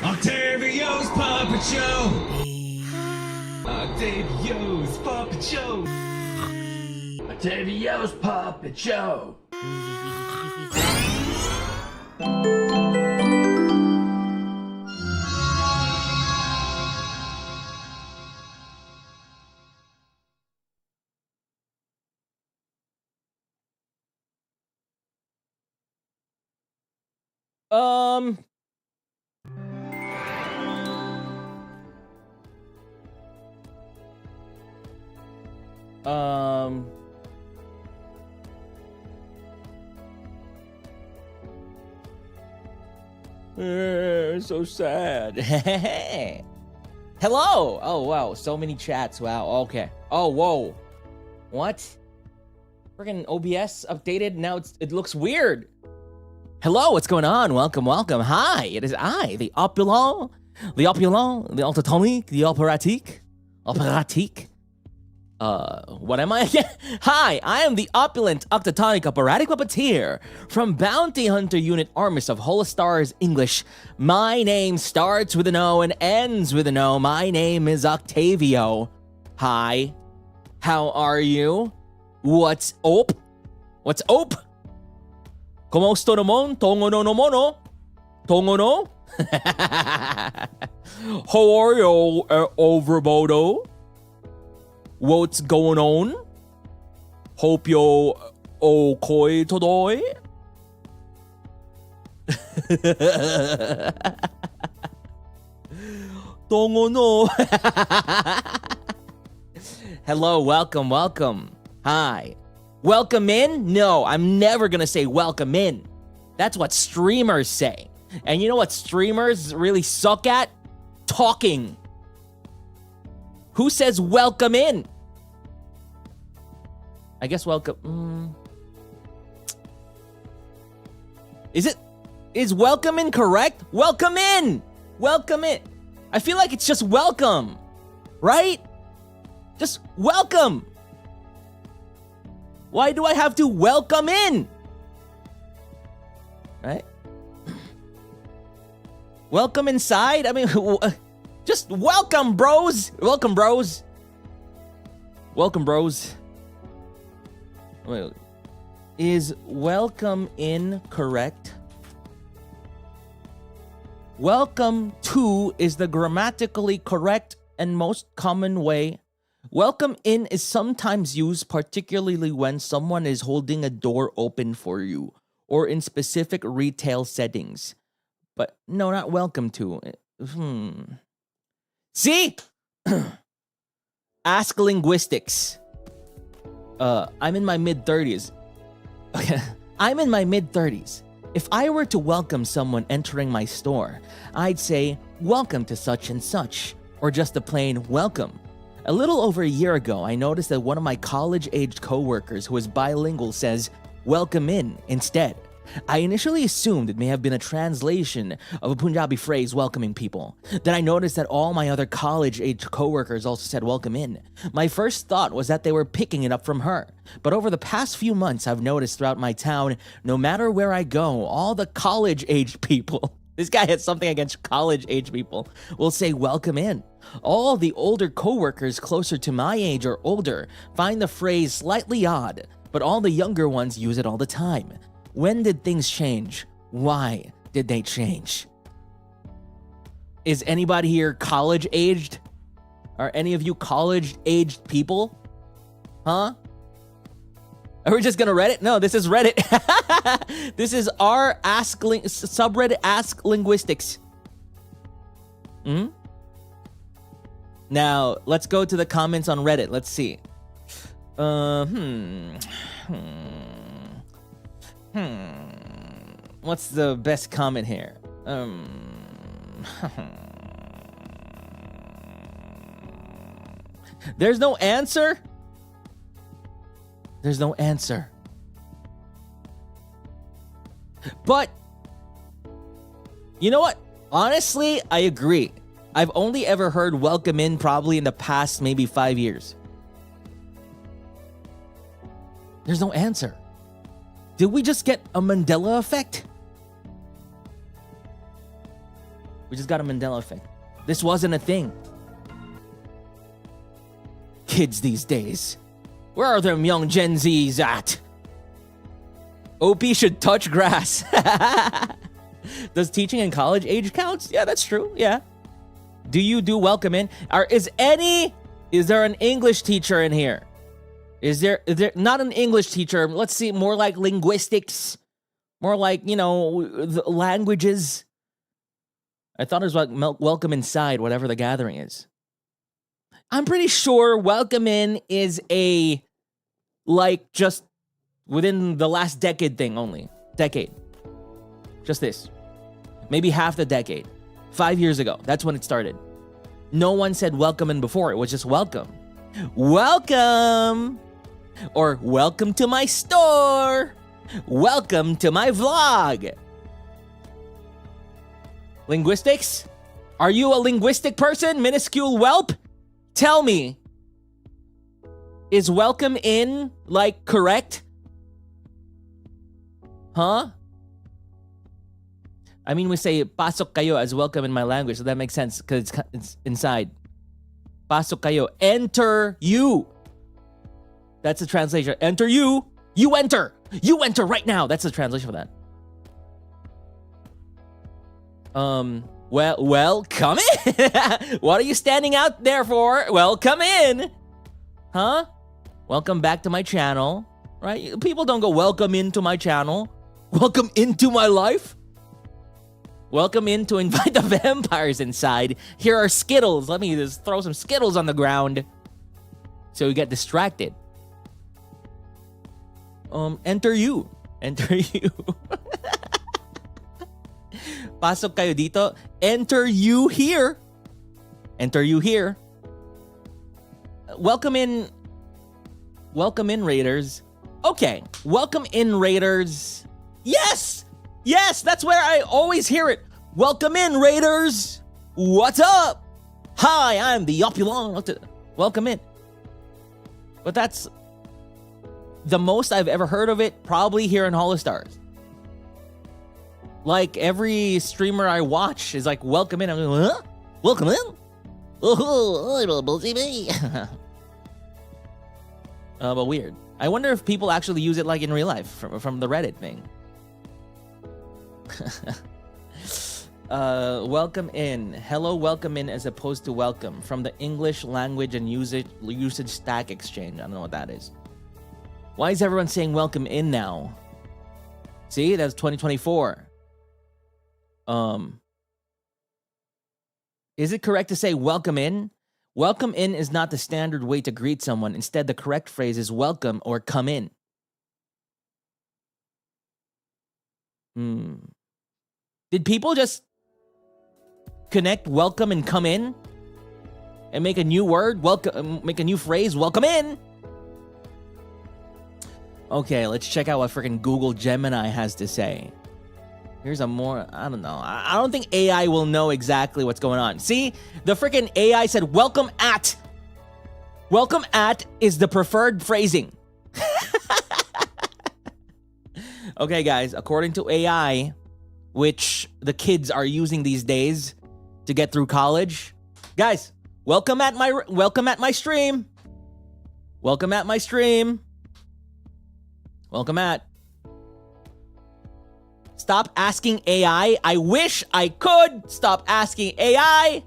Octavio's Puppet Show! Octavio's Puppet Show! Octavio's Puppet Show! So sad. Hello. Oh wow, so many chats. Wow. Okay. Oh whoa. What? Friggin' OBS updated. Now it looks weird. Hello. What's going on? Welcome. Welcome. Hi. It is I, the opulent, the altatonic, the operatique. What am I again? Hi, I am the opulent, octatonic, operatic puppeteer from Bounty Hunter Unit Armis of HOLOSTARS English. My name starts with an O and ends with an O. My name is Octavio. Hi, how are you? What's up? What's up? Komosto namon? Tongo no mono? Tongo no? How are you, Overbodo? What's going on? Hope you're okay today. no. Hello, welcome, welcome. Hi. Welcome in? No, I'm never gonna say welcome in. That's what streamers say. And you know what streamers really suck at? Talking. Who says welcome in? I guess welcome. Is welcome in correct? Welcome in! Welcome in. I feel like it's just welcome, right? Just welcome. Why do I have to welcome in? Right? Welcome inside? I mean, just welcome, bros. Welcome, bros. Welcome, bros. Wait, is welcome in correct? Welcome to is the grammatically correct and most common way. Welcome in is sometimes used particularly when someone is holding a door open for you or in specific retail settings. But no, not welcome to. See? Ask linguistics. I'm in my mid-30s. Okay. I'm in my mid-30s. If I were to welcome someone entering my store, I'd say, welcome to such and such, or just a plain welcome. A little over a year ago, I noticed that one of my college-aged coworkers who is bilingual says, welcome in, instead. I initially assumed it may have been a translation of a Punjabi phrase welcoming people. Then I noticed that all my other college-age coworkers also said welcome in. My first thought was that they were picking it up from her. But over the past few months, I've noticed throughout my town, no matter where I go, all the college-age people, this guy has something against college-age people, will say welcome in. All the older coworkers closer to my age or older find the phrase slightly odd, but all the younger ones use it all the time. When did things change? Why did they change? Is anybody here college-aged? Are any of you college-aged people? Huh? Are we just gonna Reddit? No, this is Reddit. This is our subreddit Ask Linguistics. Now, let's go to the comments on Reddit. Let's see. What's the best comment here? There's no answer? There's no answer. But, you know what? Honestly, I agree. I've only ever heard welcome in probably in the past maybe 5 years. There's no answer. Did we just get a Mandela effect? We just got a Mandela effect. This wasn't a thing. kids these days? Where are them young Gen Zs at? OP should touch grass. Does teaching in college age counts? Yeah, that's true. Yeah. Do you do welcome in? Is there an English teacher in here? Is there not an English teacher? Let's see, more like linguistics, more like, the languages. I thought it was like welcome inside, whatever the gathering is. I'm pretty sure welcome in is just within the last decade thing only. Decade. Just this. Maybe half the decade. 5 years ago. That's when it started. No one said welcome in before. It was just welcome. Welcome! Or welcome to my store! Welcome to my vlog! Linguistics? Are you a linguistic person, minuscule whelp? Tell me. Is welcome in, correct? Huh? I mean, we say pasok kayo as welcome in my language, so that makes sense because it's inside. Pasok kayo. Enter you. That's the translation. Enter you. You enter. You enter right now. That's the translation for that. Well, come in. What are you standing out there for? Well, come in. Huh? Welcome back to my channel. Right? People don't go, welcome into my channel. Welcome into my life. Welcome in to invite the vampires inside. Here are Skittles. Let me just throw some Skittles on the ground so you get distracted. Enter you. Enter you. Pasok kayo dito. Enter you here. Enter you here. Welcome in. Welcome in, Raiders. Okay. Welcome in, Raiders. Yes! Yes, that's where I always hear it. Welcome in, Raiders. What's up? Hi, I'm the Opulon. Welcome in. But that's the most I've ever heard of it, probably here in HOLOSTARS. Like, every streamer I watch is like, welcome in. I'm like, huh? Welcome in? Oh, I'm a busy me. But weird. I wonder if people actually use it like in real life from the Reddit thing. Welcome in. Hello, welcome in as opposed to welcome. From the English language and usage stack exchange. I don't know what that is. Why is everyone saying welcome in now? See, that's 2024. Is it correct to say welcome in? Welcome in is not the standard way to greet someone. Instead, the correct phrase is welcome or come in. Did people just connect welcome and come in and make a new word? Welcome, make a new phrase, welcome in. Okay, let's check out what freaking Google Gemini has to say. Here's a more, I don't know. I don't think AI will know exactly what's going on. See, the freaking AI said welcome at. Welcome at is the preferred phrasing. Okay, guys, according to AI, which the kids are using these days to get through college. Guys, welcome at my stream. Welcome at my stream. Welcome at. Stop asking AI. I wish I could stop asking AI.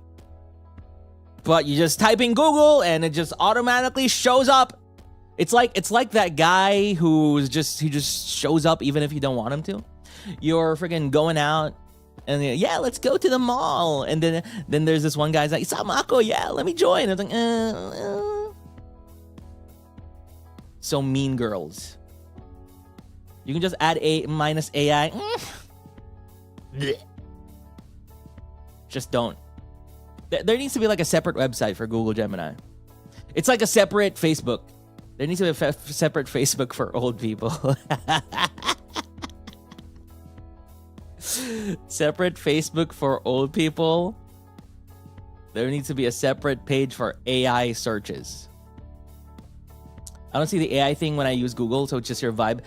But you just type in Google and it just automatically shows up. It's like that guy he just shows up even if you don't want him to. You're freaking going out and yeah, let's go to the mall. And then there's this one guy's like, Samako, yeah, let me join. And I'm like, So Mean Girls. You can just add A minus AI. Just don't. There needs to be like a separate website for Google Gemini. It's like a separate Facebook. There needs to be a separate Facebook for old people. Separate Facebook for old people. There needs to be a separate page for AI searches. I don't see the AI thing when I use Google, so it's just your vibe.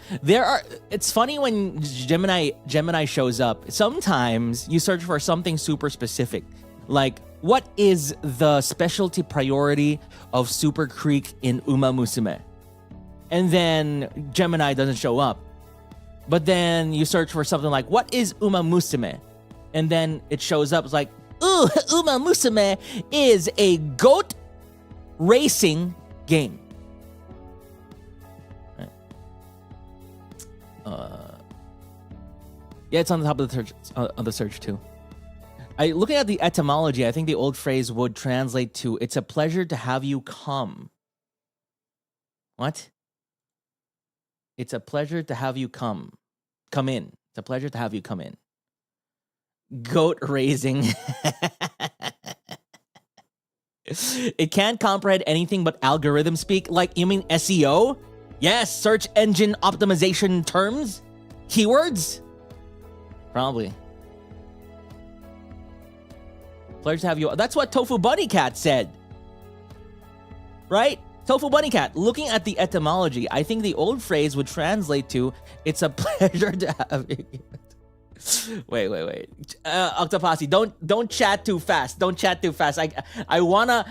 It's funny when Gemini shows up. Sometimes you search for something super specific, like what is the specialty priority of Super Creek in Uma Musume? And then Gemini doesn't show up. But then you search for something like, what is Uma Musume? And then it shows up. It's like, ooh, Uma Musume is a goat racing game. Yeah, it's on the top of the search too. Looking at the etymology, I think the old phrase would translate to, it's a pleasure to have you come. What? It's a pleasure to have you come. Come in. It's a pleasure to have you come in. Goat raising. It can't comprehend anything but algorithm speak. Like, you mean SEO? Yes, search engine optimization terms? Keywords? Probably. Pleasure to have you. That's what Tofu Bunny Cat said. Right? Tofu Bunny Cat. Looking at the etymology, I think the old phrase would translate to, it's a pleasure to have you. Wait. Octopasi, don't chat too fast. Don't chat too fast. I wanna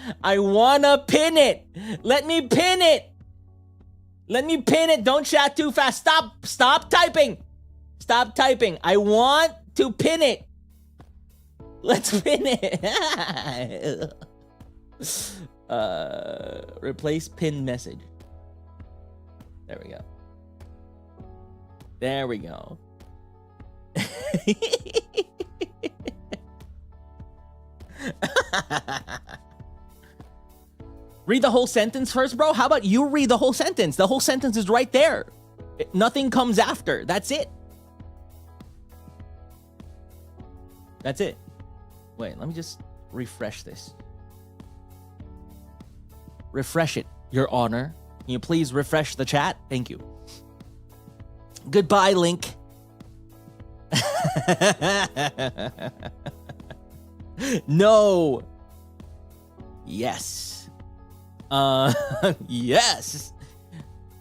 pin it. Let me pin it. Let me pin it. Don't chat too fast. Stop typing. Stop typing. I want to pin it. Let's pin it. Replace pin message. There we go. There we go. Read the whole sentence first, bro. How about you read the whole sentence? The whole sentence is right there. Nothing comes after. That's it. That's it. Wait, let me just refresh this. Refresh it, Your Honor. Can you please refresh the chat? Thank you. Goodbye, Link. No. Yes. Yes.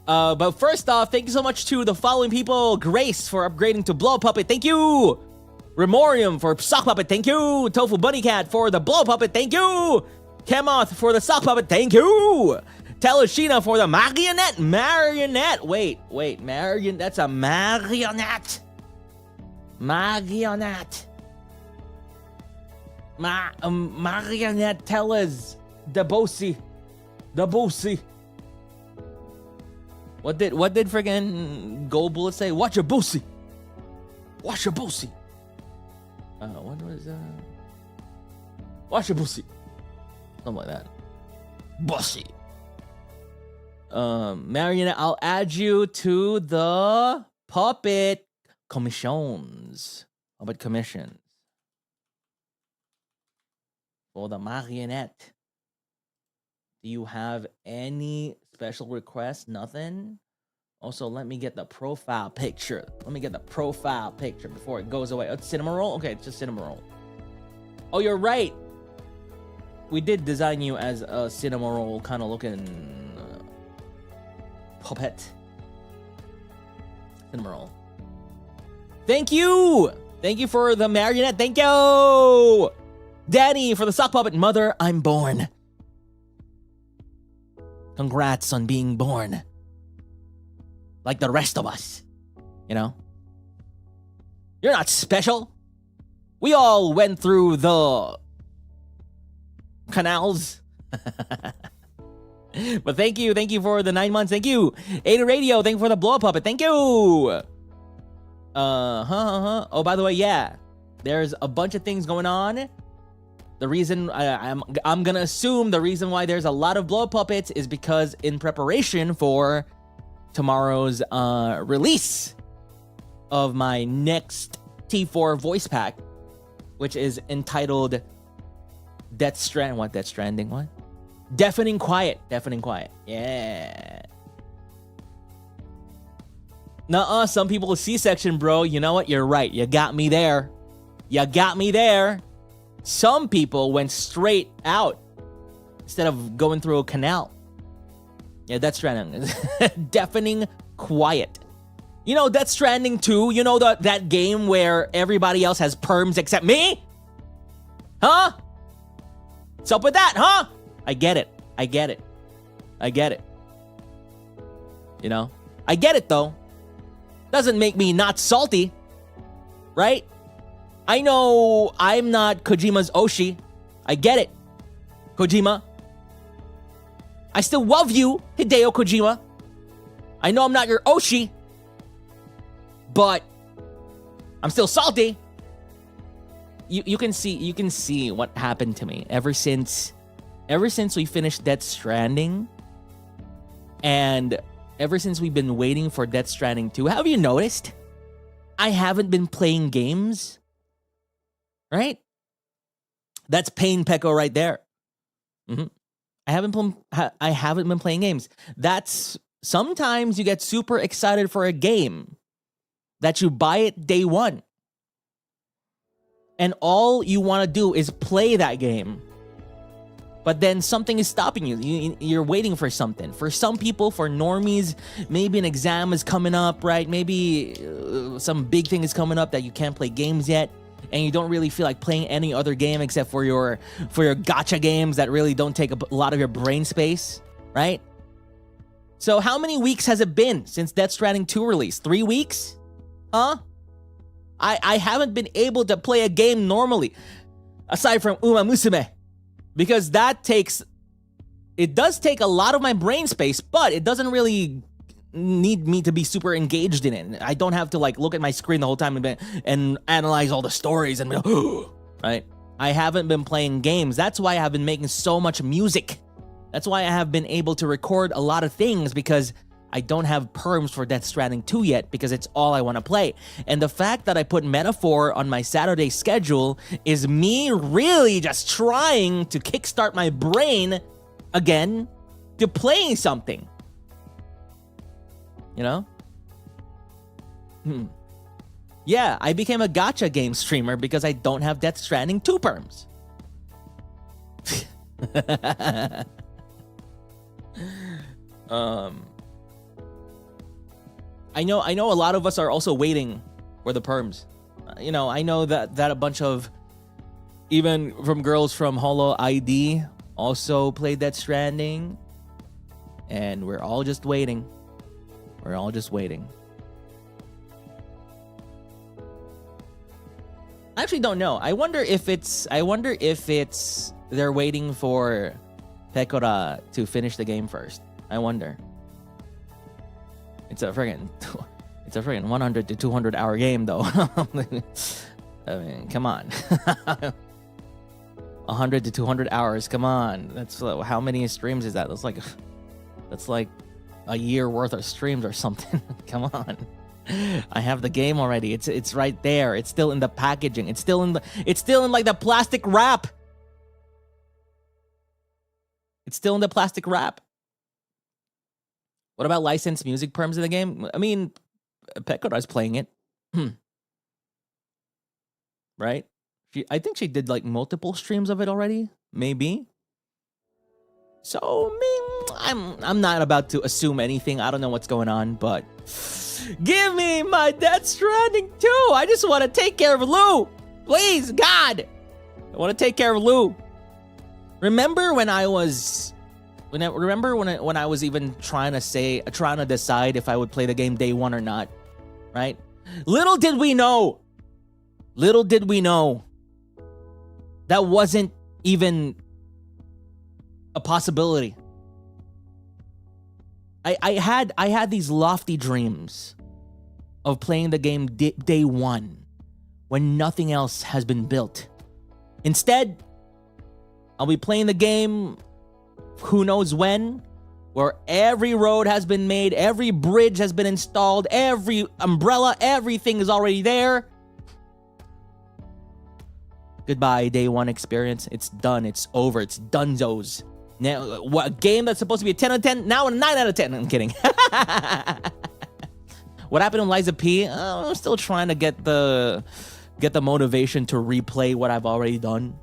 But first off, thank you so much to the following people. Grace for upgrading to Blow Puppet. Thank you. Remorium for Sock Puppet. Thank you. Tofu Bunny Cat for the Blow Puppet. Thank you. Kemoth for the Sock Puppet. Thank you. Teleshina for the Marionette. Wait. That's a marionette. Marionette. Marionette. Tell us. The Bossy. What did friggin' Gold Bullet say? Watch your Bossy. Watch your Bossy. What was Watch your Bossy. Something like that. Bossy. Marionette, I'll add you to the puppet commissions. Puppet commissions. For the marionette. Do you have any special requests? Nothing? Also, let me get the profile picture. Let me get the profile picture before it goes away. Oh, it's cinema roll? Okay, it's just cinema roll. Oh, you're right. We did design you as a cinema roll kind of looking puppet. Cinema roll. Thank you. Thank you for the marionette. Thank you. Danny for the sock puppet. Mother, I'm born. Congrats on being born. Like the rest of us. You know? You're not special. We all went through the canals. But thank you for the 9 months. Thank you. Ada Radio, thank you for the blow up puppet. Thank you. Oh, by the way, yeah. There's a bunch of things going on. The reason I'm gonna assume the reason why there's a lot of blow up puppets is because in preparation for tomorrow's release of my next T4 voice pack, which is entitled Death Stranding? What? Deafening Quiet. Yeah. Nuh-uh, some people C-section, bro. You know what? You're right. You got me there. Some people went straight out instead of going through a canal. Yeah, Death Stranding. Deafening Quiet. You know Death Stranding 2? You know that game where everybody else has perms except me? Huh? What's up with that, huh? I get it. I get it. I get it. You know? I get it, though. Doesn't make me not salty. Right? I know I'm not Kojima's Oshi. I get it. Kojima. I still love you, Hideo Kojima. I know I'm not your Oshi. But I'm still salty. You can see what happened to me ever since we finished Death Stranding, and ever since we've been waiting for Death Stranding 2. Have you noticed? I haven't been playing games. Right? That's Pain Pecco right there. Mm-hmm. I haven't been playing games. That's sometimes you get super excited for a game that you buy it day one. And all you want to do is play that game. But then something is stopping you. You're waiting for something. For some people, for normies, maybe an exam is coming up, right? Maybe some big thing is coming up that you can't play games yet. And you don't really feel like playing any other game except for your gacha games that really don't take a lot of your brain space, right? So how many weeks has it been since Death Stranding 2 released? 3 weeks? Huh? I haven't been able to play a game normally, aside from Uma Musume, because it does take a lot of my brain space, but it doesn't really need me to be super engaged in it. I don't have to like look at my screen the whole time and analyze all the stories and right? I haven't been playing games. That's why I have been making so much music. That's why I have been able to record a lot of things, because I don't have perms for Death Stranding 2 yet, because it's all I want to play. And the fact that I put Metaphor on my Saturday schedule is me really just trying to kickstart my brain again to playing something. You know? Yeah, I became a gacha game streamer because I don't have Death Stranding 2 perms. I know a lot of us are also waiting for the perms. You know, I know that a bunch of, even from girls from Holo ID, also played Death Stranding. And we're all just waiting. We're all just waiting. I actually don't know. I wonder if it's they're waiting for Pecora to finish the game first. I wonder. It's a friggin' 100 to 200 hour game though. I mean, come on. 100 to 200 hours, come on. That's how many streams is that? That's like a year worth of streams or something. Come on. I have the game already. It's right there. It's still in the packaging. It's still in like the plastic wrap. It's still in the plastic wrap. What about licensed music perms in the game? I mean, Pecora's playing it. Right? I think she did like multiple streams of it already. Maybe. So, I'm not about to assume anything. I don't know what's going on, but give me my Death Stranding 2. I just want to take care of Lou. Please, God. I want to take care of Lou. Remember when I was even trying to decide if I would play the game day one or not, right? Little did we know that wasn't even a possibility. I had these lofty dreams of playing the game day one when nothing else has been built. Instead, I'll be playing the game who knows when, where every road has been made, every bridge has been installed, every umbrella, everything is already there. Goodbye, day one experience. It's done. It's over. It's dunzos. Now, what, a game that's supposed to be a 10 out of 10, now a 9 out of 10. I'm kidding. What happened to Liza P? I'm still trying to get the motivation to replay what I've already done,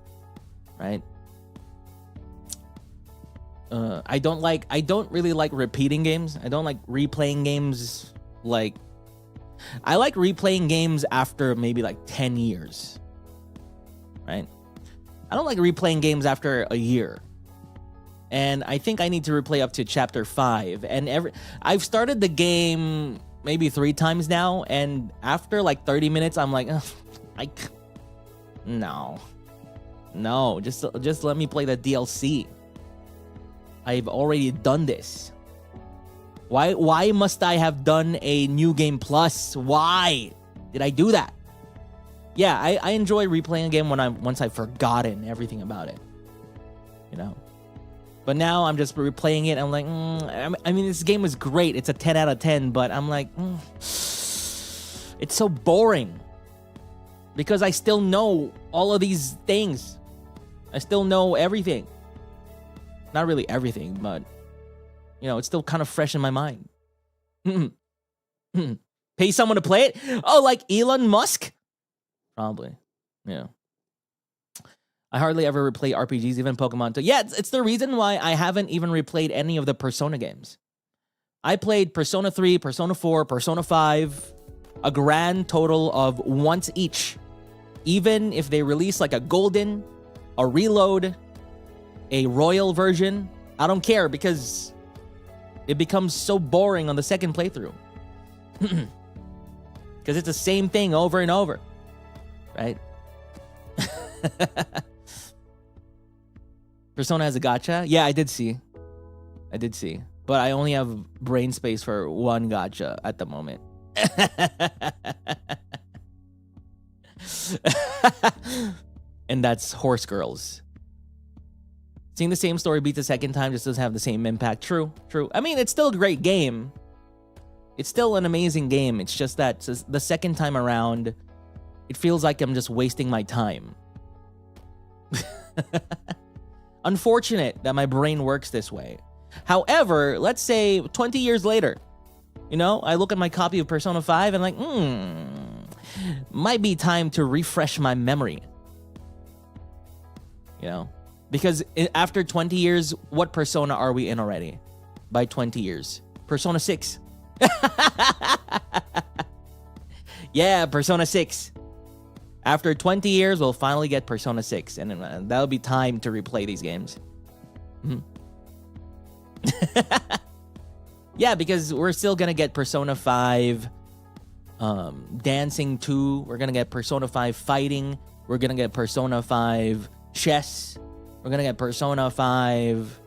right? I don't really like repeating games. I don't like replaying games. Like, I like replaying games after maybe like 10 years, right? I don't like replaying games after a year. And I think I need to replay up to chapter 5. And I've started the game maybe 3 times now, and after like 30 minutes, I'm like, no, just let me play the DLC. I've already done this. Why must I have done a new game plus? Why did I do that? Yeah, I enjoy replaying a game once I've forgotten everything about it, you know. But now I'm just replaying it. I'm like, I mean, this game was great. It's a 10 out of 10, but I'm like, it's so boring. Because I still know all of these things. I still know everything. Not really everything, but, you know, it's still kind of fresh in my mind. Pay someone to play it? Oh, like Elon Musk? Probably, yeah. I hardly ever replay RPGs, even Pokemon 2. Yeah, it's the reason why I haven't even replayed any of the Persona games. I played Persona 3, Persona 4, Persona 5, a grand total of once each. Even if they release like a Golden, a Reload, a Royal version, I don't care because it becomes so boring on the second playthrough. Because it's the same thing over and over, right? Persona has a gacha? Yeah, I did see. But I only have brain space for one gacha at the moment. And that's Horse Girls. Seeing the same story beat the second time just doesn't have the same impact. True. I mean, it's still a great game. It's still an amazing game. It's just that the second time around, it feels like I'm just wasting my time. Unfortunate that my brain works this way. However, let's say 20 years later, you know, I look at my copy of Persona 5 and like, might be time to refresh my memory. You know, because after 20 years, what Persona are we in already? By 20 years, Persona 6. Yeah, Persona 6. After 20 years, we'll finally get Persona 6, and that'll be time to replay these games. Yeah, because we're still gonna get Persona 5 Dancing 2. We're gonna get Persona 5 Fighting. We're gonna get Persona 5 Chess. We're gonna get Persona 5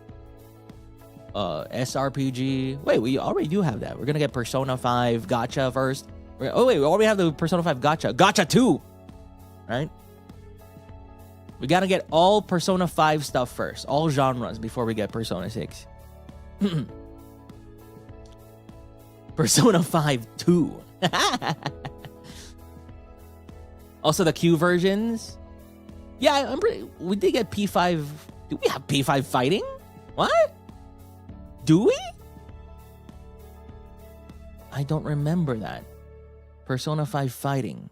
SRPG. Wait, we already do have that. We're gonna get Persona 5 Gacha first. Oh wait, we already have the Persona 5 Gacha. Gacha 2! Right? We gotta get all Persona 5 stuff first. All genres before we get Persona 6. Persona 5 2. Also the Q versions. Yeah, we did get P5. Do we have P5 Fighting? What? Do we? I don't remember that. Persona 5 Fighting.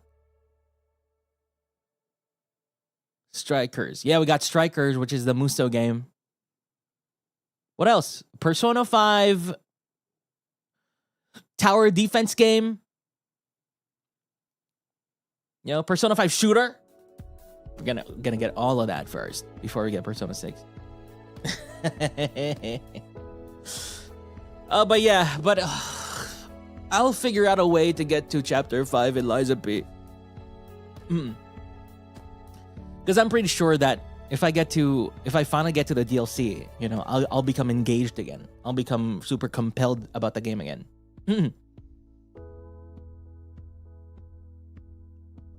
Strikers. Yeah, we got Strikers, which is the Muso game. What else? Persona 5 Tower Defense game. You know, Persona 5 Shooter. We're gonna get all of that first before we get Persona 6. But I'll figure out a way to get to chapter 5 in Liza P. Because I'm pretty sure that if I finally get to the DLC, you know, I'll become engaged again. I'll become super compelled about the game again.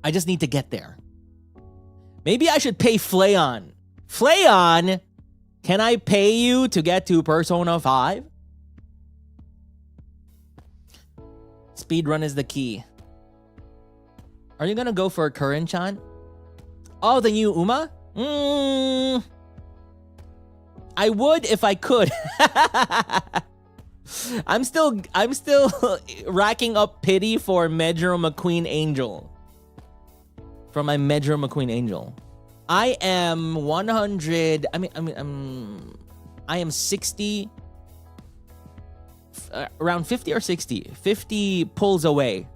I just need to get there. Maybe I should pay Flayon. Flayon, can I pay you to get to Persona 5? Speedrun is the key. Are you gonna go for a Kurin-chan? Oh, the new Uma? I would if I could. I'm still racking up pity for Medro McQueen Angel. From my Medro McQueen Angel. I am 100. I am 60. Around 50 or 60. 50 pulls away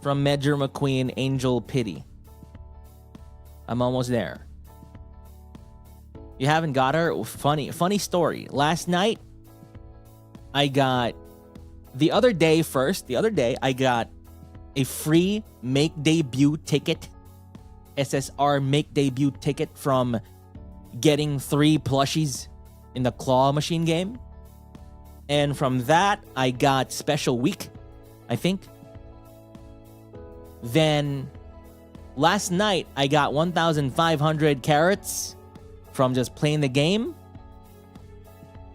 from Medro McQueen Angel pity. I'm almost there. You haven't got her? Funny story. Last night, I got... The other day, I got a free make debut ticket. SSR make debut ticket from getting 3 plushies in the claw machine game. And from that, I got special week, I think. Then last night, I got 1,500 carats from just playing the game.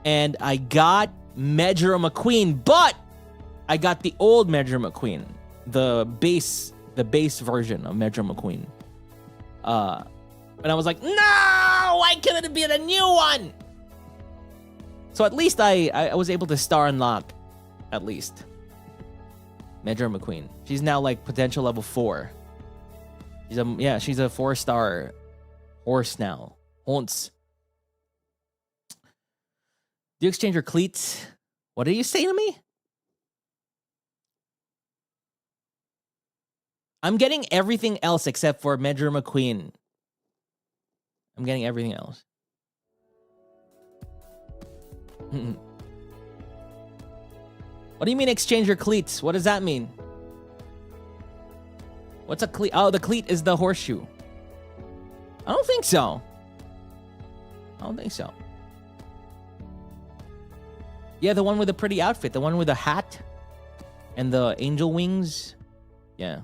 And I got Medra McQueen, but I got the old Medra McQueen, the base version of Medra McQueen. And I was like, no, why couldn't it be the new one? So at least I was able to star unlock, at least. Medra McQueen. She's now like potential level 4. She's a 4-star horse now. Horse. Do you exchange your cleats? What did you say to me? I'm getting everything else except for Medra McQueen. I'm getting everything else. What do you mean exchange your cleats? What does that mean? What's a cleat? Oh, the cleat is the horseshoe. I don't think so. Yeah, the one with the pretty outfit. The one with the hat and the angel wings. Yeah.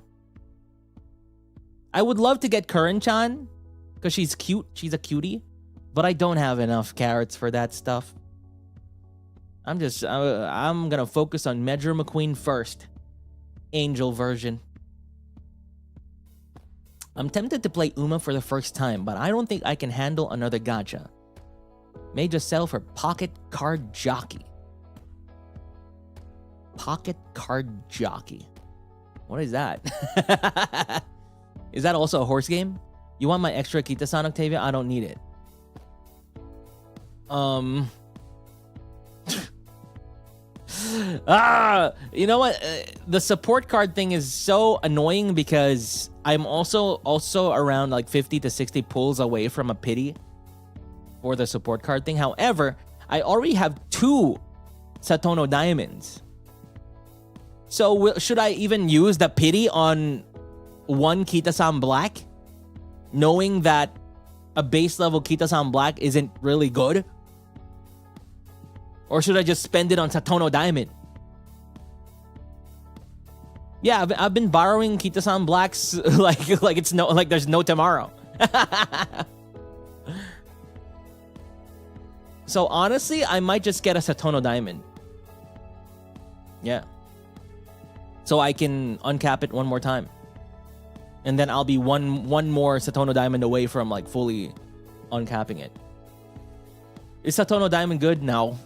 I would love to get Curran-chan because she's cute. She's a cutie. But I don't have enough carrots for that stuff. I'm going to focus on Medra McQueen first. Angel version. I'm tempted to play Uma for the first time, but I don't think I can handle another gacha. May just settle for Pocket Card Jockey. Pocket Card Jockey. What is that? Is that also a horse game? You want my extra Kita-san, Octavio? I don't need it. You know what? The support card thing is so annoying because I'm also around like 50 to 60 pulls away from a pity for the support card thing. However, I already have 2 Satono diamonds. So should I even use the pity on 1 Kita-san Black, knowing that a base level Kita-san Black isn't really good? Or should I just spend it on Satono Diamond? Yeah, I've been borrowing Kita-san Blacks like there's no tomorrow. So honestly, I might just get a Satono Diamond. Yeah. So I can uncap it one more time. And then I'll be one more Satono Diamond away from like fully uncapping it. Is Satono Diamond good? No.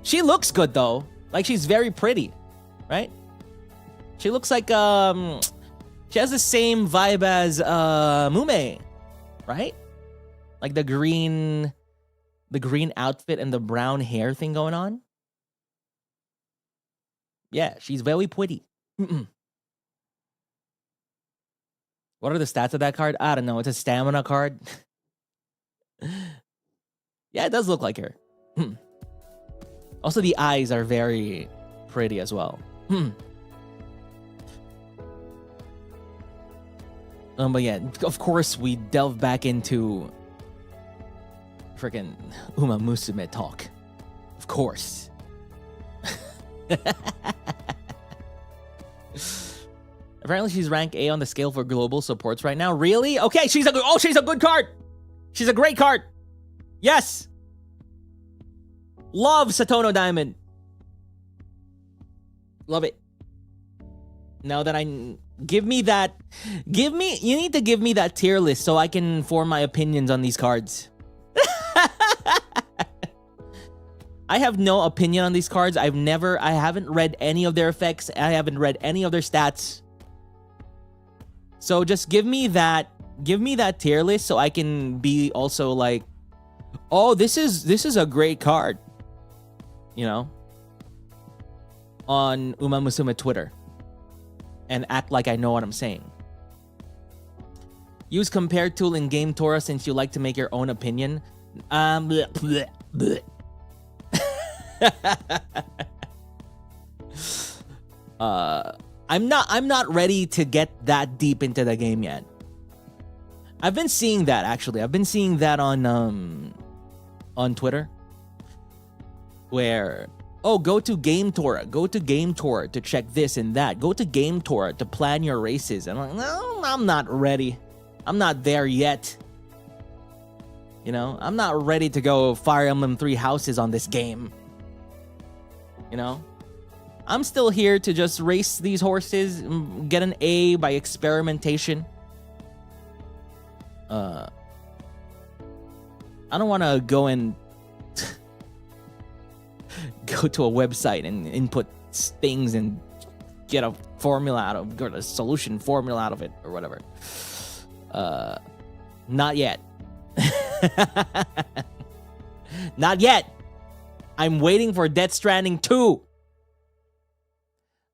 She looks good though. Like she's very pretty, right? She looks like she has the same vibe as Mume, right? Like the green outfit and the brown hair thing going on. Yeah, she's very pretty. What are the stats of that card? I don't know. It's a stamina card. Yeah, it does look like her. Also, the eyes are very pretty as well. But yeah, of course, we delve back into freaking Uma Musume talk. Of course. Apparently, she's rank A on the scale for global supports right now. Really? Okay, she's a good card. She's a great card. Yes. Love Satono Diamond. Love it. Now that you need to give me that tier list so I can form my opinions on these cards. I have no opinion on these cards. I haven't read any of their effects. I haven't read any of their stats. So just give me that tier list so I can be also like, oh, this is a great card. You know? On Uma Musume Twitter. And act like I know what I'm saying. Use compare tool in game Torah since you like to make your own opinion. Bleh, bleh, bleh. I'm not ready to get that deep into the game yet. I've been seeing that actually. I've been seeing that on Twitter, where go to Game Torah, to check this and that. Go to Game Torah to plan your races. And I'm like, no, I'm not ready. I'm not there yet. You know, I'm not ready to go Fire Emblem 3 houses on this game. You know, I'm still here to just race these horses, get an A by experimentation. I don't want to go and go to a website and input things and get a formula out of, get a solution formula out of it or whatever. Not yet. Not yet. I'm waiting for Death Stranding 2.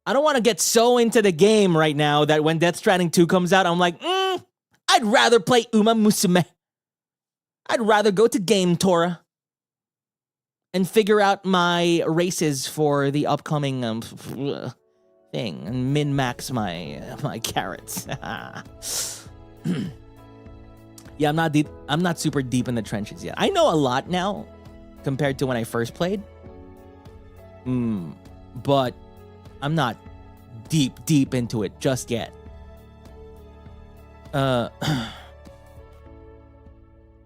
I don't want to get so into the game right now that when Death Stranding 2 comes out, I'm like, I'd rather play Uma Musume. I'd rather go to Game Torah and figure out my races for the upcoming thing and min-max my carrots. Yeah, I'm not super deep in the trenches yet. I know a lot now compared to when I first played. But I'm not deep into it just yet.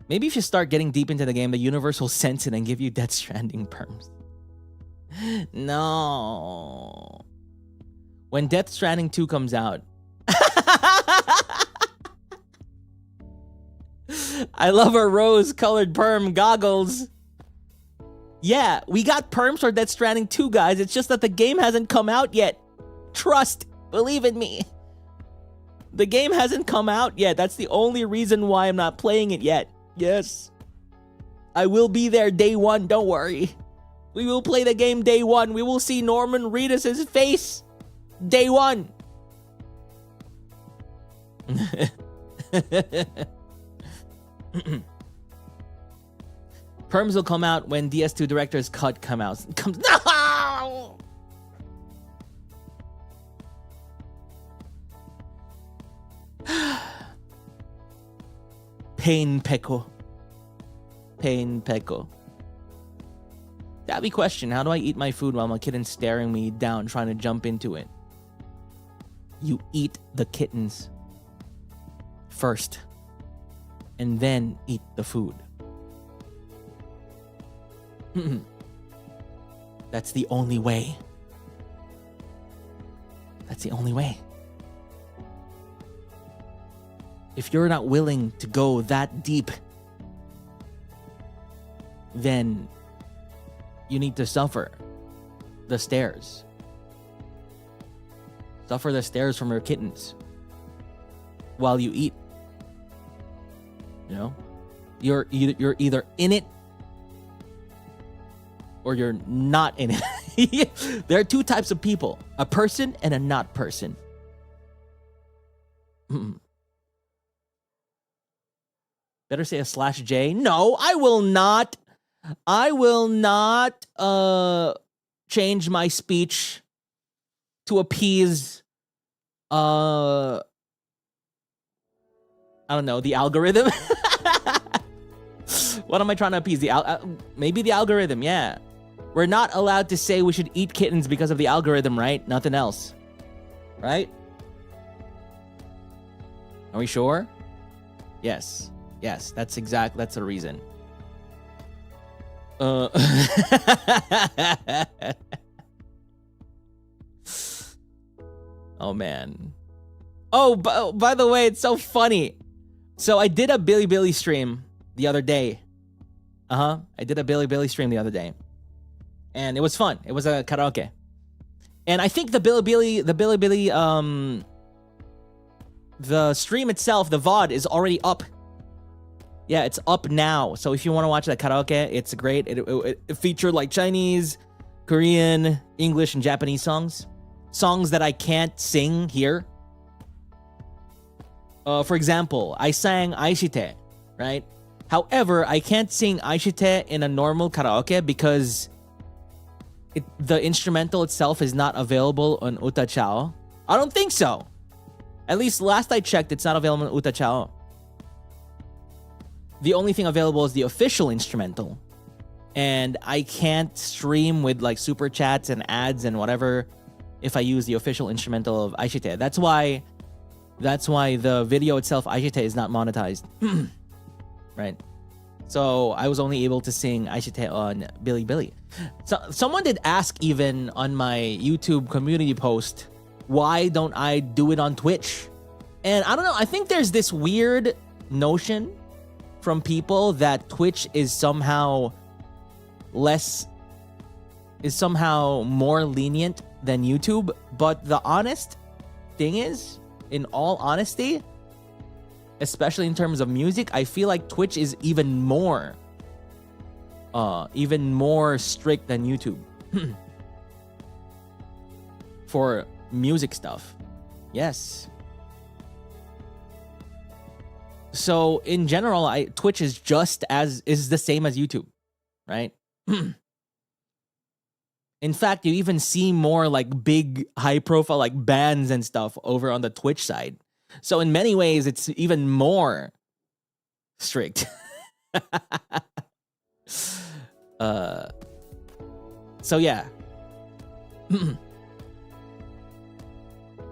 Maybe if you start getting deep into the game, the universe will sense it and give you Death Stranding perms. No. When Death Stranding 2 comes out. I love her rose-colored perm goggles. Yeah, we got perms for Death Stranding 2, guys. It's just that the game hasn't come out yet. Trust. Believe in me. The game hasn't come out yet. That's the only reason why I'm not playing it yet. Yes. I will be there day one. Don't worry. We will play the game day one. We will see Norman Reedus' face day one. Perms will come out when DS2 Director's Cut comes out. No! Pain Peko. Dabby question, how do I eat my food while my kitten's staring me down trying to jump into it? You eat the kittens first and then eat the food. That's the only way. That's the only way. If you're not willing to go that deep, then you need to suffer the stares. Suffer the stares from your kittens while you eat. You know? You're either in it or you're not in it. There are two types of people, a person and a not person. Better say a /J. No, I will not. I will not change my speech to appease I don't know, the algorithm. What am I trying to appease? Maybe the algorithm, yeah. We're not allowed to say we should eat kittens because of the algorithm, right? Nothing else. Right? Are we sure? Yes. Yes, that's the reason. Oh man. Oh, by the way, it's so funny. So I did a Bilibili stream the other day. I did a Bilibili stream the other day. And it was fun. It was a karaoke. And I think the Bilibili, the stream itself, the VOD is already up. Yeah, it's up now. So if you want to watch that karaoke, it's great. It featured like Chinese, Korean, English, and Japanese songs. Songs that I can't sing here. For example, I sang Aishite, right? However, I can't sing Aishite in a normal karaoke because the instrumental itself is not available on Utachao. I don't think so. At least last I checked, it's not available on Utachao. The only thing available is the official instrumental. And I can't stream with like super chats and ads and whatever if I use the official instrumental of Aishite. That's why the video itself, Aishite, is not monetized. Right? So I was only able to sing Aishite on Bilibili. So someone did ask even on my YouTube community post, why don't I do it on Twitch? And I don't know, I think there's this weird notion from people that Twitch is somehow more lenient than YouTube. But the honest thing is, in all honesty, especially in terms of music, I feel like Twitch is even more strict than YouTube for music stuff. Yes. So in general, Twitch is the same as YouTube, right? In fact, you even see more like big, high profile like bands and stuff over on the Twitch side. So in many ways, it's even more strict. So yeah.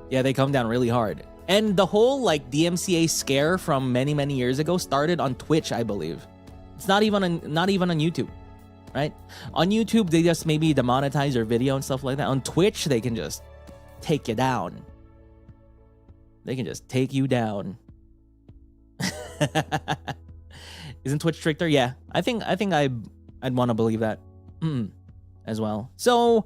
Yeah, they come down really hard. And the whole like DMCA scare from many, many years ago started on Twitch, I believe. It's not even on YouTube, right? On YouTube, they just maybe demonetize your video and stuff like that. On Twitch, they can just take you down. They can just take you down. Isn't Twitch stricter? Yeah, I think I'd want to believe that as well. So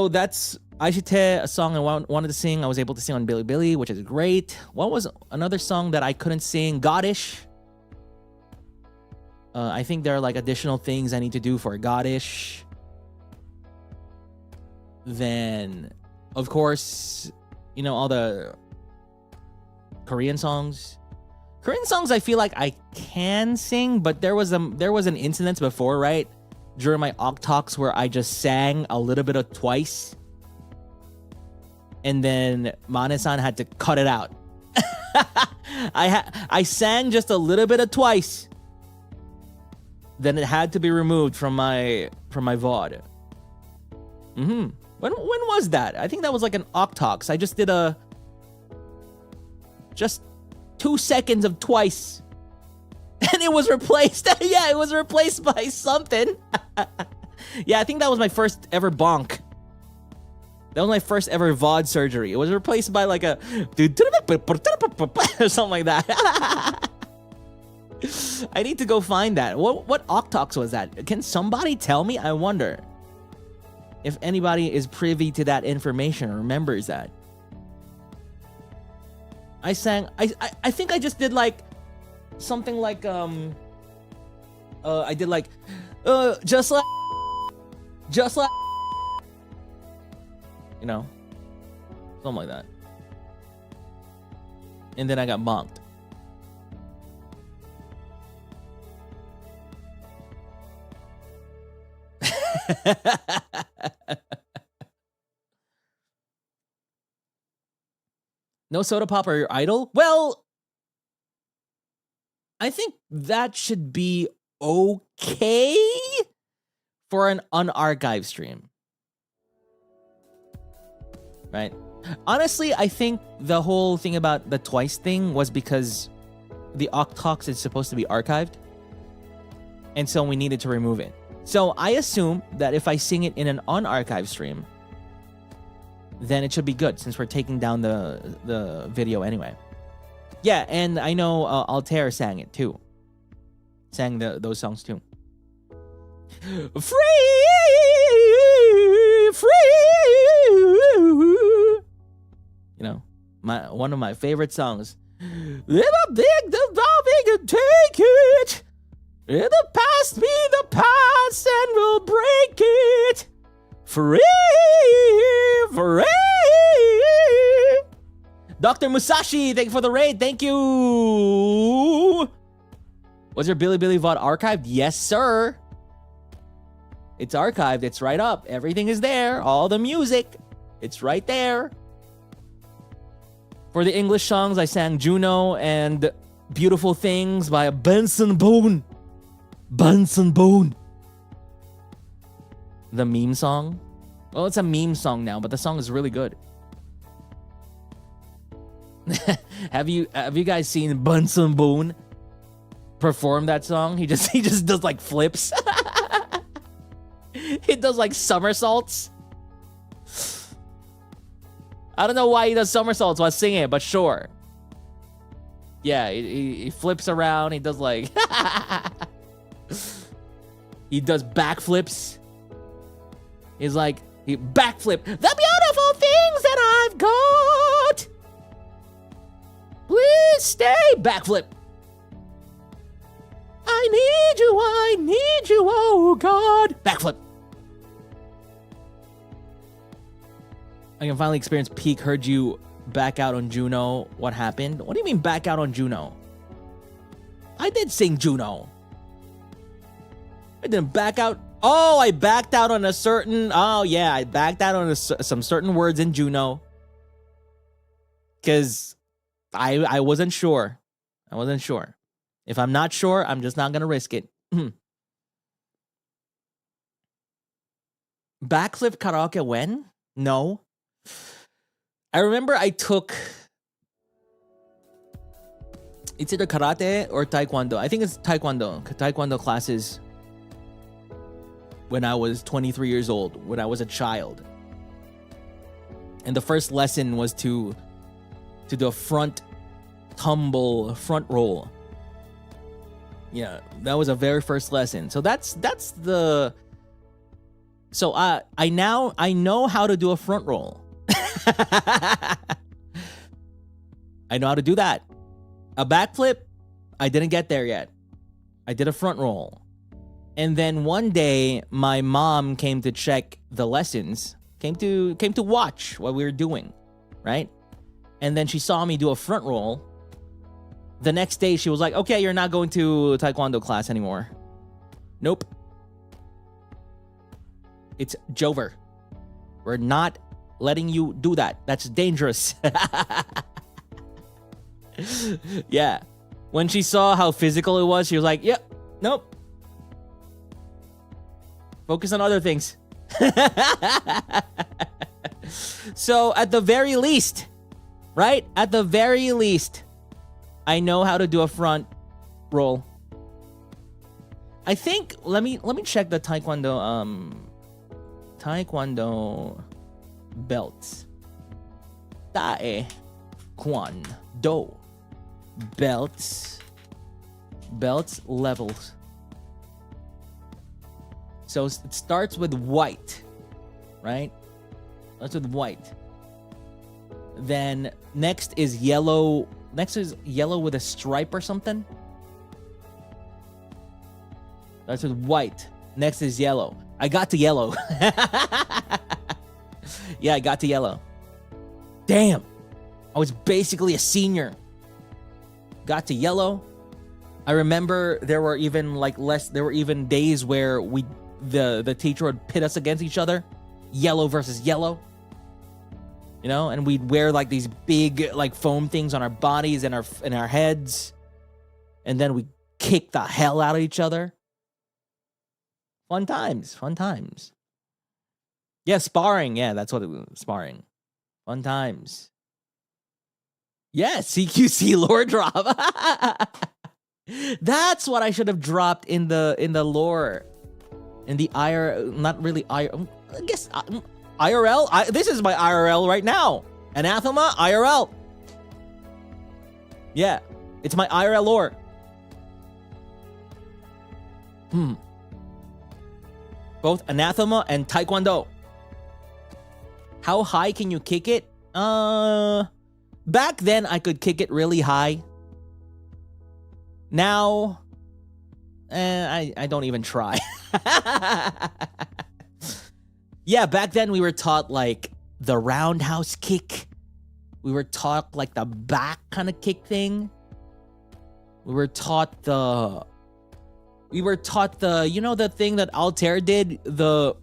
that's Aishite, a song I wanted to sing. I was able to sing on Bilibili, which is great. What was another song that I couldn't sing? Goddish. I think there are like additional things I need to do for Goddish. Then, of course, you know, all the Korean songs. Korean songs I feel like I can sing, but there was an incident before, right? During my Octalks where I just sang a little bit of Twice. And then Mane-san had to cut it out. I sang just a little bit of Twice. Then it had to be removed from my VOD. When was that? I think that was like an Octalks. I just did just 2 seconds of Twice. And it was replaced. Yeah, it was replaced by something. Yeah, I think that was my first ever bonk. That was my first ever VOD surgery. It was replaced by like a or something like that. I need to go find that. What Octalks was that? Can somebody tell me? I wonder if anybody is privy to that information or remembers that. I sang. I think I just did like something like I did like just like you know, something like that. And then I got bonked. No soda pop or your idol? Well, I think that should be okay for an unarchived stream. Right? Honestly, I think the whole thing about the Twice thing was because the Octalks is supposed to be archived. And so we needed to remove it. So I assume that if I sing it in an unarchived stream, then it should be good since we're taking down the video anyway. Yeah, and I know Altair sang it too. Sang those songs too. Free! You know, one of my favorite songs. Live up big, the big and take it. In the past be the past and we'll break it. Free, free. Dr. Musashi, thank you for the raid. Thank you. Was your Bilibili VOD archived? Yes, sir. It's archived. It's right up. Everything is there. All the music. It's right there. For the English songs, I sang Juno and Beautiful Things by Benson Boone. Benson Boone. The meme song. Well, it's a meme song now, but the song is really good. Have you guys seen Benson Boone perform that song? He just does like flips. He does like somersaults. I don't know why he does somersaults while singing it, but sure. Yeah, he flips around. He does like... he does backflips. He's like, he backflip. The beautiful things that I've got. Please stay. Backflip. I need you, oh God. Backflip. I can finally experience peak. Heard you back out on Juno. What happened? What do you mean back out on Juno? I did sing Juno. I didn't back out. Oh, I backed out on a certain... Oh, yeah, I backed out on some certain words in Juno. Because I wasn't sure. I wasn't sure. If I'm not sure, I'm just not going to risk it. Backflip karaoke when? No. I remember I took... It's either karate or taekwondo. I think it's taekwondo. Taekwondo classes when I was 23 years old, when I was a child. And the first lesson was to do a front tumble, front roll. Yeah, that was a very first lesson. So that's the... So I know how to do a front roll. I know how to do that. A backflip, I didn't get there yet. I did a front roll. And then one day, my mom came to check the lessons, came to watch what we were doing, right? And then she saw me do a front roll. The next day, she was like, okay, you're not going to taekwondo class anymore. Nope. It's Jover. We're not letting you do that. That's dangerous. Yeah. When she saw how physical it was, she was like, yep, nope. Focus on other things. So at the very least, right? At the very least, I know how to do a front roll. I think, let me check the taekwondo belts. Taekwondo belts levels. So it starts with white, right? Starts with white. Then next is yellow. Next is yellow with a stripe or something. Starts with white. Next is yellow. I got to yellow. Yeah, I got to yellow. Damn. I was basically a senior. Got to yellow. I remember there were even days where the teacher would pit us against each other. Yellow versus yellow. You know, and we'd wear like these big like foam things on our bodies and our heads. And then we kick the hell out of each other. Fun times. Yeah, sparring. Yeah, that's what it was. Sparring. Fun times. Yeah, CQC lore drop. That's what I should have dropped in the lore. In the not really I guess IRL. This is my IRL right now. Anathema IRL. Yeah, it's my IRL lore. Both Anathema and Taekwondo. How high can you kick it? Back then I could kick it really high. Now, I don't even try. Yeah, back then we were taught like the roundhouse kick, We were taught like the back kind of kick thing. We were taught the, you know, the thing that Altair did, the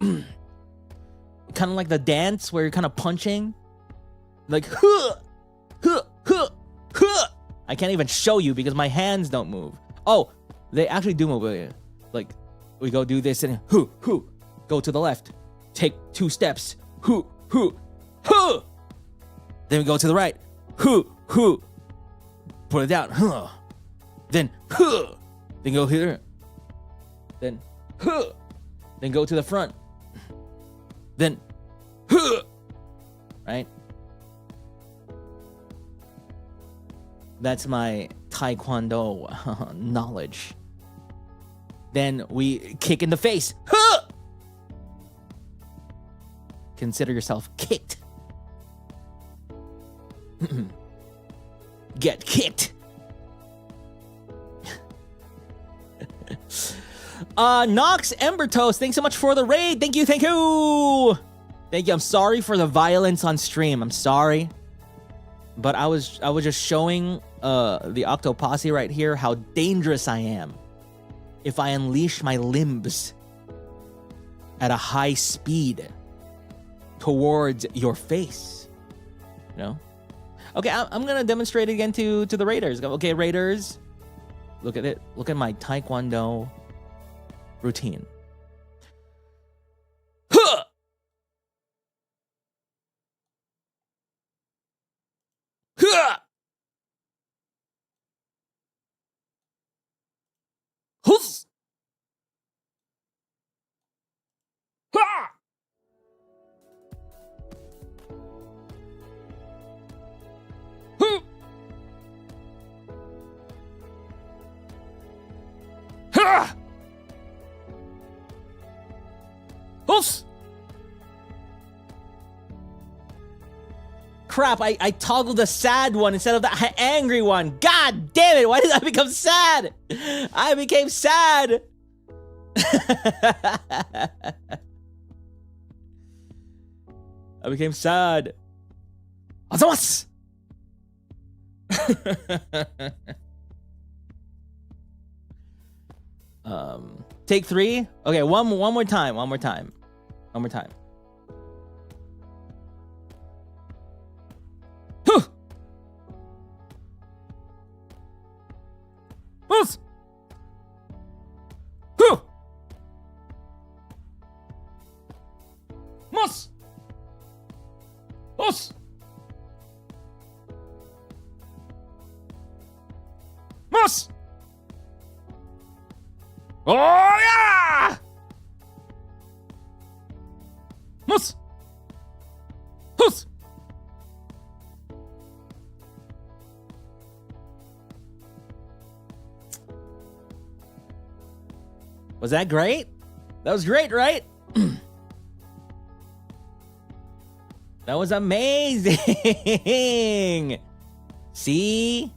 kind of like the dance where you're kind of punching, like huh, huh, huh, huh. I can't even show you because my hands don't move. Oh, they actually do move. Like we go do this and hoo hoo, go to the left, take 2 steps, hoo hoo hoo. Then we go to the right, hoo hoo, put it down, huh. Then huh, then go here, then huh, then go to the front, then huh, right? That's my Taekwondo knowledge. Then we kick in the face. Huh! Consider yourself kicked. Get kicked. Nox Embertoast, thanks so much for the raid. Thank you, thank you. Thank you. I'm sorry for the violence on stream. I'm sorry. But I was just showing the Octo Posse right here how dangerous I am if I unleash my limbs at a high speed towards your face. You know? Okay, I'm gonna demonstrate it again to the Raiders. Okay, Raiders, look at it. Look at my Taekwondo routine. Huh! Huh! Hus! Ha! Huh! Ha! Hus! Crap, I toggled the sad one instead of the angry one. God damn it, why did I become sad? I became sad. I became sad. Azamas! Take 3. Okay, one more time. Huh. Mus. Huh. Mus. Mus. Mus. Oh yeah. Mus. Hus. Was that great? That was great, right? That was amazing. See?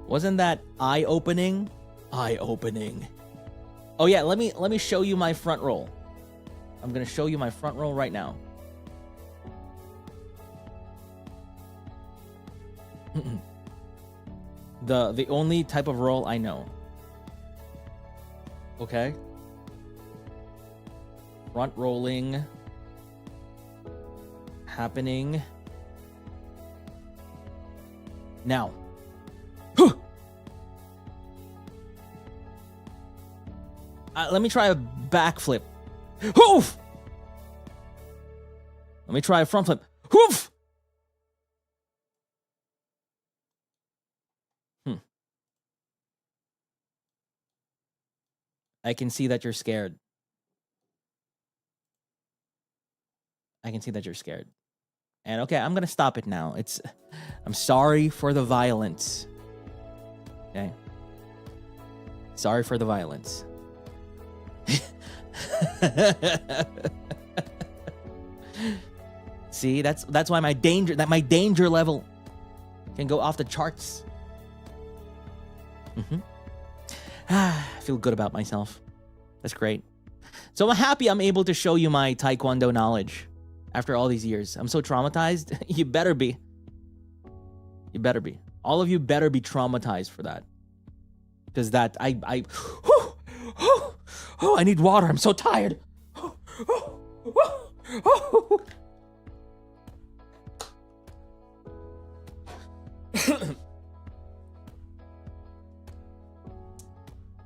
Wasn't that eye-opening? Eye-opening. Oh yeah, let me show you my front roll. I'm gonna show you my front roll right now. The only type of roll I know. Okay. Front rolling. Happening. Now. Let me try a backflip. Hoof! Let me try a front flip. Hoof! I can see that you're scared. I can see that you're scared. And okay, I'm gonna stop it now. I'm sorry for the violence. Okay. Sorry for the violence. See, that's why my danger level can go off the charts. I feel good about myself. That's great. So I'm happy I'm able to show you my Taekwondo knowledge. after all these years. I'm so traumatized. You better be. You better be. All of you better be traumatized for that. Because that, I need water. I'm so tired.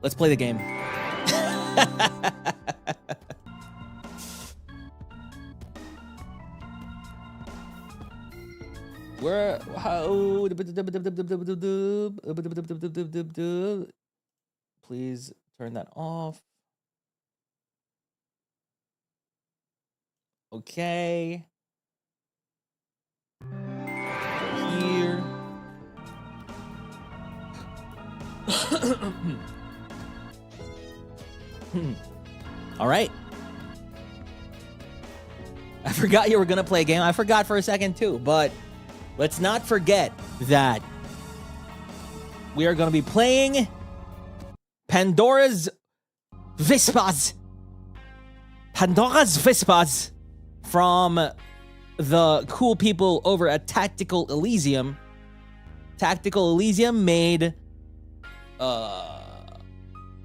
Let's play the game. Where? How? Please turn that off. Okay. Here. All right. I forgot you were gonna play a game. I forgot for a second too, but let's not forget that we are gonna be playing Pandora's Whispers. Pandora's Whispers from the cool people over at Tactical Elysium. Tactical Elysium made what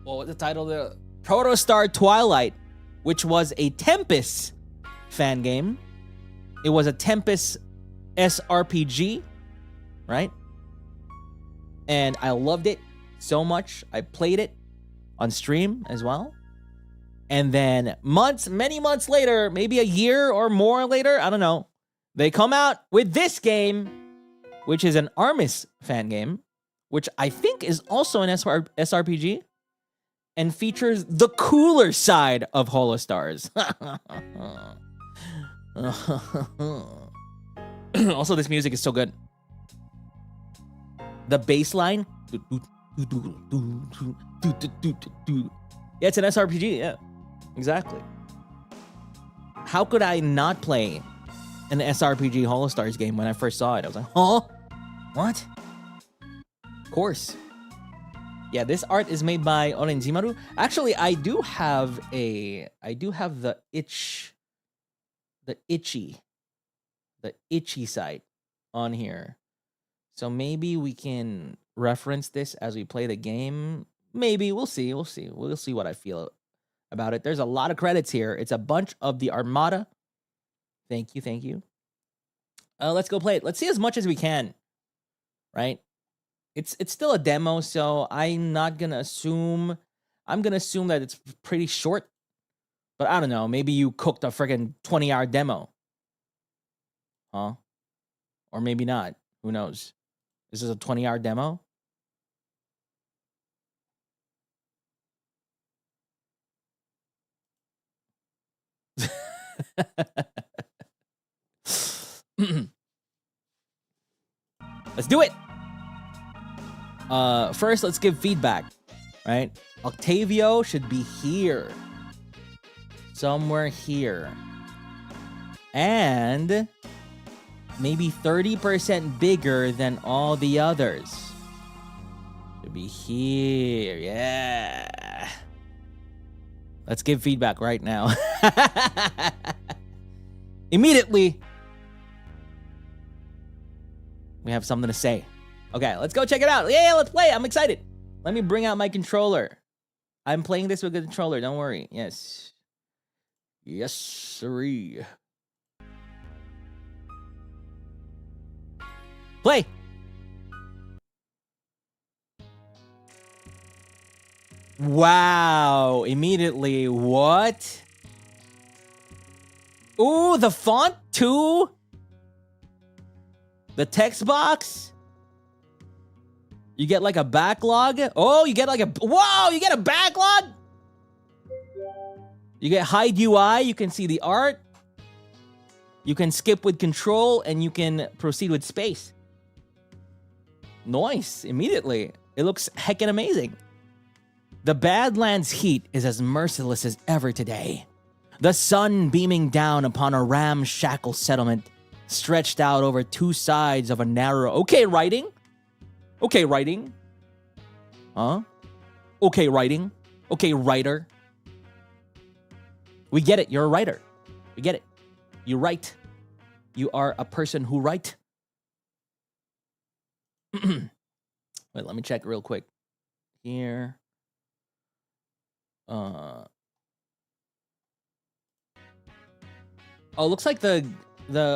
was the title there? Protostar Twilight, which was a Tempest fan game. It was a Tempest SRPG, right? And I loved it so much. I played it on stream as well. And then many months later, maybe a year or more later, I don't know, they come out with this game, which is an Armis fan game, which I think is also an SRPG and features the cooler side of HOLOSTARS. Also, this music is so good. The bass line. Yeah, it's an SRPG. Yeah, exactly. How could I not play an SRPG HOLOSTARS game when I first saw it? I was like, huh? What? Of course. Yeah, this art is made by Orenjimaru. Actually, I do have the itchy site on here. So maybe we can reference this as we play the game. Maybe, we'll see. We'll see what I feel about it. There's a lot of credits here. It's a bunch of the Armada. Thank you. Let's go play it. Let's see as much as we can. Right? It's still a demo, so I'm gonna assume that it's pretty short. But I don't know, maybe you cooked a friggin' 20-hour demo. Huh? Or maybe not. Who knows? This is a 20-hour demo? Let's do it. First, let's give feedback, right? Octavio should be here. Somewhere here. And maybe 30% bigger than all the others. Should be here. Yeah. Let's give feedback right now. Immediately. We have something to say. Okay, let's go check it out. Yeah, let's play. I'm excited. Let me bring out my controller. I'm playing this with a controller. Don't worry. Yes. Yes, sirree. Play. Wow. Immediately. What? Ooh, the font too? The text box? You get like a backlog? Oh, you get like a... Whoa, you get a backlog? You get hide UI. You can see the art. You can skip with control, and you can proceed with space. Nice. Immediately. It looks heckin' amazing. The Badlands heat is as merciless as ever today. The sun beaming down upon a ramshackle settlement stretched out over two sides of a narrow... Okay, writing. Okay, writing. Huh? Okay, writing. Okay, writer. We get it. You're a writer. We get it. You write. You are a person who write. Wait, let me check real quick. Here. Oh, looks like the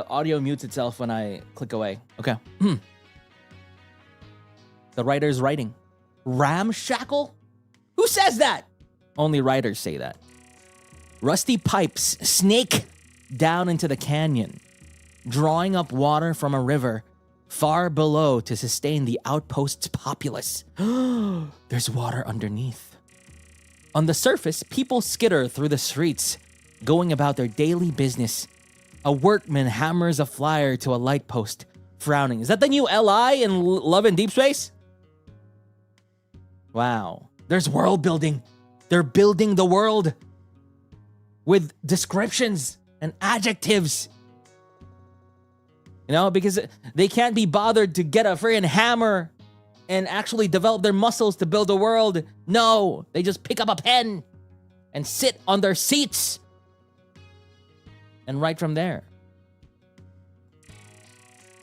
audio mutes itself when I click away. Okay. The writer's writing. Ramshackle? Who says that? Only writers say that. Rusty pipes snake down into the canyon, drawing up water from a river far below to sustain the outpost's populace. There's water underneath. On the surface, people skitter through the streets, going about their daily business. A workman hammers a flyer to a light post, frowning. Is that the new LI in Love in Deep Space? Wow. There's world building. They're building the world with descriptions and adjectives. You know, because they can't be bothered to get a freaking hammer and actually develop their muscles to build a world. No, they just pick up a pen and sit on their seats and write from there.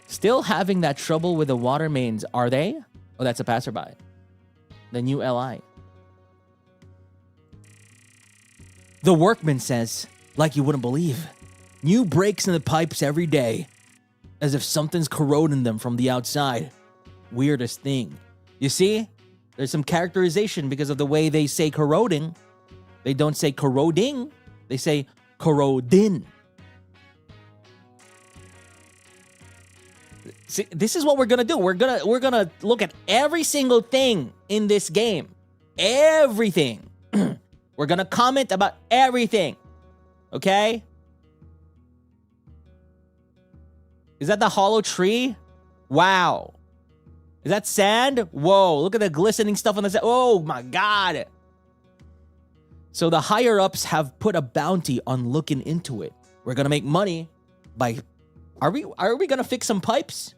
Still having that trouble with the water mains, are they? Oh, that's a passerby. The new LI. The workman says, like you wouldn't believe, new breaks in the pipes every day, as if something's corroding them from the outside. Weirdest thing. You see, there's some characterization because of the way they say corroding. They don't say corroding, they say corrodin. See, this is what we're gonna do. We're gonna look at every single thing in this game. Everything. We're gonna comment about everything. Okay? Is that the hollow tree? Wow. Is that sand? Whoa, look at the glistening stuff on the sand. Oh my God. So the higher ups have put a bounty on looking into it. We're gonna make money by... Are we gonna fix some pipes?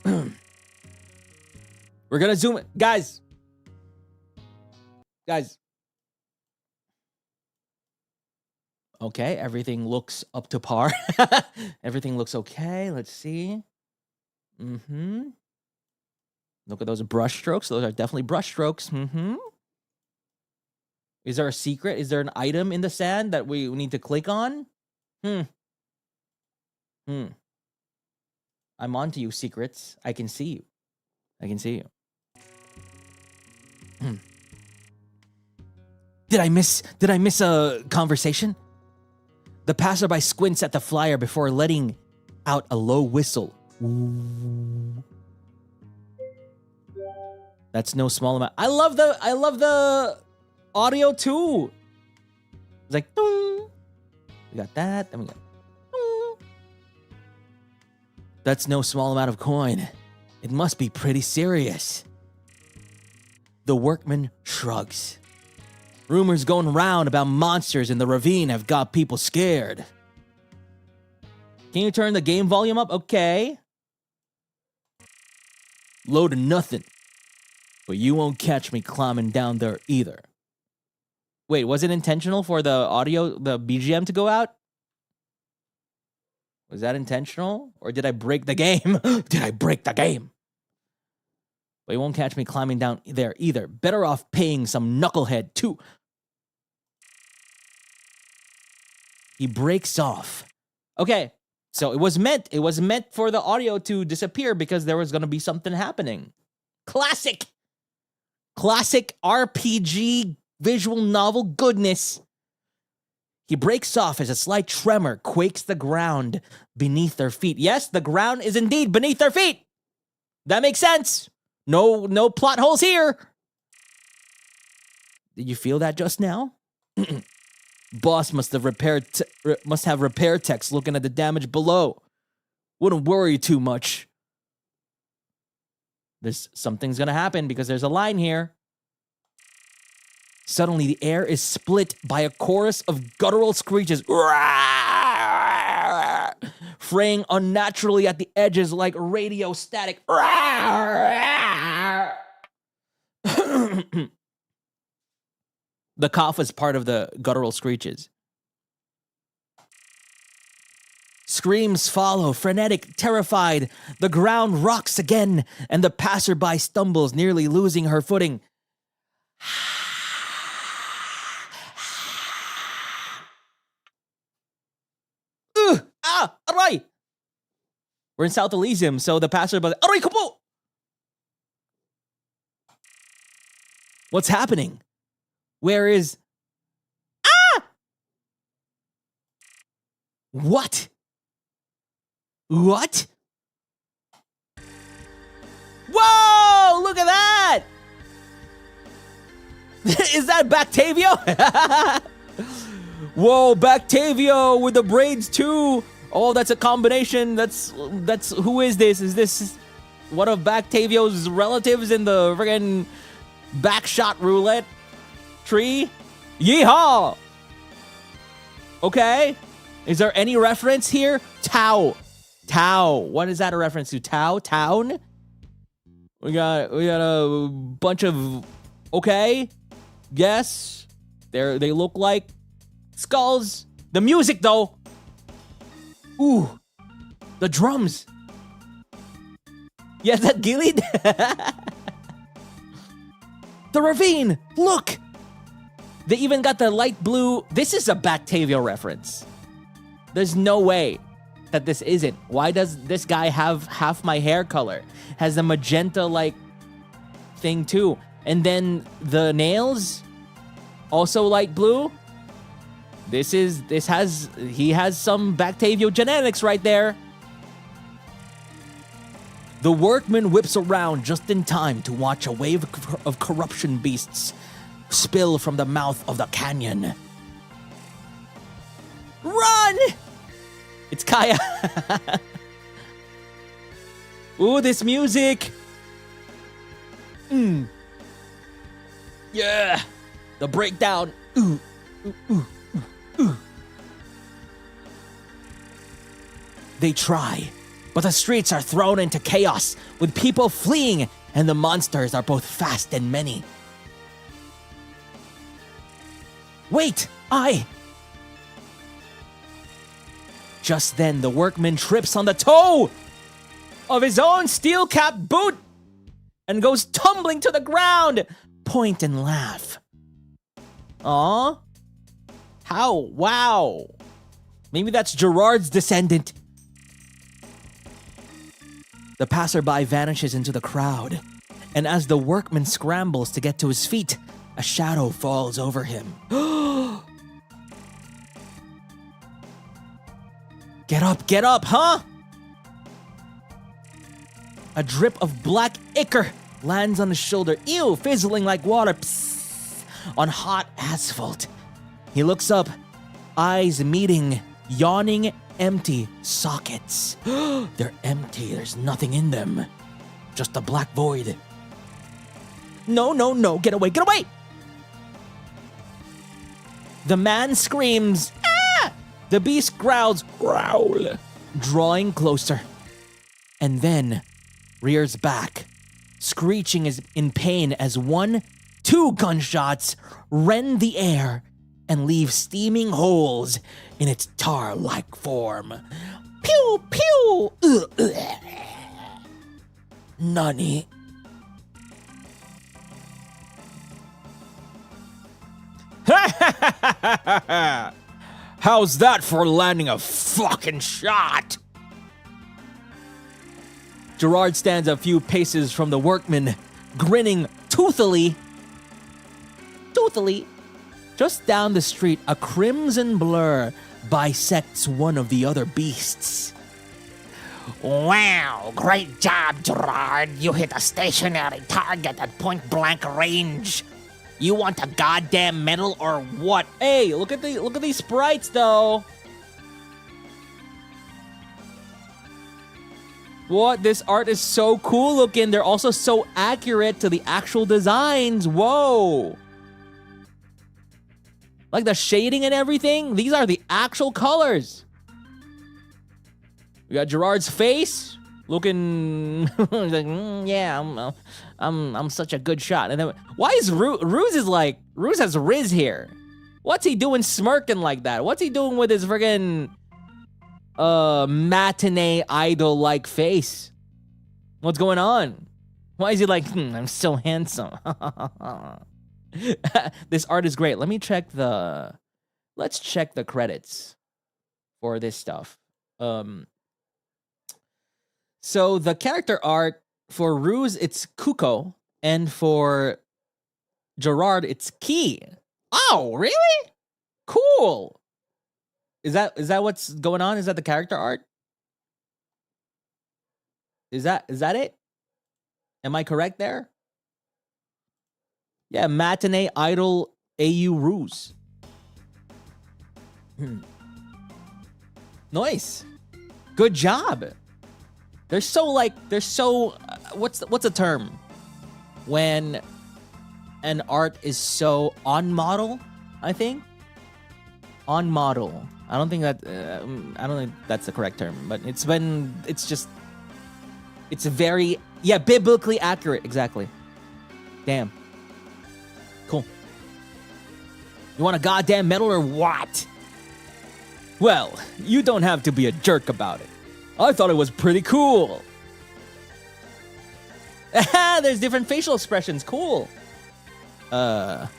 We're gonna zoom in. Guys. Okay, everything looks up to par. Everything looks okay. Let's see. Look at those brush strokes. Those are definitely brush strokes. Is there a secret? Is there an item in the sand that we need to click on? I'm on to you, secrets. I can see you. I can see you. Did I miss a conversation? The passerby squints at the flyer before letting out a low whistle. Ooh. That's no small amount. I love the audio too. It's like, ding. We got that, then we got, ding. That's no small amount of coin. It must be pretty serious. The workman shrugs. Rumors going round about monsters in the ravine have got people scared. Can you turn the game volume up? Okay. Low to nothing. But you won't catch me climbing down there either. Wait, was it intentional for the audio, the BGM to go out? Was that intentional? Or did I break the game? Did I break the game? But you won't catch me climbing down there either. Better off paying some knucklehead too. He breaks off. Okay, so it was meant for the audio to disappear because there was going to be something happening. Classic RPG visual novel goodness. He breaks off as a slight tremor quakes the ground beneath their feet. Yes, the ground is indeed beneath their feet. That makes sense. No plot holes here. Did you feel that just now? Boss must have repair techs looking at the damage below. Wouldn't worry too much. Something's gonna happen because there's a line here. Suddenly, the air is split by a chorus of guttural screeches, fraying unnaturally at the edges like radio static. The cough is part of the guttural screeches. Screams follow, frenetic, terrified. The ground rocks again, and the passerby stumbles, nearly losing her footing. Aray! We're in South Elysium, so the passerby, aray ko po! What's happening? Where is... What? What? Whoa! Look at that! Is that Octavio? Whoa, Octavio with the braids too. Oh, that's a combination. That's who is this? Is this one of Octavio's relatives in the friggin' backshot roulette tree? Yeehaw! Okay. Is there any reference here? Tau. What is that a reference to? Town? We got a bunch of, okay. Yes. They look like skulls. The music though. Ooh. The drums. Yeah, that Gilead? The ravine. Look. They even got the light blue. This is a Octavio reference. There's no way that this isn't. Why does this guy have half my hair color? Has a magenta like thing too. And then the nails also light blue. He has some Octavio genetics right there. The workman whips around just in time to watch a wave of corruption beasts spill from the mouth of the canyon. Run! It's Kaya. Ooh, this music. Yeah. The breakdown. Ooh. They try, but the streets are thrown into chaos with people fleeing, and the monsters are both fast and many. Wait, Just then, the workman trips on the toe of his own steel-capped boot and goes tumbling to the ground. Point and laugh. Aw. How? Wow. Maybe that's Gerard's descendant. The passerby vanishes into the crowd, and as the workman scrambles to get to his feet, a shadow falls over him. Get up, huh? A drip of black ichor lands on his shoulder. Ew, fizzling like water. Psst, on hot asphalt. He looks up, eyes meeting, yawning, empty sockets. They're empty, there's nothing in them. Just a black void. No, get away! The man screams, ah! The beast growls, growl, drawing closer. And then rears back, screeching in pain as 1-2 gunshots rend the air and leave steaming holes in its tar-like form. Pew, pew! Nani? How's that for landing a fucking shot? Gerard stands a few paces from the workman, grinning toothily. Just down the street, a crimson blur bisects one of the other beasts. Wow, great job, Gerard. You hit a stationary target at point-blank range. You want a goddamn medal or what? Hey, look at these sprites though. What? This art is so cool looking. They're also so accurate to the actual designs. Whoa. Like the shading and everything. These are the actual colors. We got Gerard's face looking like, yeah, I'm such a good shot. And then why is Ruse has Riz here? What's he doing smirking like that? What's he doing with his friggin' matinee idol-like face. What's going on? Why is he like, I'm so handsome? This art is great. Let's check the credits for this stuff. So the character art for Ruse, it's Kuko, and for Gerard, it's Key. Oh, really? Cool. Is that what's going on? Is that the character art? Is that it? Am I correct there? Yeah, matinee idol AU Ruse. Nice. Good job. They're so what's the term when an art is so on model? I think on model. I don't think that's the correct term, but it's very biblically accurate. Exactly. Damn. Cool. You want a goddamn medal or what? Well, you don't have to be a jerk about it. I thought it was pretty cool. There's different facial expressions. Cool. The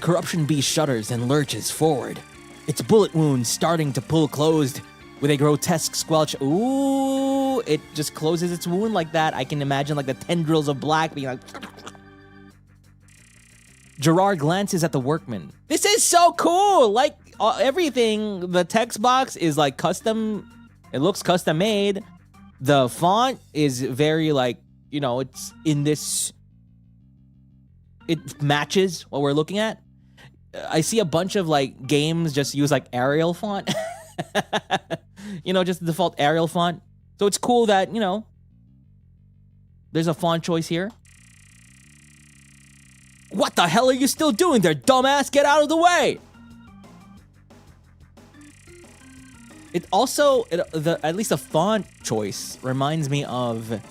corruption beast shudders and lurches forward. Its bullet wound starting to pull closed with a grotesque squelch. Ooh, it just closes its wound like that. I can imagine like the tendrils of black being like... Gerard glances at the workman. This is so cool. Like everything, the text box is like custom. It looks custom made. The font is very like, it's in this. It matches what we're looking at. I see a bunch of like games just use like Arial font. Just the default Arial font. So it's cool that, there's a font choice here. What the hell are you still doing there, dumbass? Get out of the way! It also, at least the font choice reminds me of,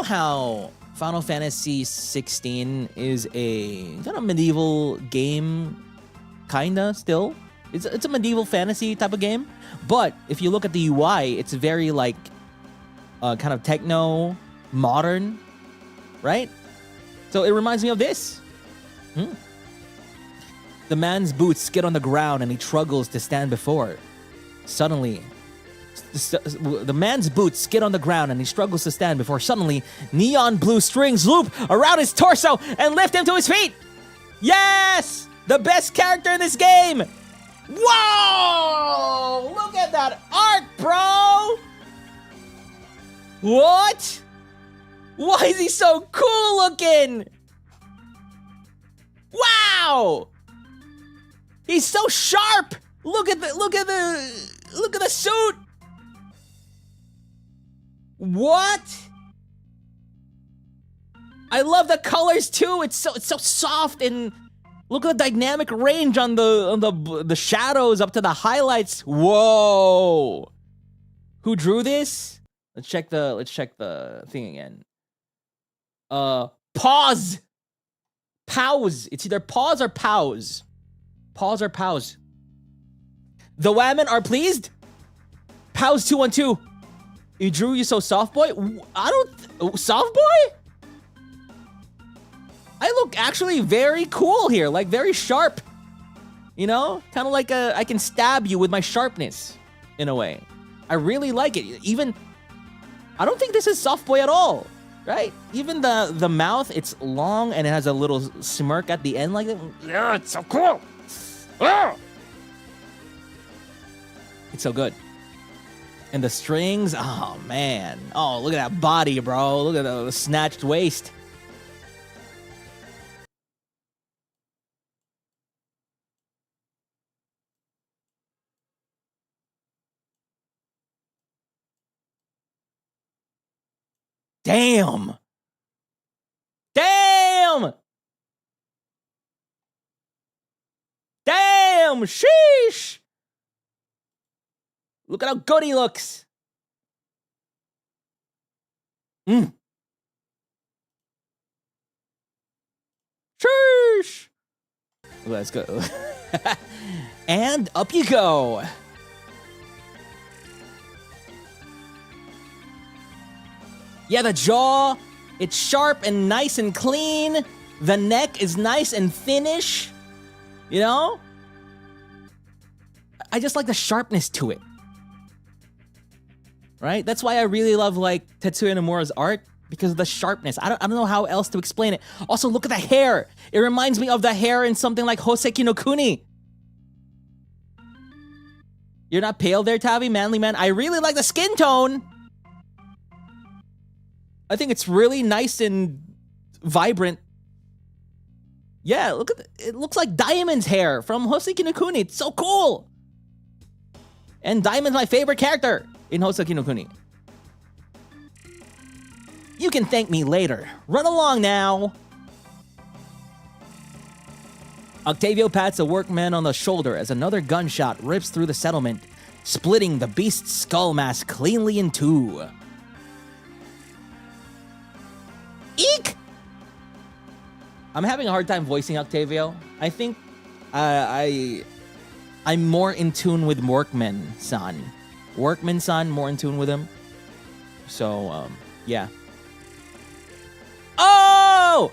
how Final Fantasy 16 is a kind of medieval game, kinda still. It's a medieval fantasy type of game, but if you look at the UI, it's very like kind of techno modern, right? So it reminds me of this. The man's boots skid on the ground and he struggles to stand before it. Suddenly, the man's boots skid on the ground and he struggles to stand before suddenly neon blue strings loop around his torso and lift him to his feet. Yes! The best character in this game! Whoa! Look at that art, bro! What? Why is he so cool looking? Wow! He's so sharp! Look at the suit! What? I love the colors too. It's so soft, and look at the dynamic range on the shadows up to the highlights. Whoa! Who drew this? Let's check the thing again. Pause. Pause. It's either pause or pause. Pause or pause. The women are pleased. Pause 212. You drew you so soft boy. Soft boy. I look actually very cool here, like very sharp. Kind of like I can stab you with my sharpness in a way. I really like it. Even I don't think this is soft boy at all, right? Even the mouth, it's long and it has a little smirk at the end like that. Yeah, it's so cool. Ah! It's so good. And the strings, oh man. Oh, look at that body, bro. Look at the snatched waist. Damn. Damn. Damn. Sheesh. Look at how good he looks. Sheesh. Let's go. And up you go. Yeah, the jaw, it's sharp and nice and clean. The neck is nice and thinnish. You know? I just like the sharpness to it. Right? That's why I really love like Tetsuya Nomura's art, because of the sharpness. I don't know how else to explain it. Also, look at the hair. It reminds me of the hair in something like Hoseki no Kuni. You're not pale there, Tavi, manly man. I really like the skin tone. I think it's really nice and vibrant. Yeah, look at it looks like Diamond's hair from Hoseki no Kuni. It's so cool. And Diamond's my favorite character in Hoseki no Kuni. You can thank me later. Run along now. Octavio pats a workman on the shoulder as another gunshot rips through the settlement, splitting the beast's skull mask cleanly in two. Eek! I'm having a hard time voicing Octavio. I think I'm more in tune with Workman-san. Workman-san, more in tune with him. So, yeah. Oh!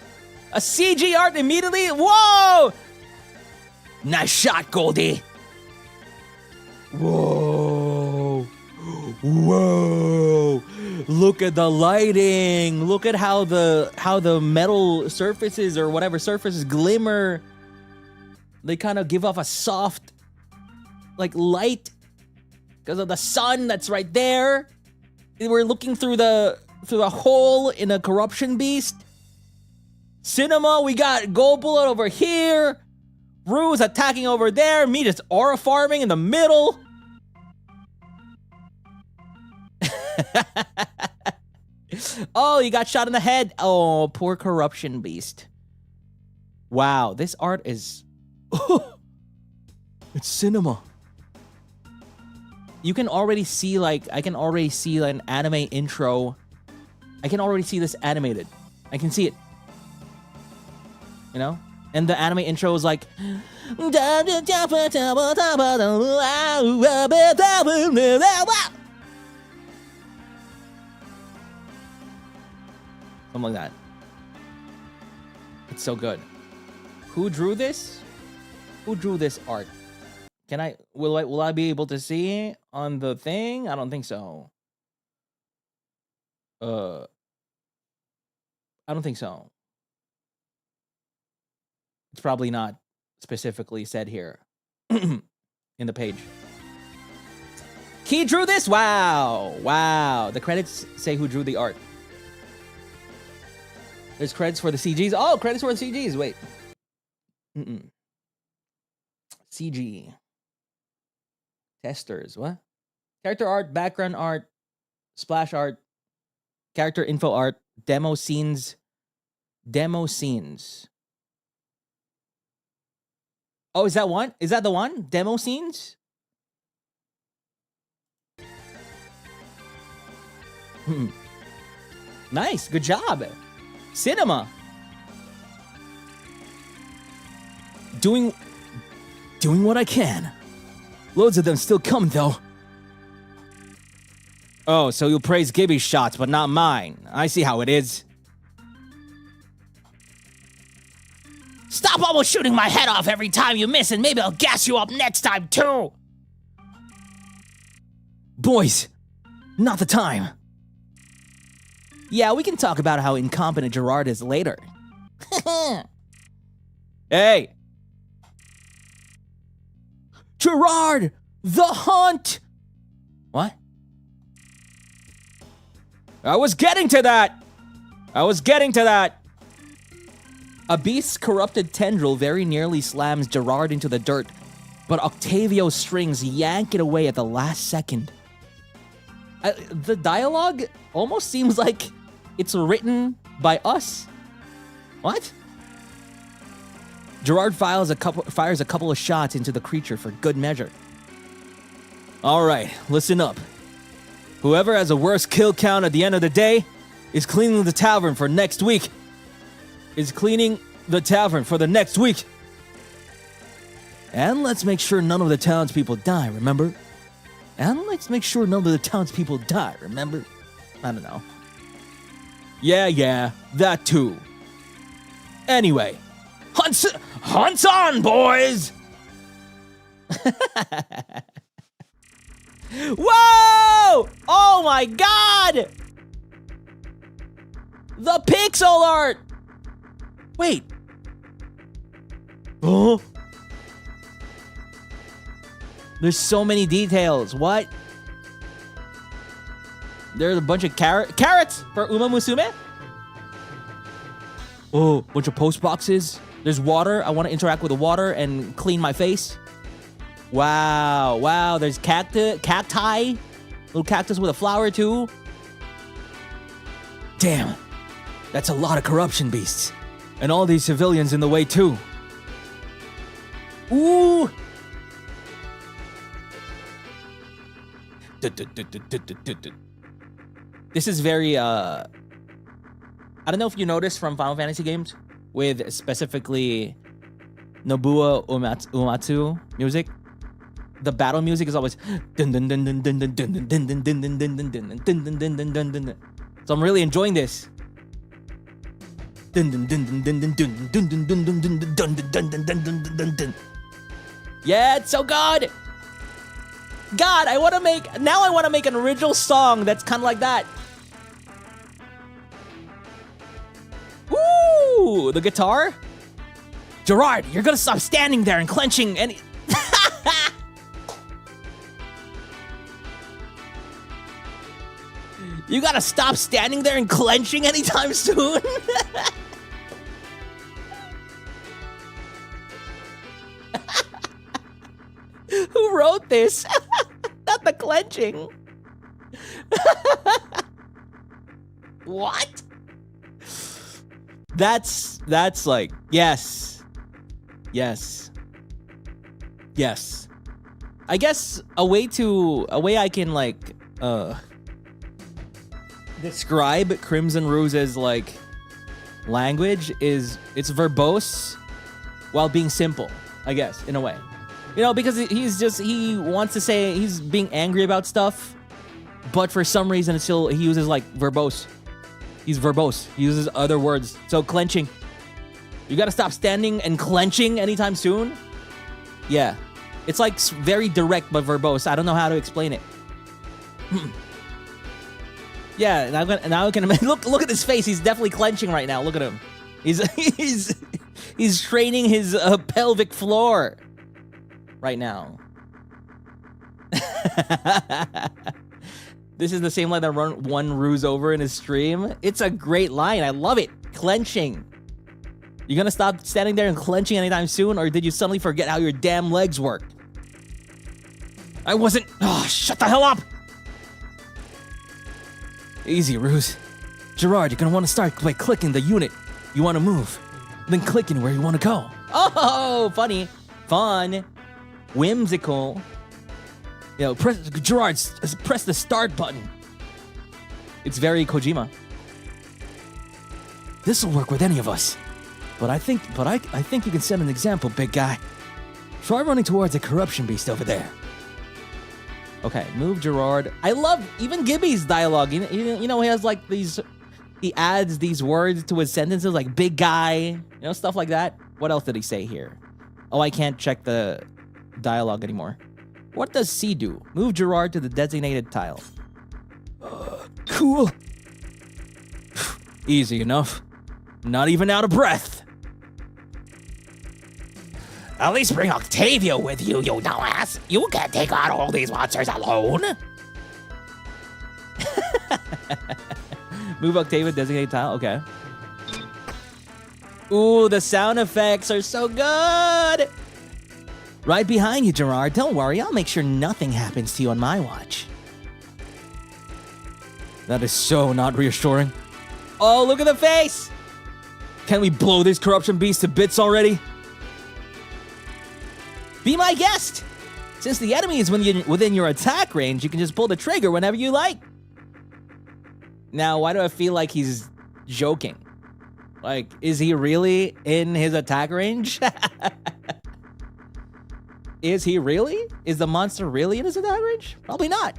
A CG art immediately? Whoa! Nice shot, Goldie. Whoa. Whoa. Look at the lighting. Look at how the metal surfaces or whatever surfaces glimmer. They kind of give off a soft like light because of the sun that's right there. We're looking through the hole in a corruption beast. Cinema, we got Gold Bullet over here. Rue's attacking over there. Me just aura farming in the middle. Oh, you got shot in the head. Oh, poor corruption beast. Wow, this art is... It's cinema. You can already see, like, I can already see an anime intro. I can already see this animated. I can see it. You know? And the anime intro is like... Something like that. It's so good. Who drew this? Who drew this art? Can I... Will I be able to see on the thing? I don't think so. I don't think so. It's probably not specifically said here in the page. He drew this? Wow. Wow. The credits say who drew the art. There's credits for the CGs. Oh, credits for the CGs. Wait. CG. Testers. What? Character art, background art, splash art, character info art, demo scenes. Demo scenes. Oh, is that one? Is that the one? Demo scenes? Nice. Good job. Cinema. Doing what I can. Loads of them still come, though. Oh, so you'll praise Gibby's shots, but not mine. I see how it is. Stop almost shooting my head off every time you miss, and maybe I'll gas you up next time, too. Boys, not the time. Yeah, we can talk about how incompetent Gerard is later. Hey! Gerard! The hunt! What? I was getting to that! A beast's corrupted tendril very nearly slams Gerard into the dirt, but Octavio's strings yank it away at the last second. The dialogue almost seems like it's written by us. What? Gerard fires a couple of shots into the creature for good measure. All right, listen up. Whoever has a worse kill count at the end of the day is cleaning the tavern for next week. And let's make sure none of the townspeople die, remember? I don't know. Yeah, that too. Anyway, hunts on, boys! Whoa! Oh my god! The pixel art! Wait. Oh? There's so many details. What? There's a bunch of carrots for Uma Musume. Oh, bunch of post boxes. There's water. I want to interact with the water and clean my face. Wow. There's cacti. Little cactus with a flower too. Damn. That's a lot of corruption beasts. And all these civilians in the way too. Ooh. This is very, I don't know if you noticed from Final Fantasy games, with specifically Nobuo Uematsu music, the battle music is always dun dun dun dun dun dun dun dun dun dun dun dun dun dun dun dun dun dun. So I'm really enjoying this. Dun dun dun dun dun dun dun dun dun dun dun dun dun dun dun dun dun. Yeah, it's so good. God, I want to make an original song that's kind of like that. Woo! The guitar? Gerard, you're gonna stop standing there and clenching any... You gotta stop standing there and clenching anytime soon? Who wrote this? Not the clenching. What? That's like, yes. I guess a way I can like describe Crimson Ruse's like language is it's verbose while being simple, I guess, in a way. You know, because he wants to say he's being angry about stuff, but for some reason he uses like verbose. He's verbose. He uses other words. So clenching. You gotta stop standing and clenching anytime soon? Yeah. It's like very direct but verbose. I don't know how to explain it. Yeah, now I can look at his face. He's definitely clenching right now. Look at him. He's training his pelvic floor right now. This is the same line that won Ruse over in his stream. It's a great line. I love it. Clenching. You gonna stop standing there and clenching anytime soon, or did you suddenly forget how your damn legs work? I wasn't... Oh, shut the hell up! Easy, Ruse. Gerard, you're gonna want to start by clicking the unit you want to move, then clicking where you want to go. Oh, funny. Fun. Whimsical. You know, Gerard, press the start button. It's very Kojima. This'll work with any of us. But I think you can set an example, big guy. Try running towards a corruption beast over there. Okay, move Gerard. I love even Gibby's dialogue. You know, he has like these... He adds these words to his sentences like big guy. You know, stuff like that. What else did he say here? Oh, I can't check the dialogue anymore. What does C do? Move Gerard to the designated tile. Cool. Easy enough. Not even out of breath. At least bring Octavio with you, you dumbass. You can't take on all these monsters alone. Move Octavio, designated tile. Okay. Ooh, the sound effects are so good. Right behind you, Gerard. Don't worry, I'll make sure nothing happens to you on my watch. That is so not reassuring. Oh, look at the face! Can we blow this corruption beast to bits already? Be my guest! Since the enemy is within your attack range, you can just pull the trigger whenever you like. Now, why do I feel like he's joking? Like, is he really in his attack range? Is he really? Is the monster really in his attack range? Probably not.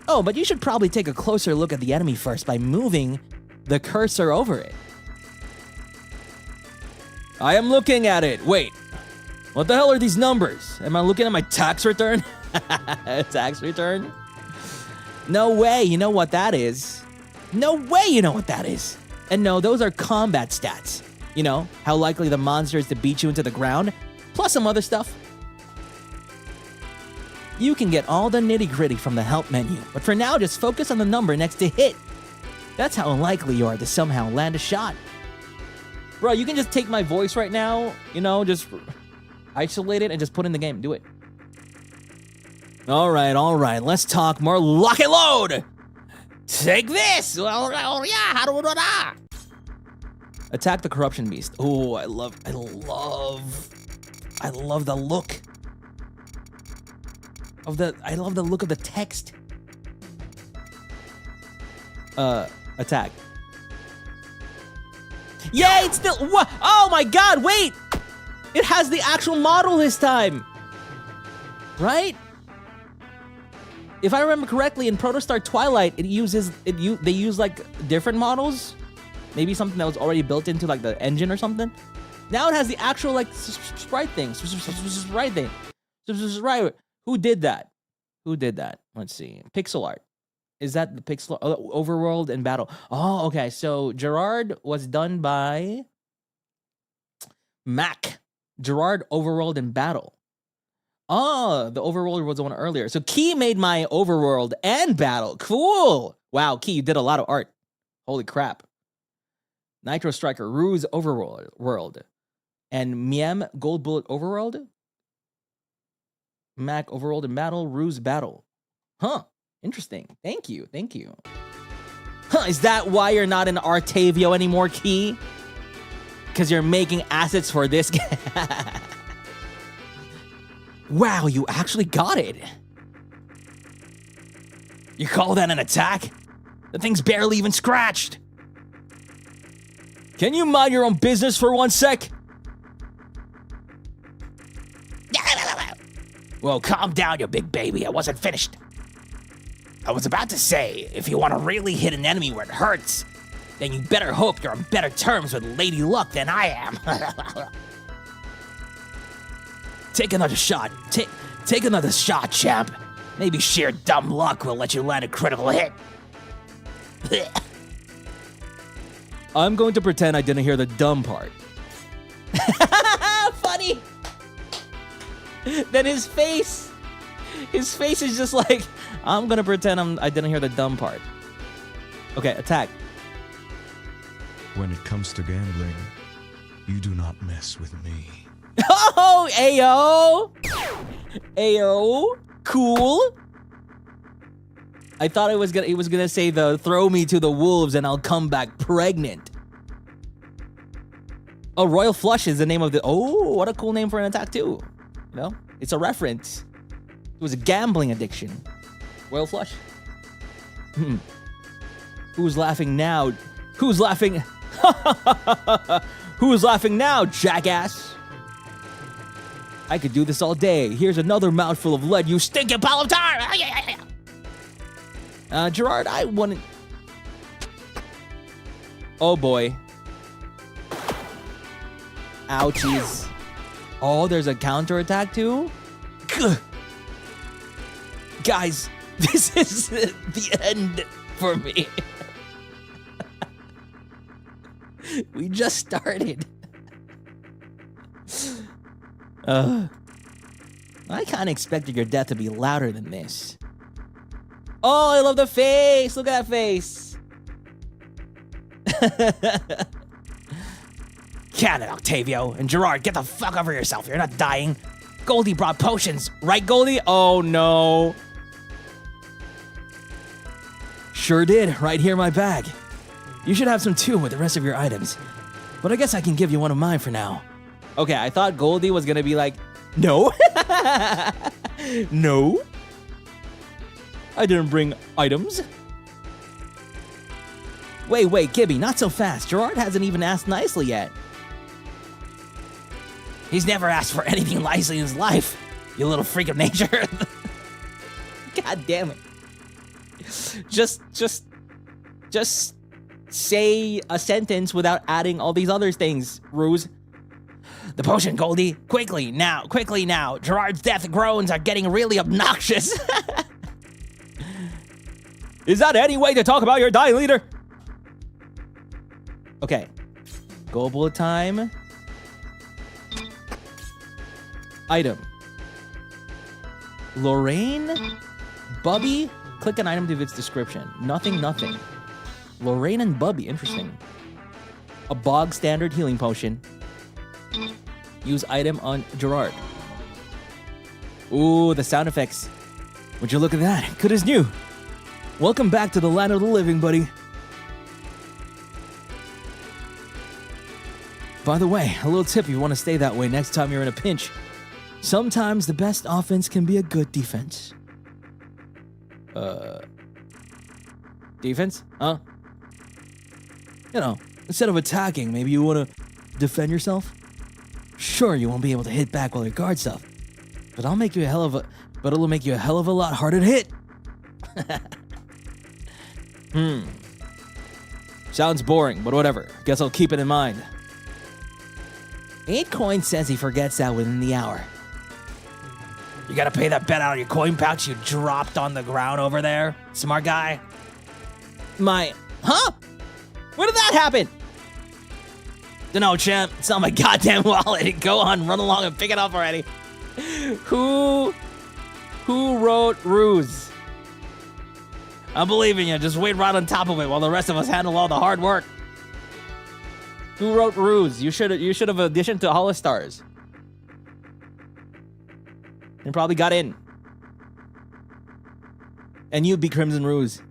Oh, but you should probably take a closer look at the enemy first by moving the cursor over it. I am looking at it. Wait, what the hell are these numbers? Am I looking at my tax return? Tax return? No way you know what that is. No way you know what that is. And no, those are combat stats. You know, how likely the monster is to beat you into the ground, plus some other stuff. You can get all the nitty-gritty from the help menu, but for now, just focus on the number next to hit. That's how unlikely you are to somehow land a shot. Bro, you can just take my voice right now, you know, just isolate it and just put it in the game. Do it. All right, let's talk more. Lock and load! Take this! Attack the corruption beast. Oh, I love the look. I love the look of the text. Attack. Yeah, it's still, what? Oh my god, wait! It has the actual model this time! Right? If I remember correctly, in Protostar Twilight, they use like different models. Maybe something that was already built into like the engine or something. Now it has the actual like sprite thing. Sprite thing. Right. Who did that? Who did that? Let's see. Pixel art. Is that the pixel overworld and battle? Oh, okay. So Gerard was done by Mac. Gerard overworld and battle. Oh, the overworld was the one earlier. So Key made my overworld and battle. Cool. Wow, Key, you did a lot of art. Holy crap. Nitro Striker, Ruse overworld. And Miem Gold Bullet overworld. Mac overworld and battle. Ruse battle. Huh. Interesting. Thank you. Thank you. Huh, is that why you're not in Octavio anymore, Key? Because you're making assets for this game. Wow, you actually got it. You call that an attack? The thing's barely even scratched. Can you mind your own business for one sec? Well, calm down, you big baby. I wasn't finished. I was about to say, if you want to really hit an enemy where it hurts, then you better hope you're on better terms with Lady Luck than I am. Take another shot. Take another shot, champ. Maybe sheer dumb luck will let you land a critical hit. I'm going to pretend I didn't hear the dumb part. Funny. Then his face is just like, I'm gonna pretend I didn't hear the dumb part. Okay, attack. When it comes to gambling, you do not mess with me. Oh, ayo! Ayo, cool. I thought it was gonna say the throw me to the wolves and I'll come back pregnant. Oh, Royal Flush is the name of the, oh, what a cool name for an attack too. You know, it's a reference. It was a gambling addiction. Royal Flush. Who's laughing now? Who's laughing? Who's laughing now, jackass? I could do this all day. Here's another mouthful of lead, you stinking pile of tar! Gerard, I want. Oh boy. Ouchies. Oh, there's a counterattack too? Gah. Guys, this is the end for me. We just started. I kind of expected your death to be louder than this. Oh, I love the face. Look at that face. Can it, Octavio. And Gerard, get the fuck over yourself. You're not dying. Goldie brought potions. Right, Goldie? Oh, no. Sure did. Right here in my bag. You should have some too with the rest of your items. But I guess I can give you one of mine for now. Okay, I thought Goldie was gonna be like, no. No. I didn't bring items. Wait, Gibby, not so fast. Gerard hasn't even asked nicely yet. He's never asked for anything nicely in his life, you little freak of nature. God damn it. just say a sentence without adding all these other things, Ruse. The potion, Goldie. Quickly now. Gerard's death groans are getting really obnoxious. Is that any way to talk about your dying leader? Okay. Goal bullet time. Item. Lorraine? Bubby? Click an item to its description. Nothing. Lorraine and Bubby. Interesting. A bog standard healing potion. Use item on Gerard. Ooh, the sound effects. Would you look at that? Good as new. Welcome back to the land of the living, buddy. By the way, a little tip if you want to stay that way next time you're in a pinch. Sometimes the best offense can be a good defense. Defense? Huh? You know, instead of attacking, maybe you want to defend yourself? Sure, you won't be able to hit back while your guard's up, but it'll make you a hell of a lot harder to hit. Sounds boring, but whatever. Guess I'll keep it in mind. 8 Coin says he forgets that within the hour. You gotta pay that bet out of your coin pouch you dropped on the ground over there, smart guy. Huh? When did that happen? Dunno, champ. It's not my goddamn wallet. Go on, run along and pick it up already. Who wrote Ruse? I believe in you. Just wait right on top of it while the rest of us handle all the hard work. Who wrote Ruse? You should have auditioned to HOLOSTARS. And probably got in. And you'd be Crimson Ruse.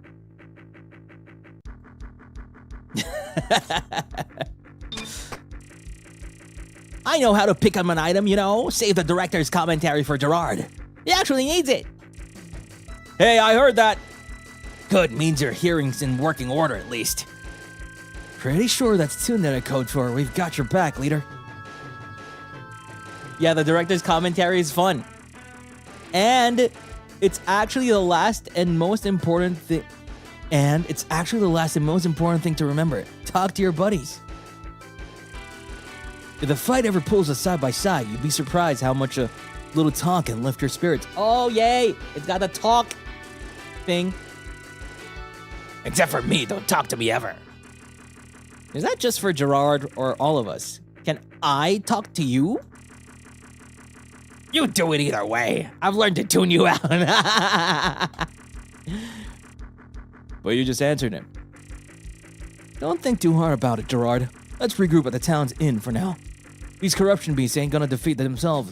I know how to pick up an item, you know. Save the director's commentary for Gerard. He actually needs it. Hey, I heard that. Good, means your hearing's in working order at least. Pretty sure that's Tune code for we've got your back, leader. Yeah, the director's commentary is fun. And it's actually the last and most important thing. To remember. Talk to your buddies. If the fight ever pulls us side by side, you'd be surprised how much a little talk can lift your spirits. Oh, yay! It's got the talk thing. Except for me, don't talk to me ever. Is that just for Gerard or all of us? Can I talk to you? You do it either way. I've learned to tune you out. But you just answered him. Don't think too hard about it, Gerard. Let's regroup at the town's inn for now. These corruption beasts ain't gonna defeat themselves.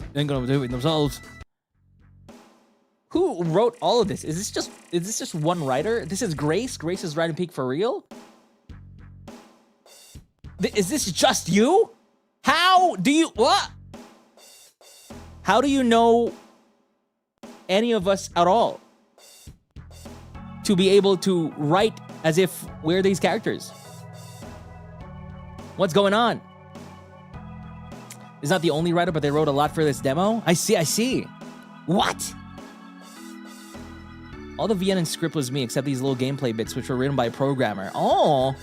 Who wrote all of this? Is this just one writer? This is Grace? Grace is writing Peak for real? Is this just you? How do you know any of us at all? To be able to write as if we're these characters. What's going on? It's not the only writer, but they wrote a lot for this demo. I see. What? All the Vienna script was me, except these little gameplay bits, which were written by a programmer. Oh.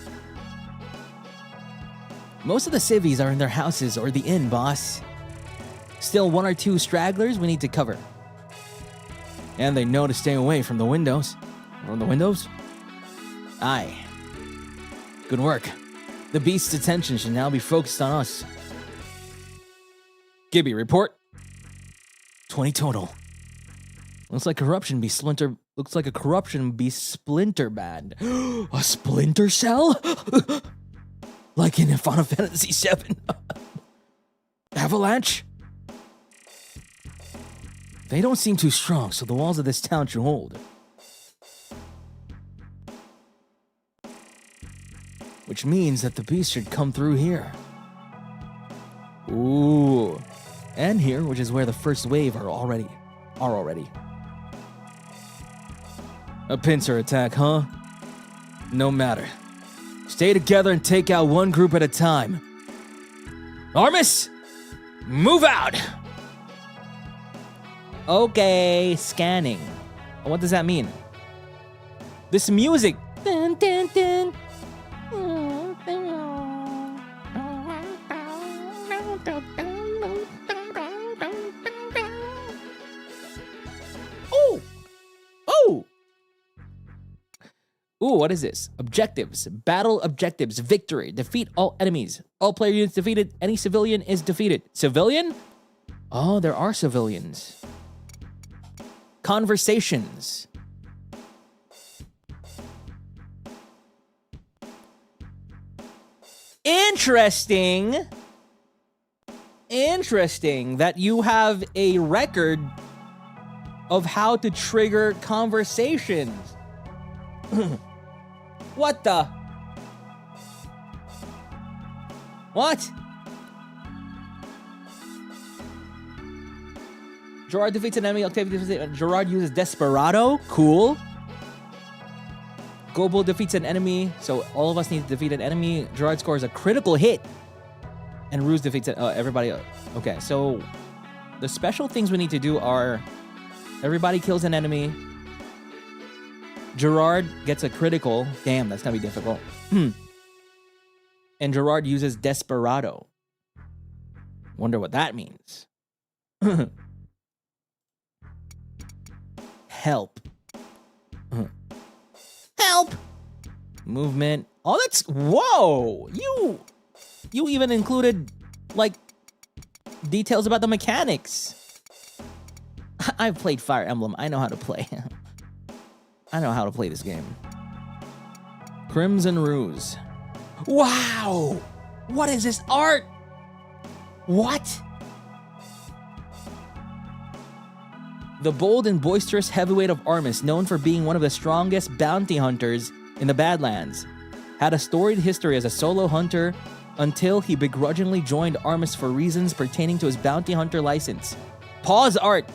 Most of the civvies are in their houses or the inn, boss. Still 1 or 2 stragglers we need to cover. And they know to stay away from the windows. From the windows? Aye. Good work. The beast's attention should now be focused on us. Gibby, report. 20 total. Looks like a corruption beast splinter band. A splinter cell? Like in Final Fantasy VII. Avalanche? They don't seem too strong, so the walls of this town should hold. Which means that the beast should come through here. Ooh. And here, which is where the first wave are already. A pincer attack, huh? No matter. Stay together and take out one group at a time. Armis, move out! Okay, scanning. What does that mean? This music. Dun, dun, dun. Oh! Oh! Ooh, what is this? Objectives. Battle objectives. Victory. Defeat all enemies. All player units defeated. Any civilian is defeated. Civilian? Oh, there are civilians. Conversations. Interesting. Interesting that you have a record of how to trigger conversations. What the? What? Gerard defeats an enemy. Octavio defeats Gerard uses Desperado. Cool. Gobull defeats an enemy. So all of us need to defeat an enemy. Gerard scores a critical hit. And Ruse defeats everybody. Okay, so the special things we need to do are everybody kills an enemy. Gerard gets a critical. Damn, that's gonna be difficult. And Gerard uses Desperado. Wonder what that means. Help. Help. Movement. Oh, that's... Whoa! You even included, like, details about the mechanics. I've played Fire Emblem. I know how to play. I know how to play this game. Crimson Ruse. Wow! What is this art? What? The bold and boisterous heavyweight of Armis, known for being one of the strongest bounty hunters in the Badlands, had a storied history as a solo hunter until he begrudgingly joined Armis for reasons pertaining to his bounty hunter license. Pause art.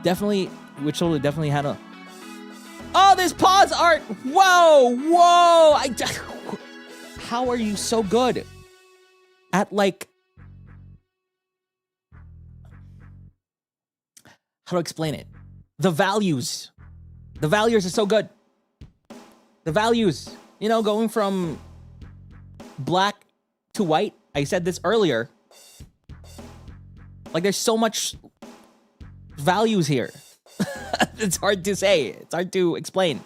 Definitely, Witchel definitely had a... Oh, this pause art! Whoa, whoa! How are you so good at, like... How to explain it? The values. The values are so good. The values. You know, going from black to white. I said this earlier. Like, there's so much values here. It's hard to say. It's hard to explain.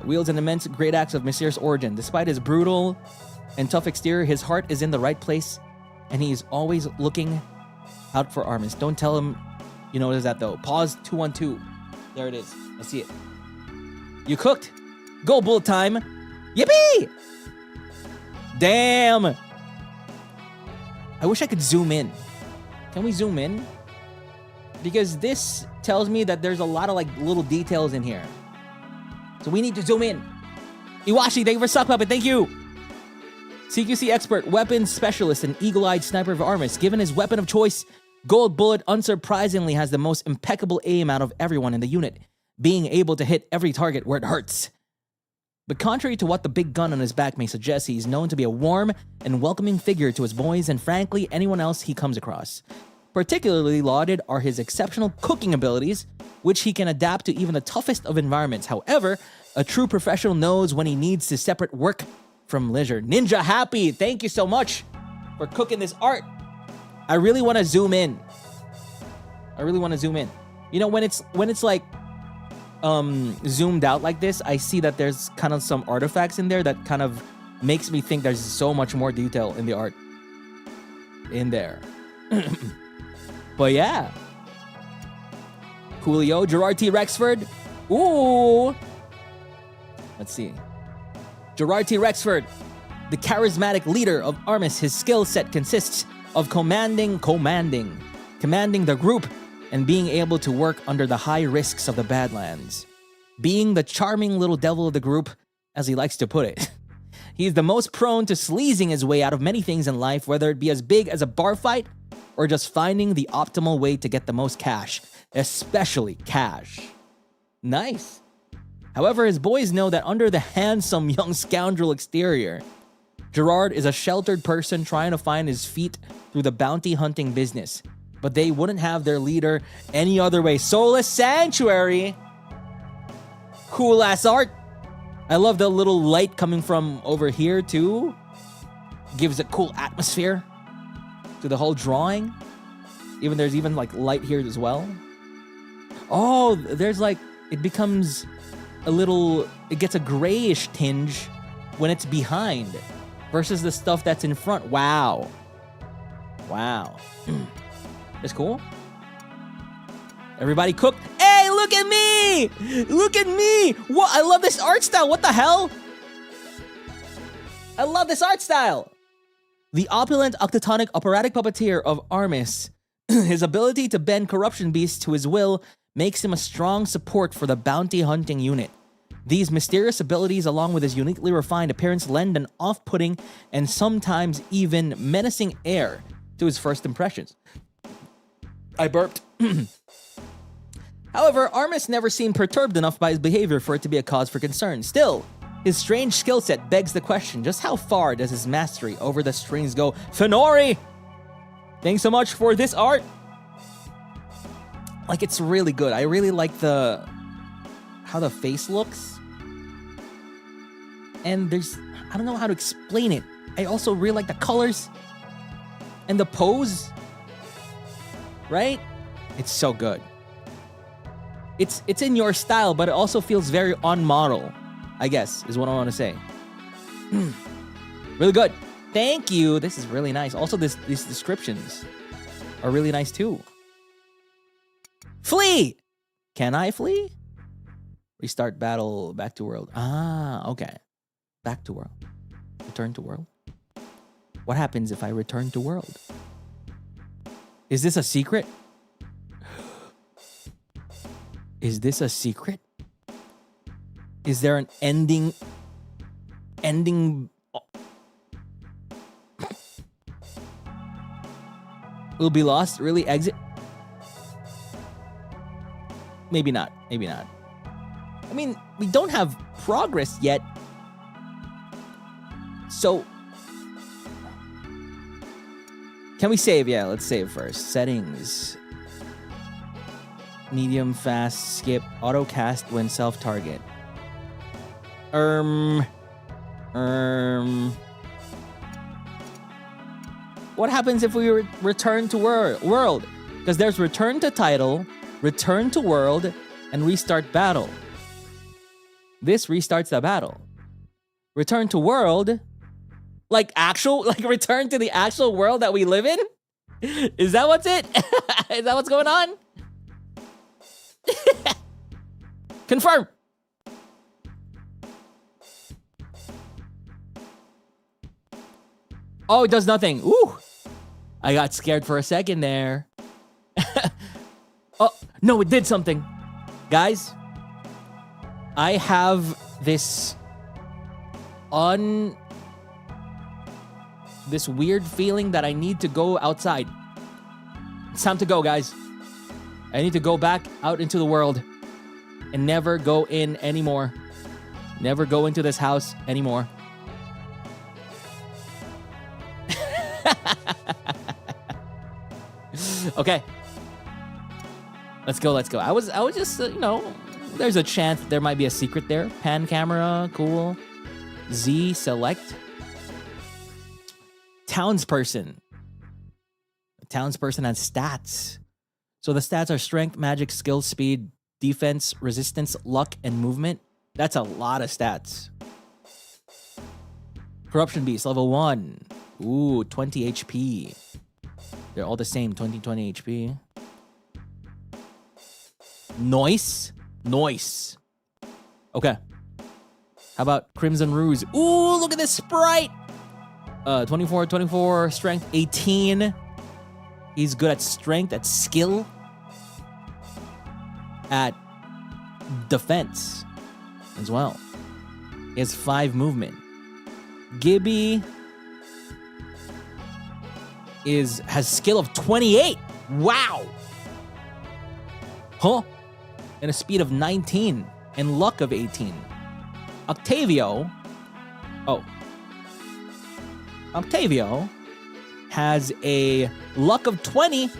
Wields an immense great axe of mysterious origin. Despite his brutal and tough exterior, his heart is in the right place, and he's always looking out for Armis. Don't tell him you notice that, though. Pause 212. There it is. I see it. You cooked. Go bullet time. Yippee! Damn. I wish I could zoom in. Can we zoom in? Because this tells me that there's a lot of, like, little details in here. So we need to zoom in. Iwashi, thank you for Sock Puppet. Thank you. CQC expert, weapons specialist, and eagle-eyed sniper of Armis. Given his weapon of choice, Gold Bullet unsurprisingly has the most impeccable aim out of everyone in the unit, being able to hit every target where it hurts. But contrary to what the big gun on his back may suggest, he's known to be a warm and welcoming figure to his boys and, frankly, anyone else he comes across. Particularly lauded are his exceptional cooking abilities, which he can adapt to even the toughest of environments. However, a true professional knows when he needs to separate work from leisure. Ninja Happy, thank you so much for cooking this art. I really want to zoom in. You know, when it's like zoomed out like this, I see that there's kind of some artifacts in there that kind of makes me think there's so much more detail in the art in there. But yeah. Coolio, Gerard T. Rexford. Ooh. Let's see. Gerard T. Rexford, the charismatic leader of Armis. His skill set consists of commanding the group and being able to work under the high risks of the Badlands. Being the charming little devil of the group, as he likes to put it. He is the most prone to sleazing his way out of many things in life, whether it be as big as a bar fight or just finding the optimal way to get the most cash, especially cash. Nice. However, his boys know that under the handsome young scoundrel exterior, Gerard is a sheltered person trying to find his feet through the bounty hunting business. but they wouldn't have their leader any other way. Soulless Sanctuary. Cool ass art. I love the little light coming from over here too. Gives a cool atmosphere to the whole drawing. There's even like light here as well. Oh, there's like, it becomes a little, it gets a grayish tinge when it's behind versus the stuff that's in front. Wow. Wow. That's cool. Everybody cook. Hey, look at me! Look at me! What? I love this art style. What the hell? I love this art style. The opulent octotonic operatic puppeteer of Armis, his ability to bend corruption beasts to his will makes him a strong support for the bounty hunting unit. These mysterious abilities, along with his uniquely refined appearance, lend an off-putting and sometimes even menacing air to his first impressions. I burped. However, Armis never seemed perturbed enough by his behavior for it to be a cause for concern. Still, his strange skill set begs the question, just how far does his mastery over the strings go? Fenori! Thanks so much for this art. Like, it's really good. I really like how the face looks. And I don't know how to explain it. I also really like the colors and the pose. Right? It's so good. It's in your style, but it also feels very on model, I guess, is what I want to say. Really good. Thank you. This is really nice. Also, these descriptions are really nice too. Flee! Can I flee? Restart battle, back to world. Ah, okay. Back to world. Return to world. What happens if I return to world? Is this a secret? Is this a secret? Is there an ending? We'll be lost? Really? Exit? Maybe not. Maybe not. I mean, we don't have progress yet. So, can we save? Yeah, let's save first. Settings. Medium, fast, skip, auto cast when self-target. What happens if we return to world? Because there's return to title, return to world, and restart battle. This restarts the battle. Return to world, like return to the actual world that we live in? Is that what's it? Is that what's going on? Confirm. Oh, it does nothing. Ooh. I got scared for a second there. Oh, no, it did something. Guys, I have this weird feeling that I need to go outside. It's time to go, guys. I need to go back out into the world and never go in anymore. Never go into this house anymore. Okay. Let's go. I was just, there's a chance there might be a secret there. Pan camera, cool. Z, select. Townsperson. Townsperson has stats. So the stats are strength, magic, skill, speed, defense, resistance, luck, and movement. That's a lot of stats. Corruption Beast, level 1. Ooh, 20 HP. They're all the same, 20 HP. Noise. Okay. How about Crimson Ruse? Ooh, look at this sprite. 24, strength 18. He's good at strength, at skill, at defense as well. He has 5 movement. Gibby has skill of 28. Wow. Huh? And a speed of 19 and luck of 18. Octavio has a luck of 20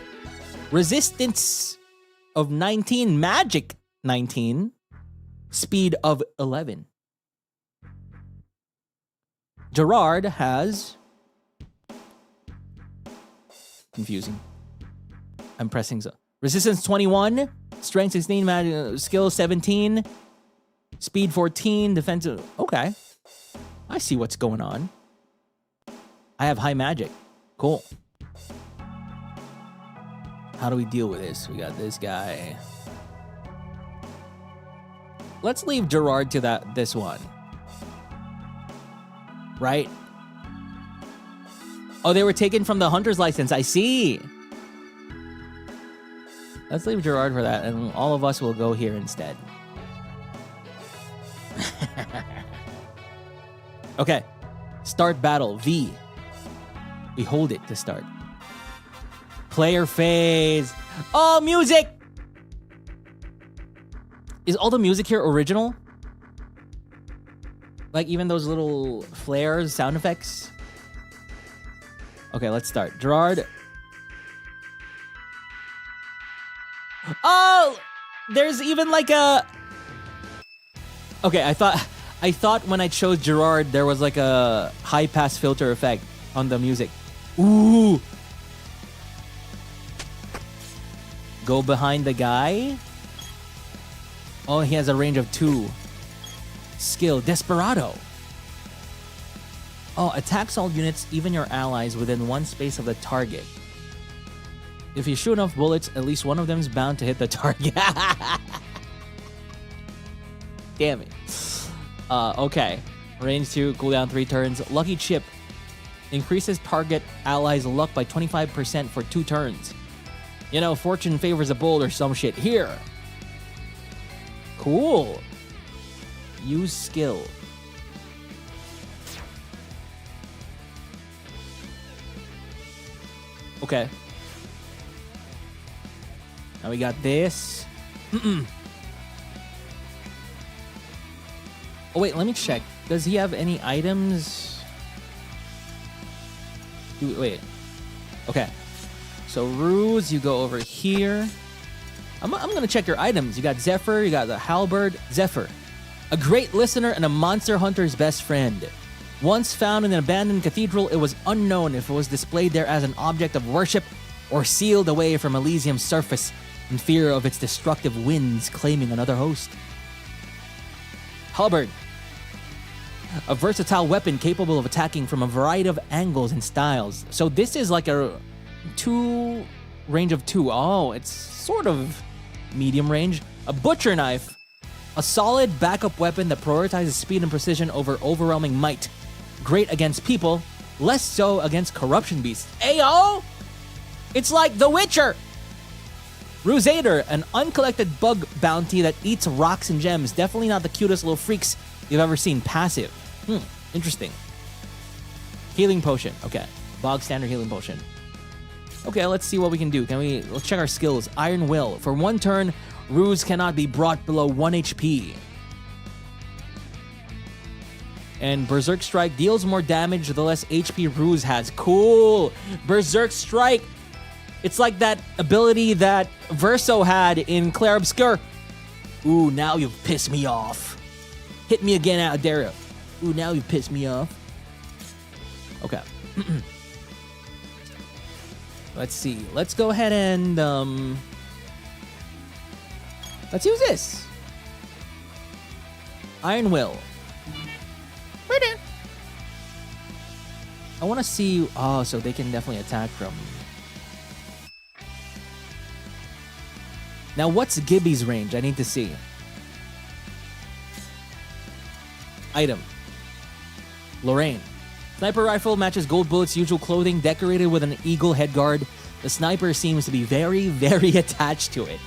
Resistance of 19, magic 19, speed of 11. Gerard has... Confusing. I'm pressing so. Resistance 21, strength 16, magic, skill 17, speed 14, defensive. Okay. I see what's going on. I have high magic. Cool. How do we deal with this? We got this guy. Let's leave Gerard to this one. Right? Oh, they were taken from the hunter's license. I see. Let's leave Gerard for that, and all of us will go here instead. Okay. Start battle. V. We hold it to start. Player phase. Oh, music! Is all the music here original? Like even those little flares, sound effects? Okay, let's start. Gerard. Oh! There's even like a... Okay, I thought when I chose Gerard, there was like a high pass filter effect on the music. Ooh! Go behind the guy. Oh, he has a range of 2. Skill, Desperado. Oh, attacks all units, even your allies, within 1 space of the target. If you shoot enough bullets, at least one of them is bound to hit the target. Damn it. Okay. Range 2, cooldown 3 turns. Lucky Chip. Increases target allies' luck by 25% for 2 turns. You know, fortune favors the bold or some shit. Here. Cool. Use skill. Okay. Now we got this. Oh, wait, let me check. Does he have any items? Wait. Okay. So, Ruse, you go over here. I'm going to check your items. You got Zephyr, you got the Halberd. Zephyr. A great listener and a monster hunter's best friend. Once found in an abandoned cathedral, it was unknown if it was displayed there as an object of worship or sealed away from Elysium's surface in fear of its destructive winds claiming another host. Halberd. A versatile weapon capable of attacking from a variety of angles and styles. So this is like a range of 2. Oh, it's sort of medium range. A butcher knife. A solid backup weapon that prioritizes speed and precision over overwhelming might. Great against people, less so against corruption beasts. Ayo! It's like The Witcher! Rusader, an uncollected bug bounty that eats rocks and gems. Definitely not the cutest little freaks you've ever seen. Passive. Interesting. Healing potion. Okay. Bog standard healing potion. Okay, let's see what we can do. Let's check our skills. Iron Will. For 1 turn, Ruse cannot be brought below 1 HP. And Berserk Strike deals more damage the less HP Ruse has. Cool! Berserk Strike! It's like that ability that Verso had in Clair Obscur. Ooh, now you've pissed me off. Hit me again, Adara. Ooh, now you've pissed me off. Okay. Let's see. Let's go ahead and, let's use this. Iron Will. I want to see... Oh, so they can definitely attack from... Now, what's Gibby's range? I need to see. Item. Lorraine. Sniper rifle matches gold bullets, usual clothing, decorated with an eagle headguard. The sniper seems to be very, very attached to it.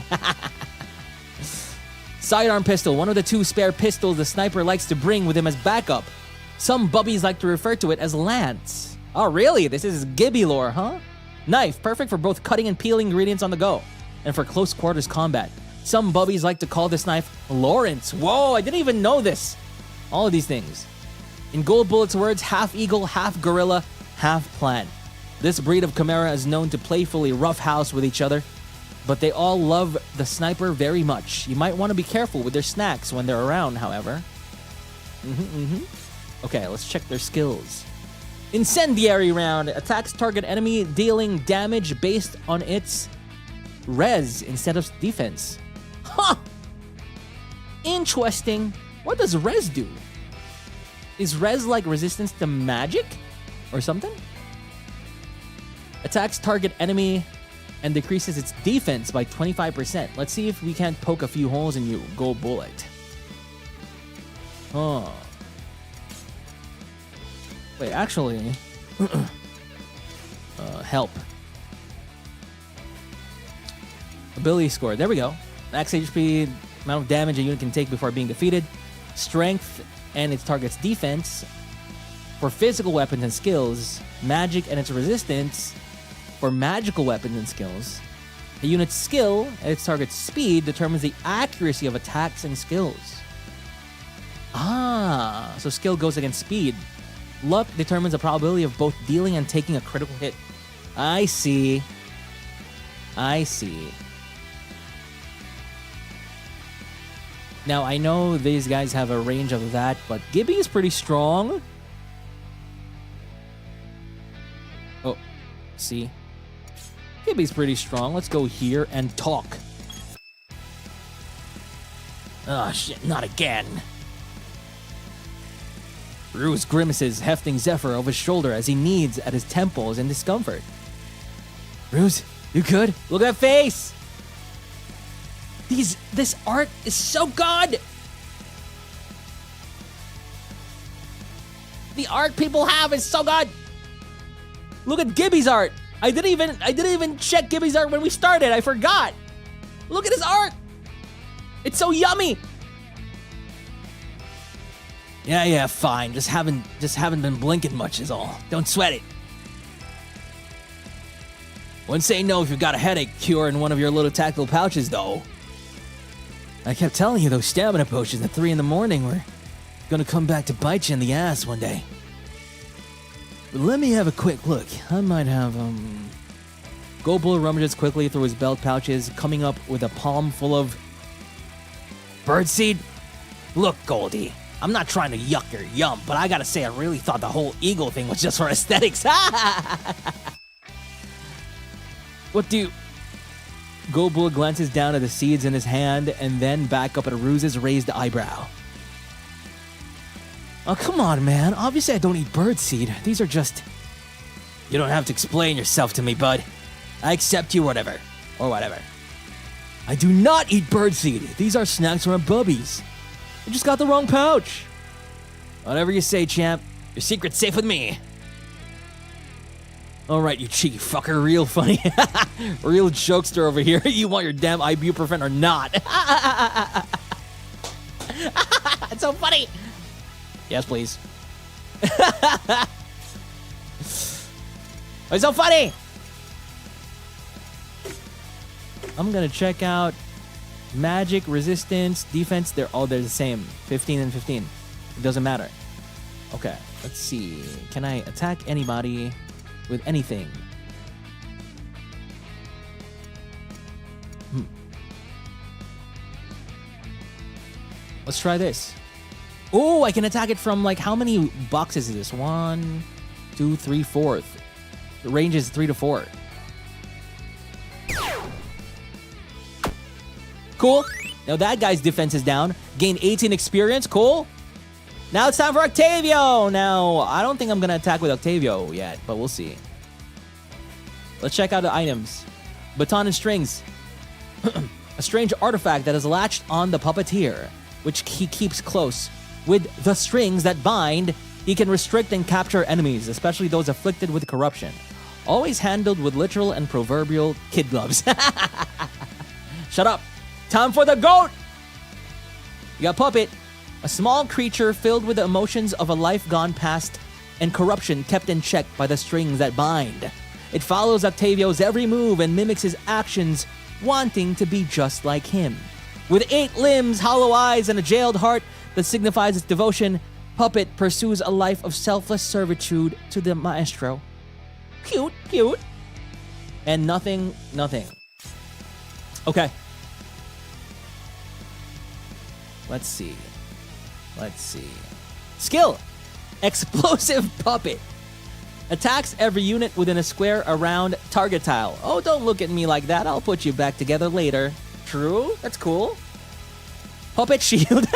Sidearm pistol. One of the 2 spare pistols the sniper likes to bring with him as backup. Some bubbies like to refer to it as Lance. Oh, really? This is Gibby lore, huh? Knife. Perfect for both cutting and peeling ingredients on the go. And for close quarters combat. Some bubbies like to call this knife Lawrence. Whoa, I didn't even know this. All of these things. In Gold Bullet's words, half eagle, half gorilla, half plant. This breed of chimera is known to playfully roughhouse with each other. but they all love the sniper very much. You might want to be careful with their snacks when they're around, however. Okay, let's check their skills. Incendiary round. Attacks target enemy, dealing damage based on its res instead of defense. Huh! Interesting. What does res do? Is res like resistance to magic or something? Attacks target enemy and decreases its defense by 25%. Let's see if we can't poke a few holes in you. Go bullet. Oh. Wait, actually... help. Ability score. There we go. Max HP, amount of damage a unit can take before being defeated. Strength and its target's defense. For physical weapons and skills. Magic and its resistance. For magical weapons and skills. A unit's skill and its target's speed determines the accuracy of attacks and skills. Ah, so skill goes against speed. Luck determines the probability of both dealing and taking a critical hit. I see. I see. Now, I know these guys have a range of that, but Gibby is pretty strong. Oh, see? Gibby's pretty strong. Let's go here and talk. Oh, shit, not again. Ruse grimaces, hefting Zephyr over his shoulder as he kneads at his temples in discomfort. Ruse, you good? Look at that face! This art is so good! The art people have is so good! Look at Gibby's art! I didn't even check Gibby's art when we started, I forgot! Look at his art! It's so yummy! Yeah, fine. Just haven't been blinking much is all. Don't sweat it. Wouldn't say no if you've got a headache cure in one of your little tactical pouches, though. I kept telling you those stamina potions at 3 in the morning were gonna come back to bite you in the ass one day. But let me have a quick look. I might have, Goldbull rummages quickly through his belt pouches, coming up with a palm full of birdseed. Look, Goldie. I'm not trying to yuck your yum, but I gotta say I really thought the whole eagle thing was just for aesthetics. What do you... Goldbull glances down at the seeds in his hand and then back up at Ruse's raised eyebrow. Oh, come on, man. Obviously I don't eat birdseed. These are just... You don't have to explain yourself to me, bud. I accept you or whatever. I do not eat birdseed. These are snacks from my bubbies. You just got the wrong pouch. Whatever you say, champ. Your secret's safe with me. Alright, you cheeky fucker. Real funny. Real jokester over here. You want your damn ibuprofen or not? It's so funny. Yes, please. It's so funny. I'm gonna check out magic, resistance, defense. They're the same. 15 and 15. It doesn't matter. Okay, let's see. Can I attack anybody with anything? Let's try this. Oh, I can attack it from, like, how many boxes is this? 1, 2, 3, 4. The range is 3 to 4. Cool. Now that guy's defense is down. Gain 18 experience. Cool. Now it's time for Octavio. Now, I don't think I'm going to attack with Octavio yet, but we'll see. Let's check out the items. Baton and strings. A strange artifact that is latched on the puppeteer, which he keeps close. With the strings that bind, he can restrict and capture enemies, especially those afflicted with corruption. Always handled with literal and proverbial kid gloves. Shut up. Time for the goat! You got Puppet, a small creature filled with the emotions of a life gone past and corruption kept in check by the strings that bind. It follows Octavio's every move and mimics his actions, wanting to be just like him. With 8 limbs, hollow eyes, and a jailed heart that signifies its devotion, Puppet pursues a life of selfless servitude to the maestro. Cute, cute. And nothing. Okay. Let's see. Skill. Explosive puppet. Attacks every unit within a square around target tile. Oh, don't look at me like that. I'll put you back together later. True. That's cool. Puppet shield.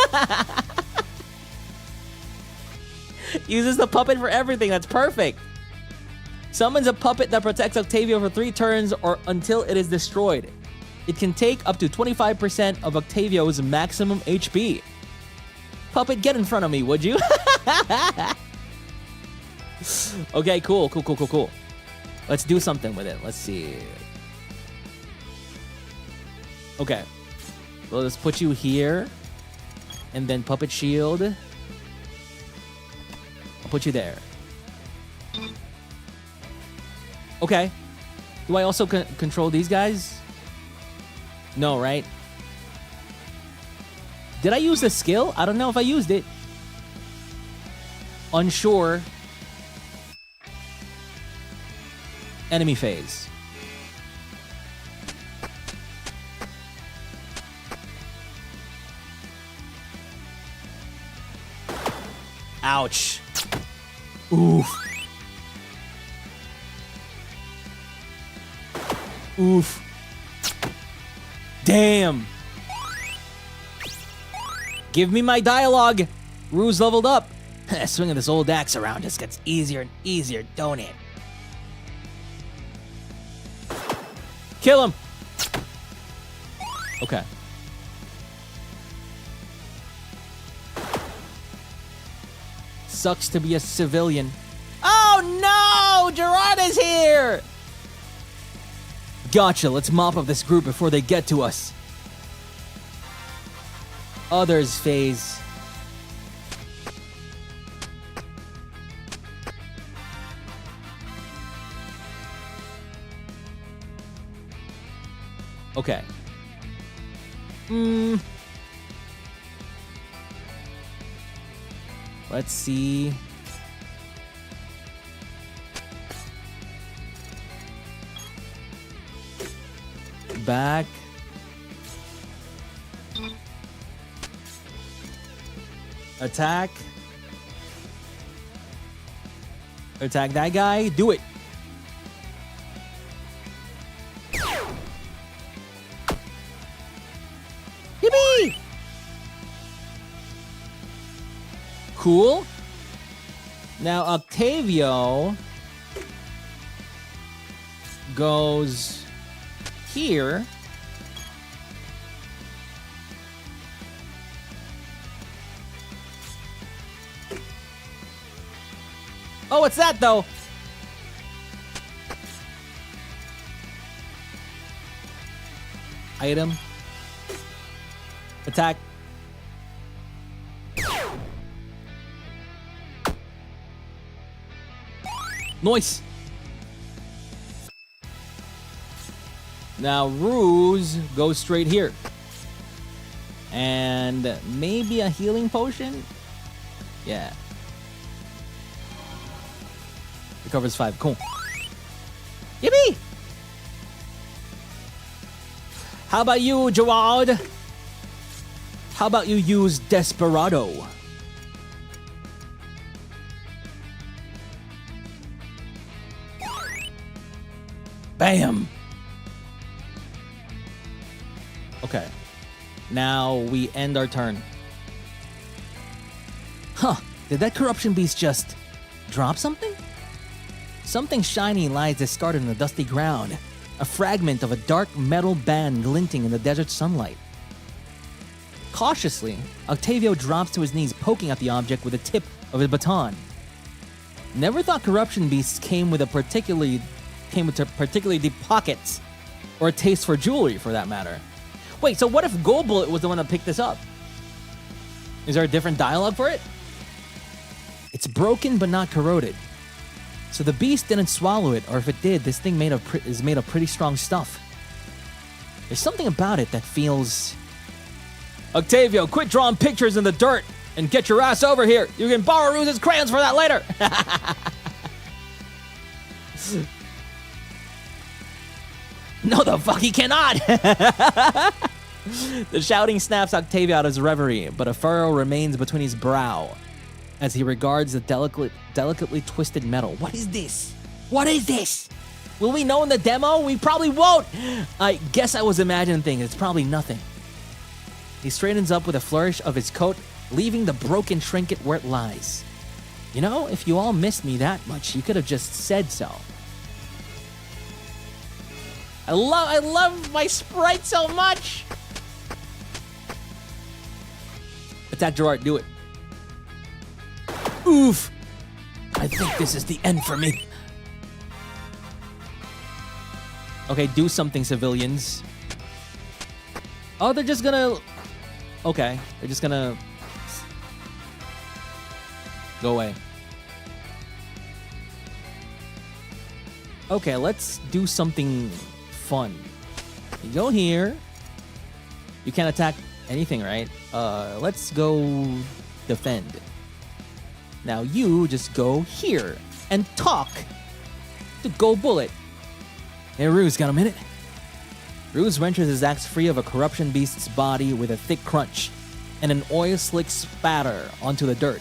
Uses the puppet for everything. That's perfect. Summons a puppet that protects Octavio for 3 turns or until it is destroyed. It can take up to 25% of Octavio's maximum HP. Puppet, get in front of me, would you? Okay, cool. Let's do something with it. Let's see. Okay. So let's put you here. And then puppet shield. I'll put you there. Okay. Do I also control these guys? No, right? Did I use the skill? I don't know if I used it. Unsure. Enemy phase. Ouch. Oof. Oof. Damn. Give me my dialogue. Ruse leveled up. Swinging this old axe around just gets easier and easier, don't it? Kill him. Okay. Sucks to be a civilian. Oh no! Gerard is here! Gotcha, let's mop up this group before they get to us. Others phase. Okay. Let's see. Back. Attack. Attack that guy. Do it. Yippee! Cool. Now Octavio goes here. Oh, what's that though? Item. Attack. Nice. Now Ruse goes straight here. And maybe a healing potion? Yeah. Recovers 5. Cool. Yippee! How about you, Gerard? How about you use Desperado? Bam! Okay. Now we end our turn. Huh. Did that corruption beast just drop something? Something shiny lies discarded in the dusty ground. A fragment of a dark metal band glinting in the desert sunlight. Cautiously, Octavio drops to his knees, poking at the object with the tip of his baton. Never thought corruption beasts came with particularly deep pockets, or a taste for jewelry, for that matter. Wait, so what if Gold Bullet was the one that picked this up? Is there a different dialogue for it? It's broken but not corroded. So the beast didn't swallow it, or if it did, this thing is made of pretty strong stuff. There's something about it that feels... Octavio, quit drawing pictures in the dirt and get your ass over here. You can borrow Ruse's crayons for that later. No, the fuck he cannot! The shouting snaps Octavio out of his reverie, but a furrow remains between his brow as he regards the delicately twisted metal. What is this? What is this? Will we know in the demo? We probably won't! I guess I was imagining things. It's probably nothing. He straightens up with a flourish of his coat, leaving the broken trinket where it lies. You know, if you all missed me that much, you could have just said so. I love my sprite so much! Attack Gerard, do it. Oof! I think this is the end for me. Okay, do something, civilians. Oh, they're just gonna... Okay, they're just gonna... Go away. Okay, let's do something fun. You go here. You can't attack anything, right? Let's go defend. Now you just go here and talk to Go Bullet. Hey, Ruse, got a minute? Ruse wrenches his axe free of a corruption beast's body with a thick crunch and an oil-slick spatter onto the dirt.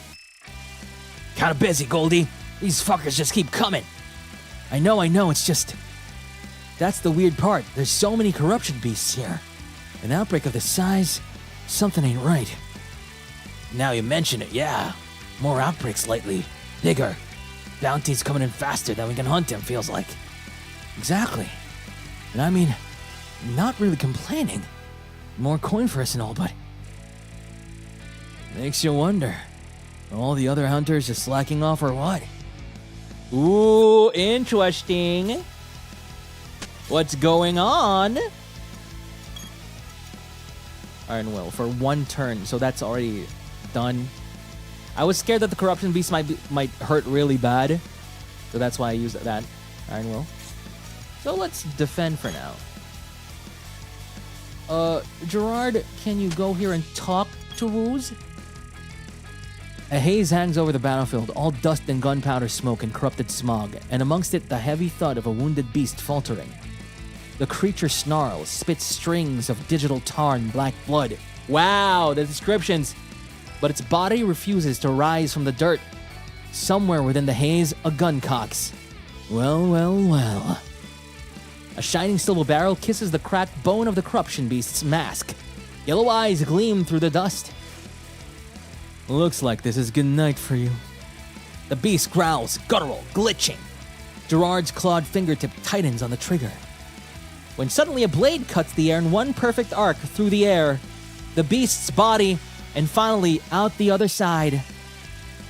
Kinda busy, Goldie. These fuckers just keep coming. I know, it's just... That's the weird part. There's so many corruption beasts here. An outbreak of this size, something ain't right. Now you mention it, yeah. More outbreaks lately. Bigger. Bounties coming in faster than we can hunt him, feels like. Exactly. And I mean, not really complaining. More coin for us and all, but... Makes you wonder. Are all the other hunters just slacking off or what? Ooh, interesting. What's going on? Iron Will for 1 turn, so that's already done. I was scared that the corruption beast might hurt really bad, so that's why I used that Iron Will. So let's defend for now. Gerard, can you go here and talk to Ruse? A haze hangs over the battlefield, all dust and gunpowder smoke and corrupted smog, and amongst it the heavy thud of a wounded beast faltering. The creature snarls, spits strings of digital tar and black blood. Wow, the descriptions! But its body refuses to rise from the dirt. Somewhere within the haze, a gun cocks. Well. A shining silver barrel kisses the cracked bone of the corruption beast's mask. Yellow eyes gleam through the dust. Looks like this is good night for you. The beast growls, guttural, glitching. Gerard's clawed fingertip tightens on the trigger. When suddenly a blade cuts the air in one perfect arc through the air, the beast's body, and finally out the other side.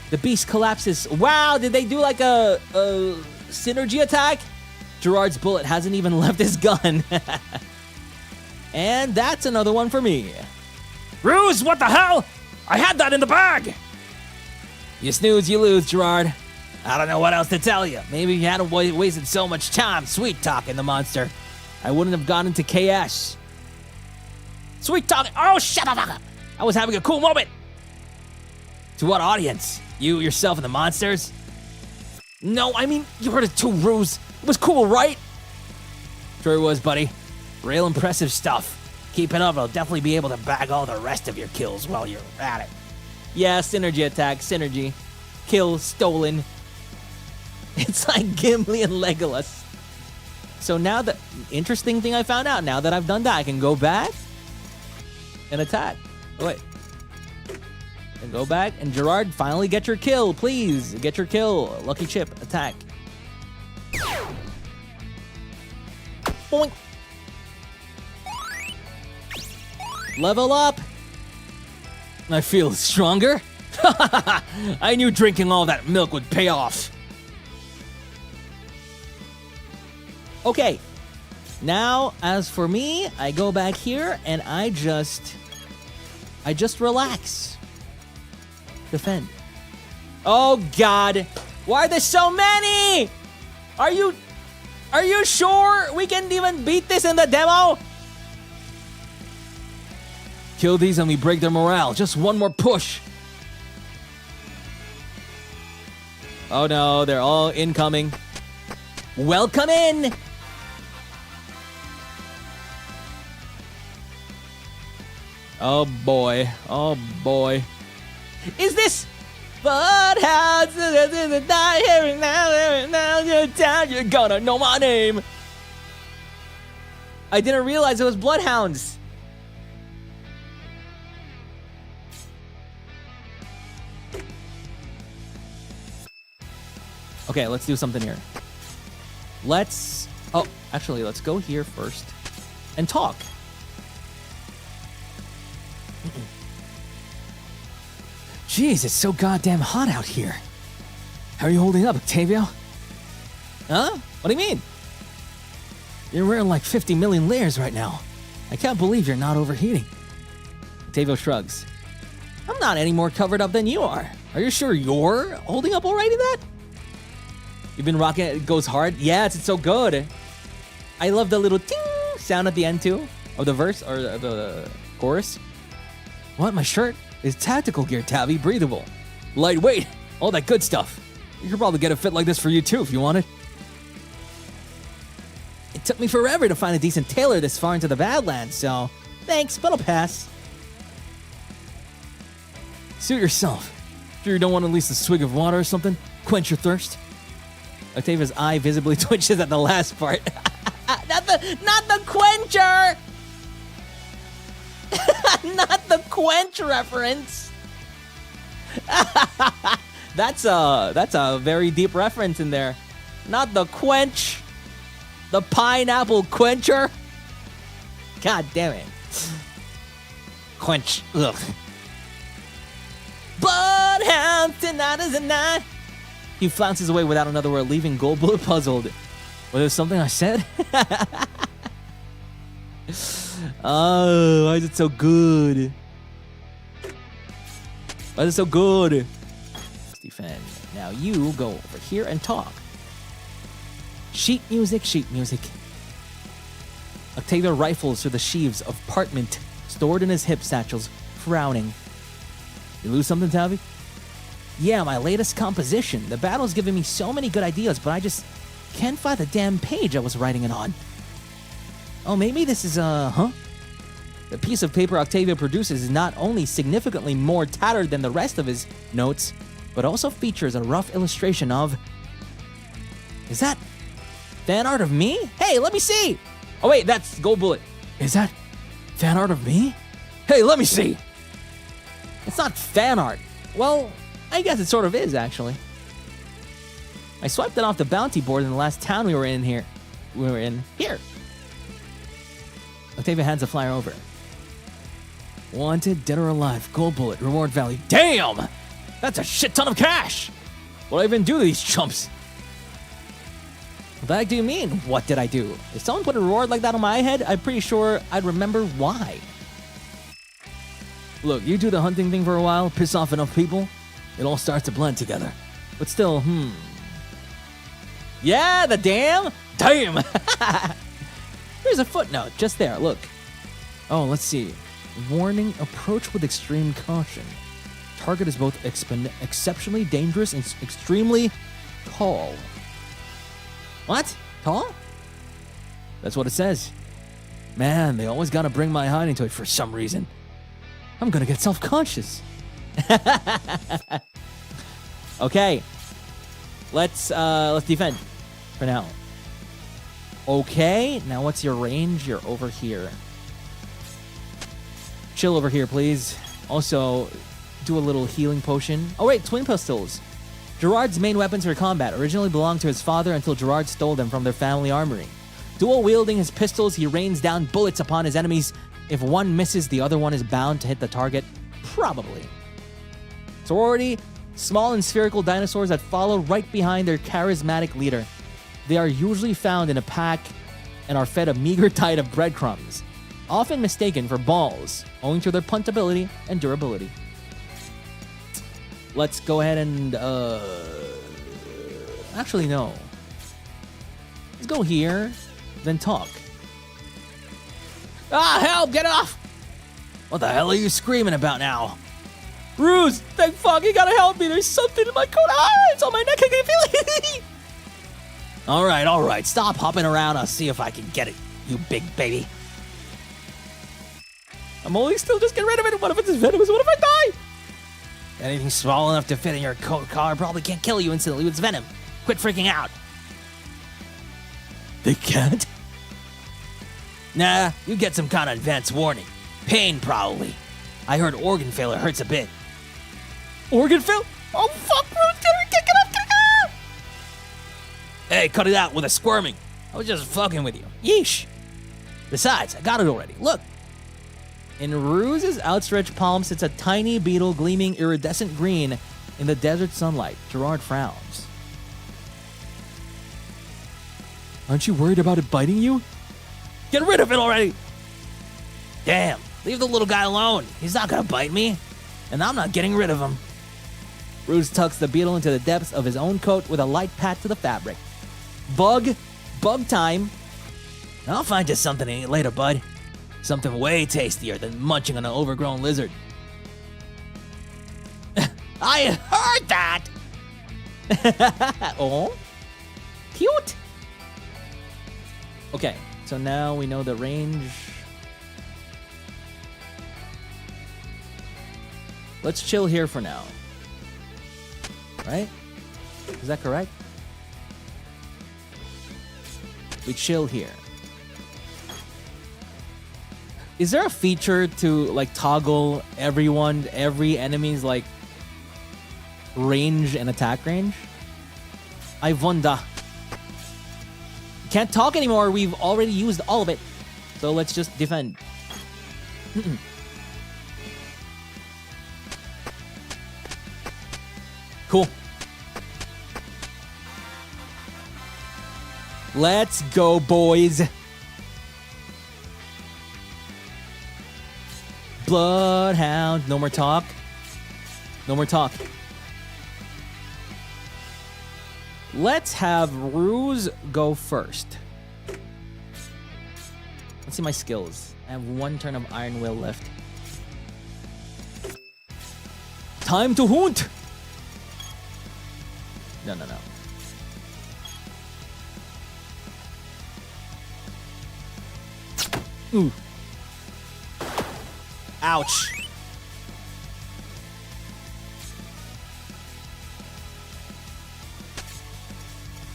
The beast collapses. Wow, did they do like a synergy attack? Gerard's bullet hasn't even left his gun. And that's another one for me. Ruse, what the hell? I had that in the bag! You snooze, you lose, Gerard. I don't know what else to tell you. Maybe if you hadn't wasted so much time sweet-talking the monster, I wouldn't have gone into KS. Sweet-talking? Oh, shut up! I was having a cool moment! To what audience? You, yourself, and the monsters? No, I mean, you heard it too, Ruse. It was cool, right? Sure it was, buddy. Real impressive stuff. Keep it up, I'll definitely be able to bag all the rest of your kills while you're at it. Yeah, synergy attack, synergy. Kill, stolen. It's like Gimli and Legolas. So now the interesting thing I found out, now that I've done that, I can go back and attack. Oh, wait. And go back, and Gerard, finally get your kill, please. Get your kill. Lucky chip, attack. Boink. Level up. I feel stronger. I knew drinking all that milk would pay off. Okay. Now, as for me, I go back here and I just relax. Defend. Oh God. Why are there so many? Are you sure we can even beat this in the demo? Kill these and we break their morale. Just one more push. Oh no, they're all incoming. Welcome in. Oh boy. Oh boy. Is this? But how's not hearing now you're down, you're gonna know my name. I didn't realize it was bloodhounds. Okay, let's do something here. Let's go here first and talk. Jeez, it's so goddamn hot out here. How are you holding up, Octavio? Huh? What do you mean? You're wearing like 50 million layers right now. I can't believe you're not overheating. Octavio shrugs. I'm not any more covered up than you are. Are you sure you're holding up all right in that? You've been rocking it, it goes hard? Yeah, it's so good. I love the little ting sound at the end too, of the verse, or the chorus. What, my shirt is tactical gear, Tabby, breathable, lightweight, all that good stuff. You could probably get a fit like this for you too if you wanted. It took me forever to find a decent tailor this far into the Badlands, so thanks, but I'll pass. Suit yourself. Sure you don't want at least a swig of water or something? Quench your thirst? Octavia's eye visibly twitches at the last part. Not the quencher! Not the quench reference. That's a very deep reference in there. Not the quench. The pineapple quencher. God damn it. Quench. Ugh. Bloodhound, tonight is a night. He flounces away without another word, leaving Gold Bullet puzzled. Was there something I said? Oh, why is it so good? Why is it so good? Let's defend. Now you go over here and talk. Sheet music, sheet music. Octavio rifles through the sheaves of parchment stored in his hip satchels, frowning. You lose something, Tabby? Yeah, my latest composition. The battle's given me so many good ideas, but I just can't find the damn page I was writing it on. Oh, maybe this is, The piece of paper Octavio produces is not only significantly more tattered than the rest of his notes, but also features a rough illustration of... Is that fan art of me? Hey, let me see! Oh wait, that's Gold Bullet. Is that fan art of me? Hey, let me see! It's not fan art. Well, I guess it sort of is, actually. I swiped it off the bounty board in the last town we were in here. Here. Octavia hands the flyer over. Wanted, dead or alive, Gold Bullet, reward value. Damn! That's a shit ton of cash! What do I even do to these chumps? What the heck do you mean, what did I do? If someone put a reward like that on my head, I'm pretty sure I'd remember why. Look, you do the hunting thing for a while, piss off enough people, it all starts to blend together. But still, Yeah, the damn! Damn! There's a footnote, just there, look. Oh, let's see. Warning, approach with extreme caution. Target is both exceptionally dangerous and extremely tall. What? Tall? That's what it says. Man, they always gotta bring my hiding to it for some reason. I'm gonna get self-conscious. Okay. Let's defend for now. Okay, now what's your range? You're over here. Chill over here, please. Also, do a little healing potion. Oh wait, twin pistols. Gerard's main weapons for combat originally belonged to his father until Gerard stole them from their family armory. Dual-wielding his pistols, he rains down bullets upon his enemies. If one misses, the other one is bound to hit the target. Probably. Sorority, small and spherical dinosaurs that follow right behind their charismatic leader. They are usually found in a pack and are fed a meager diet of breadcrumbs, often mistaken for balls, owing to their puntability and durability. Let's go ahead and, actually, no. Let's go here, then talk. Ah, help, get off! What the hell are you screaming about now? Ruse, thank fuck, you gotta help me. There's something in my coat. Ah, it's on my neck, I can feel it. All right, stop hopping around. I'll see if I can get it, you big baby. I'm only still just get rid of it. What if it's venomous? What if I die? Anything small enough to fit in your coat collar probably can't kill you instantly with its venom. Quit freaking out. They can't? Nah, you get some kind of advance warning. Pain, probably. I heard organ failure hurts a bit. Organ failure? Oh, fuck, bro. Get up. Hey, cut it out with the squirming. I was just fucking with you. Yeesh. Besides, I got it already. Look. In Ruse's outstretched palm sits a tiny beetle gleaming iridescent green in the desert sunlight. Gerard frowns. Aren't you worried about it biting you? Get rid of it already! Damn, leave the little guy alone. He's not gonna bite me. And I'm not getting rid of him. Ruse tucks the beetle into the depths of his own coat with a light pat to the fabric. Bug time. I'll find you something to eat later, bud. Something way tastier than munching on an overgrown lizard. I heard that! Oh? Cute! Okay, so now we know the range. Let's chill here for now. Right? Is that correct? We chill here. Is there a feature to like toggle every enemy's like range and attack range? I wonder. Can't talk anymore. We've already used all of it. So let's just defend. Cool. Let's go, boys. Bloodhound. No more talk. No more talk. Let's have Ruse go first. Let's see my skills. I have 1 turn of Iron Will left. Time to hunt! No. Ooh. Ouch.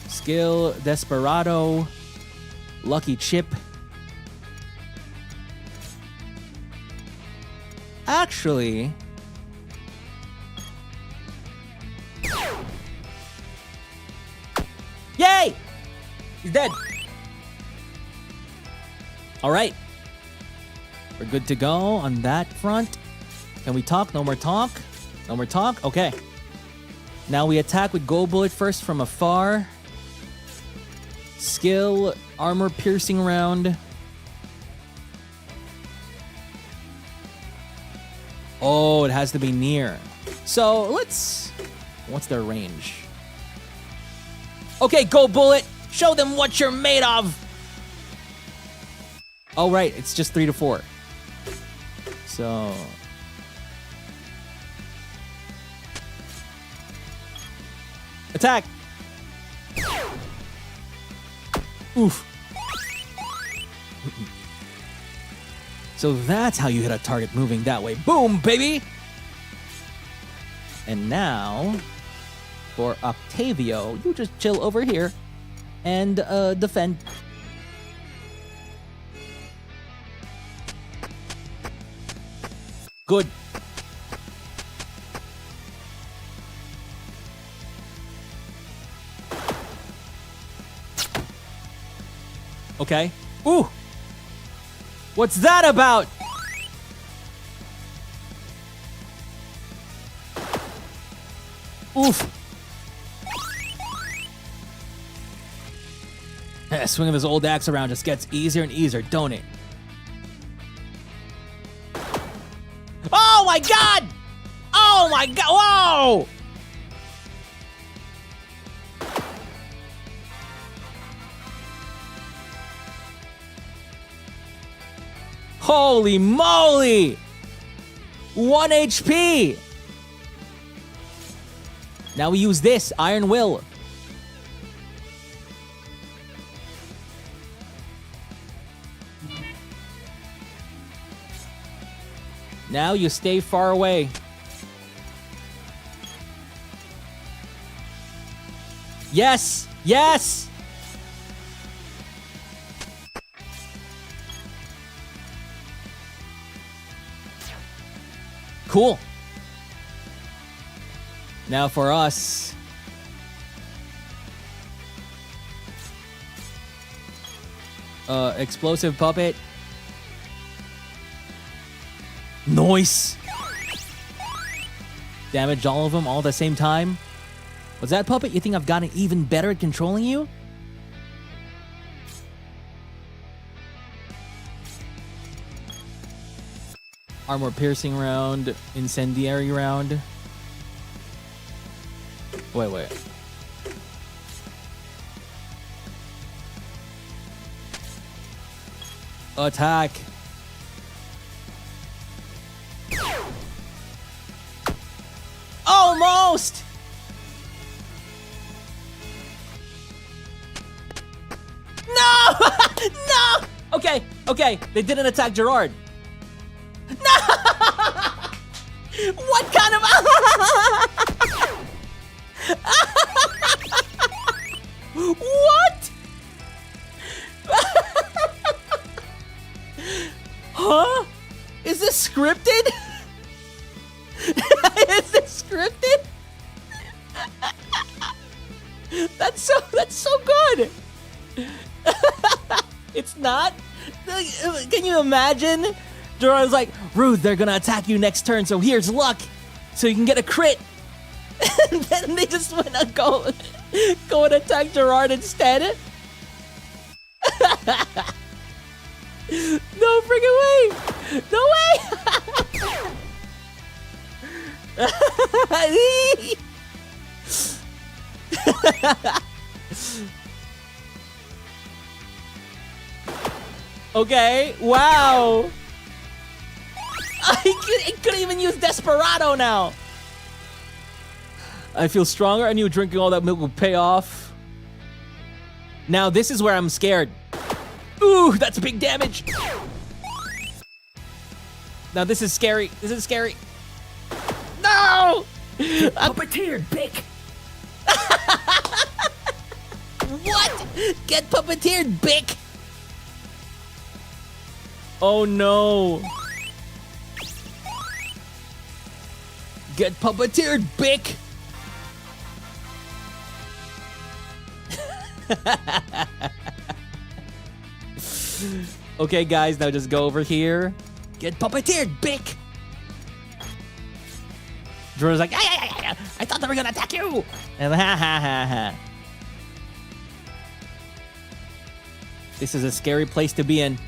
Skill, Desperado, Lucky Chip. Actually, yay! He's dead. All right. We're good to go on that front. Can we talk? No more talk. No more talk. Okay. Now we attack with Gold Bullet first from afar. Skill, armor piercing round. Oh, it has to be near. So let's... What's their range? Okay, Gold Bullet. Show them what you're made of. Oh, right. It's just 3 to 4. So... Attack! Oof. So that's how you hit a target moving that way. Boom, baby! And now, for Octavio, you just chill over here and defend. Good. Okay. Ooh! What's that about? Oof. Swinging this old axe around just gets easier and easier, don't it? Oh my god! Oh my god! Whoa! Holy moly! 1 HP! Now we use this, Iron Will. Now you stay far away. Yes! Yes! Cool. Now for us. Explosive puppet. Nice. Damage all of them all at the same time. Was that puppet? You think I've gotten even better at controlling you? Armor piercing round, incendiary round. Wait. Attack. Almost! No! No! Okay. They didn't attack Gerard. No! What kind of... What? Huh? Is this scripted? Is this scripted? That's so good. It's not? Can you imagine? Gerard's like, Ruth, they're gonna attack you next turn, so here's luck. So you can get a crit. And then they just went to go and attack Gerard instead. No freaking way! No way! Okay, wow! I couldn't even use Desperado now! I feel stronger. I knew drinking all that milk would pay off. Now this is where I'm scared. Ooh, that's big damage! Now this is scary. This is scary. No! Puppeteer, Bick! What? Get puppeteered, Bick! Oh no. Get puppeteered, Bick! Okay, guys, now just go over here. Get puppeteered, Bick! Drew's like, I thought they were gonna attack you! And ha. This is a scary place to be in.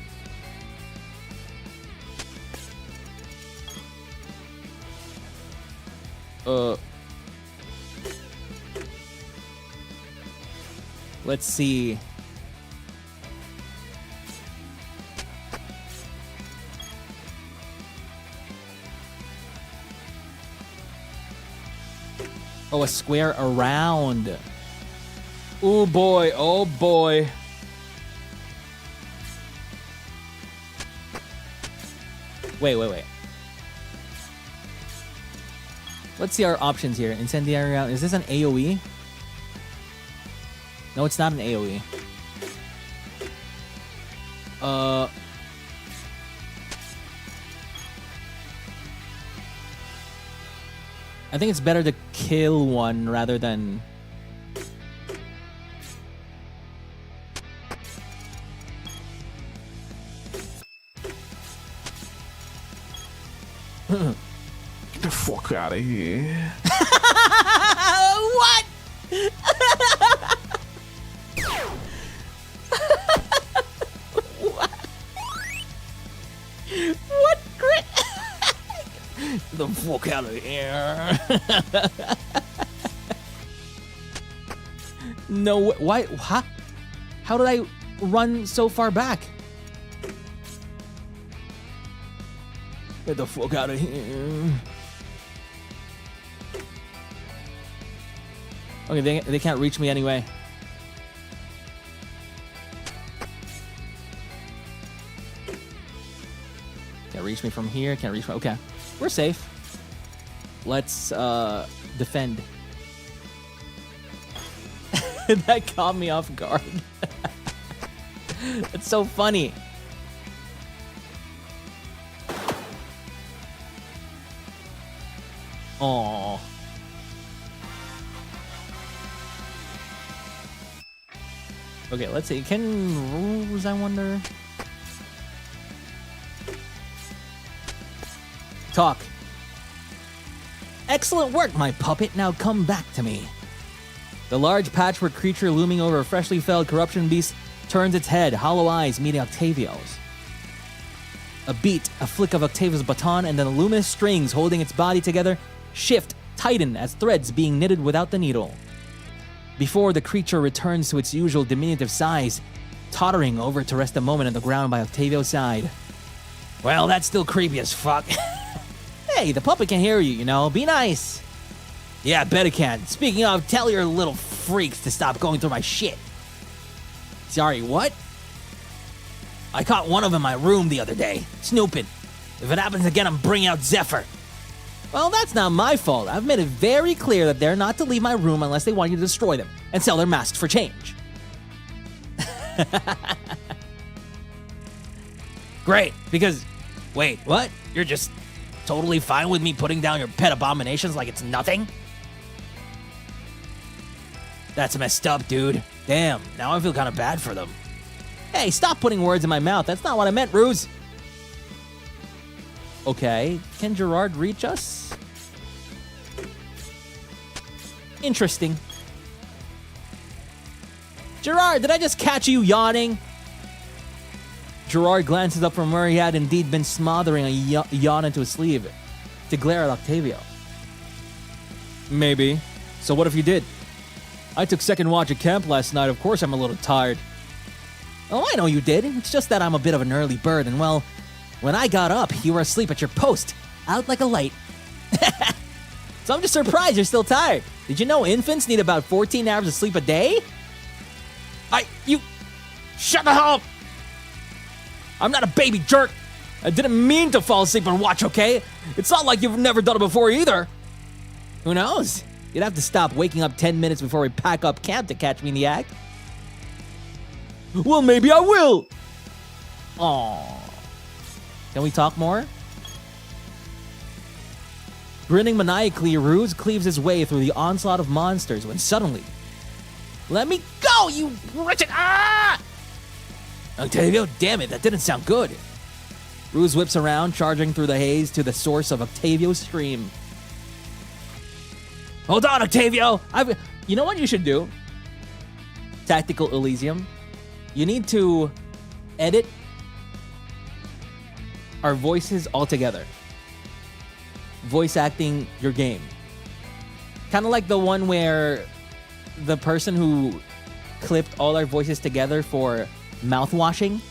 Let's see. Oh, a square around. Oh boy, oh boy. Wait. Let's see our options here. Incendiary round. Is this an AoE? No, it's not an AoE. I think it's better to kill one rather than... Get the fuck out of here. What? What crit? Get the fuck out of here. No, why? Huh? How did I run so far back? Get the fuck out of here. Okay, they can't reach me anyway. Can't reach me from here. Can't reach me. Okay. We're safe. Let's defend. That caught me off guard. It's so funny. Aww. Okay, let's see. Can Rose, I wonder? Talk. Excellent work, my puppet. Now come back to me. The large patchwork creature looming over a freshly felled corruption beast turns its head, hollow eyes meeting Octavio's. A beat, a flick of Octavio's baton, and then the luminous strings holding its body together shift, tighten as threads being knitted without the needle. Before the creature returns to its usual diminutive size, tottering over to rest a moment on the ground by Octavio's side. Well, that's still creepy as fuck. Hey, the puppet can hear you, you know. Be nice. Yeah, I bet it can. Speaking of, tell your little freaks to stop going through my shit. Sorry, what? I caught one of them in my room the other day, snooping. If it happens again, I'm bringing out Zephyr. Well, that's not my fault. I've made it very clear that they're not to leave my room unless they want you to destroy them and sell their masks for change. Great, because... Wait, what? You're just totally fine with me putting down your pet abominations like it's nothing? That's messed up, dude. Damn, now I feel kind of bad for them. Hey, stop putting words in my mouth. That's not what I meant, Ruse. Okay, can Gerard reach us? Interesting. Gerard, did I just catch you yawning? Gerard glances up from where he had indeed been smothering a yawn into his sleeve to glare at Octavio. Maybe. So what if you did? I took second watch at camp last night. Of course I'm a little tired. Oh, I know you did. It's just that I'm a bit of an early bird, and well, when I got up, you were asleep at your post, out like a light. So I'm just surprised you're still tired. Did you know infants need about 14 hours of sleep a day? Shut the hell up! I'm not a baby jerk. I didn't mean to fall asleep and watch, okay? It's not like you've never done it before either. Who knows? You'd have to stop waking up 10 minutes before we pack up camp to catch me in the act. Well, maybe I will. Aww. Can we talk more? Grinning maniacally, Ruse cleaves his way through the onslaught of monsters when suddenly... Let me go, you wretched... Ah! Octavio, damn it, that didn't sound good. Ruse whips around, charging through the haze to the source of Octavio's scream. Hold on, Octavio! You know what you should do? Tactical Elysium. You need to edit our voices all together. Voice acting your game. Kind of like the one where the person who clipped all our voices together for mouthwashing.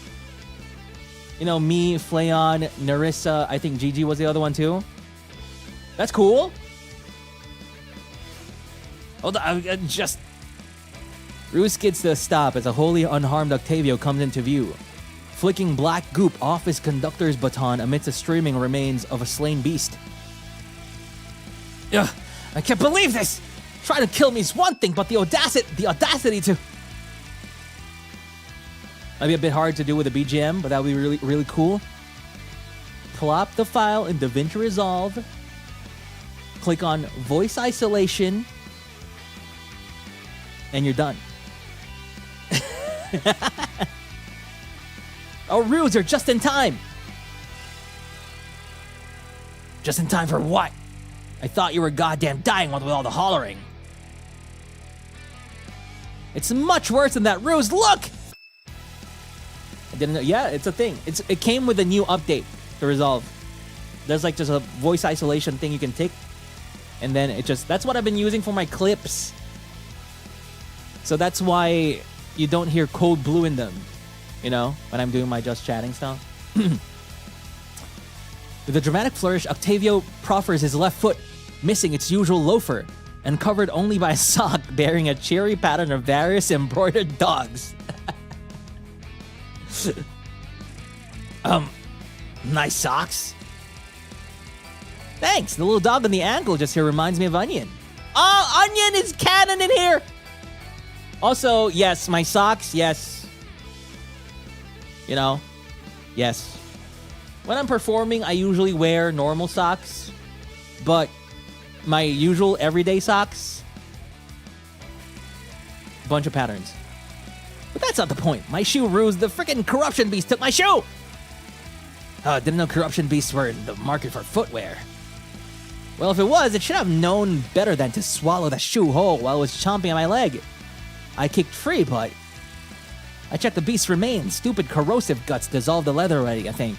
You know, me, Flayon, Narissa, I think Gigi was the other one too. That's cool. Hold on, just... Ruse skids to a stop as a wholly unharmed Octavio comes into view, flicking black goop off his conductor's baton amidst the streaming remains of a slain beast. Ugh, I can't believe this! Trying to kill me is one thing, but the audacity to... Might be a bit hard to do with a BGM, but that would be really, really cool. Plop the file in DaVinci Resolve. Click on Voice Isolation. And you're done. Oh, Ruse, you're just in time. Just in time for what? I thought you were goddamn dying with all the hollering. It's much worse than that, Ruse. Look! I didn't know. Yeah, it's a thing. It came with a new update to Resolve. There's like just a voice isolation thing you can take. And then it just... That's what I've been using for my clips. So that's why you don't hear Cold Blue in them, you know, when I'm doing my just chatting style. With a dramatic flourish, Octavio proffers his left foot, missing its usual loafer, and covered only by a sock bearing a cheery pattern of various embroidered dogs. Nice socks. Thanks. The little dog on the ankle just here reminds me of Onion. Oh, Onion is canon in here. Also, yes, my socks, yes. You know, yes. When I'm performing, I usually wear normal socks. But my usual everyday socks, bunch of patterns. But that's not the point. My shoe ruse. The freaking corruption beast took my shoe. Didn't know corruption beasts were in the market for footwear. Well, if it was, it should have known better than to swallow the shoe whole while it was chomping at my leg. I kicked free, but I checked the beast's remains. Stupid corrosive guts dissolved the leather already, I think.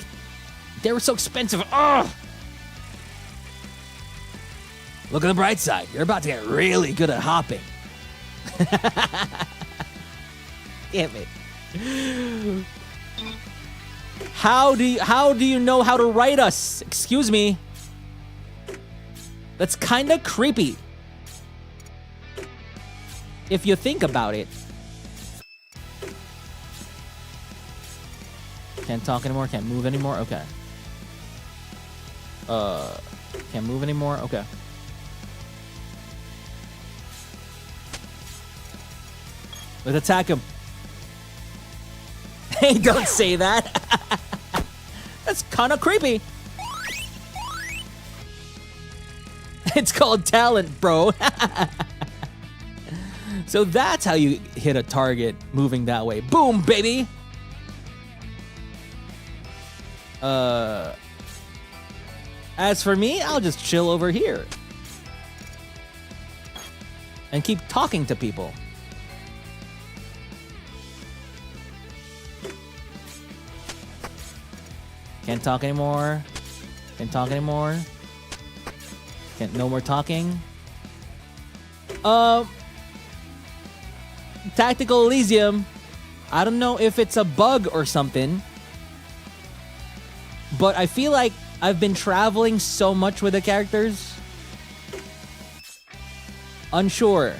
They were so expensive. Ugh! Look at the bright side. You're about to get really good at hopping. Damn it. How do you know how to write us? Excuse me. That's kind of creepy. If you think about it. Can't talk anymore, can't move anymore. Okay. Can't move anymore. Okay. Let's attack him. Hey, don't say that. That's kind of creepy. It's called talent, bro. So that's how you hit a target moving that way. Boom, baby. As for me, I'll just chill over here and keep talking to people. Can't talk anymore. Can't talk anymore. Can't, no more talking. Tactical Elysium. I don't know if it's a bug or something, but I feel like I've been traveling so much with the characters. Unsure.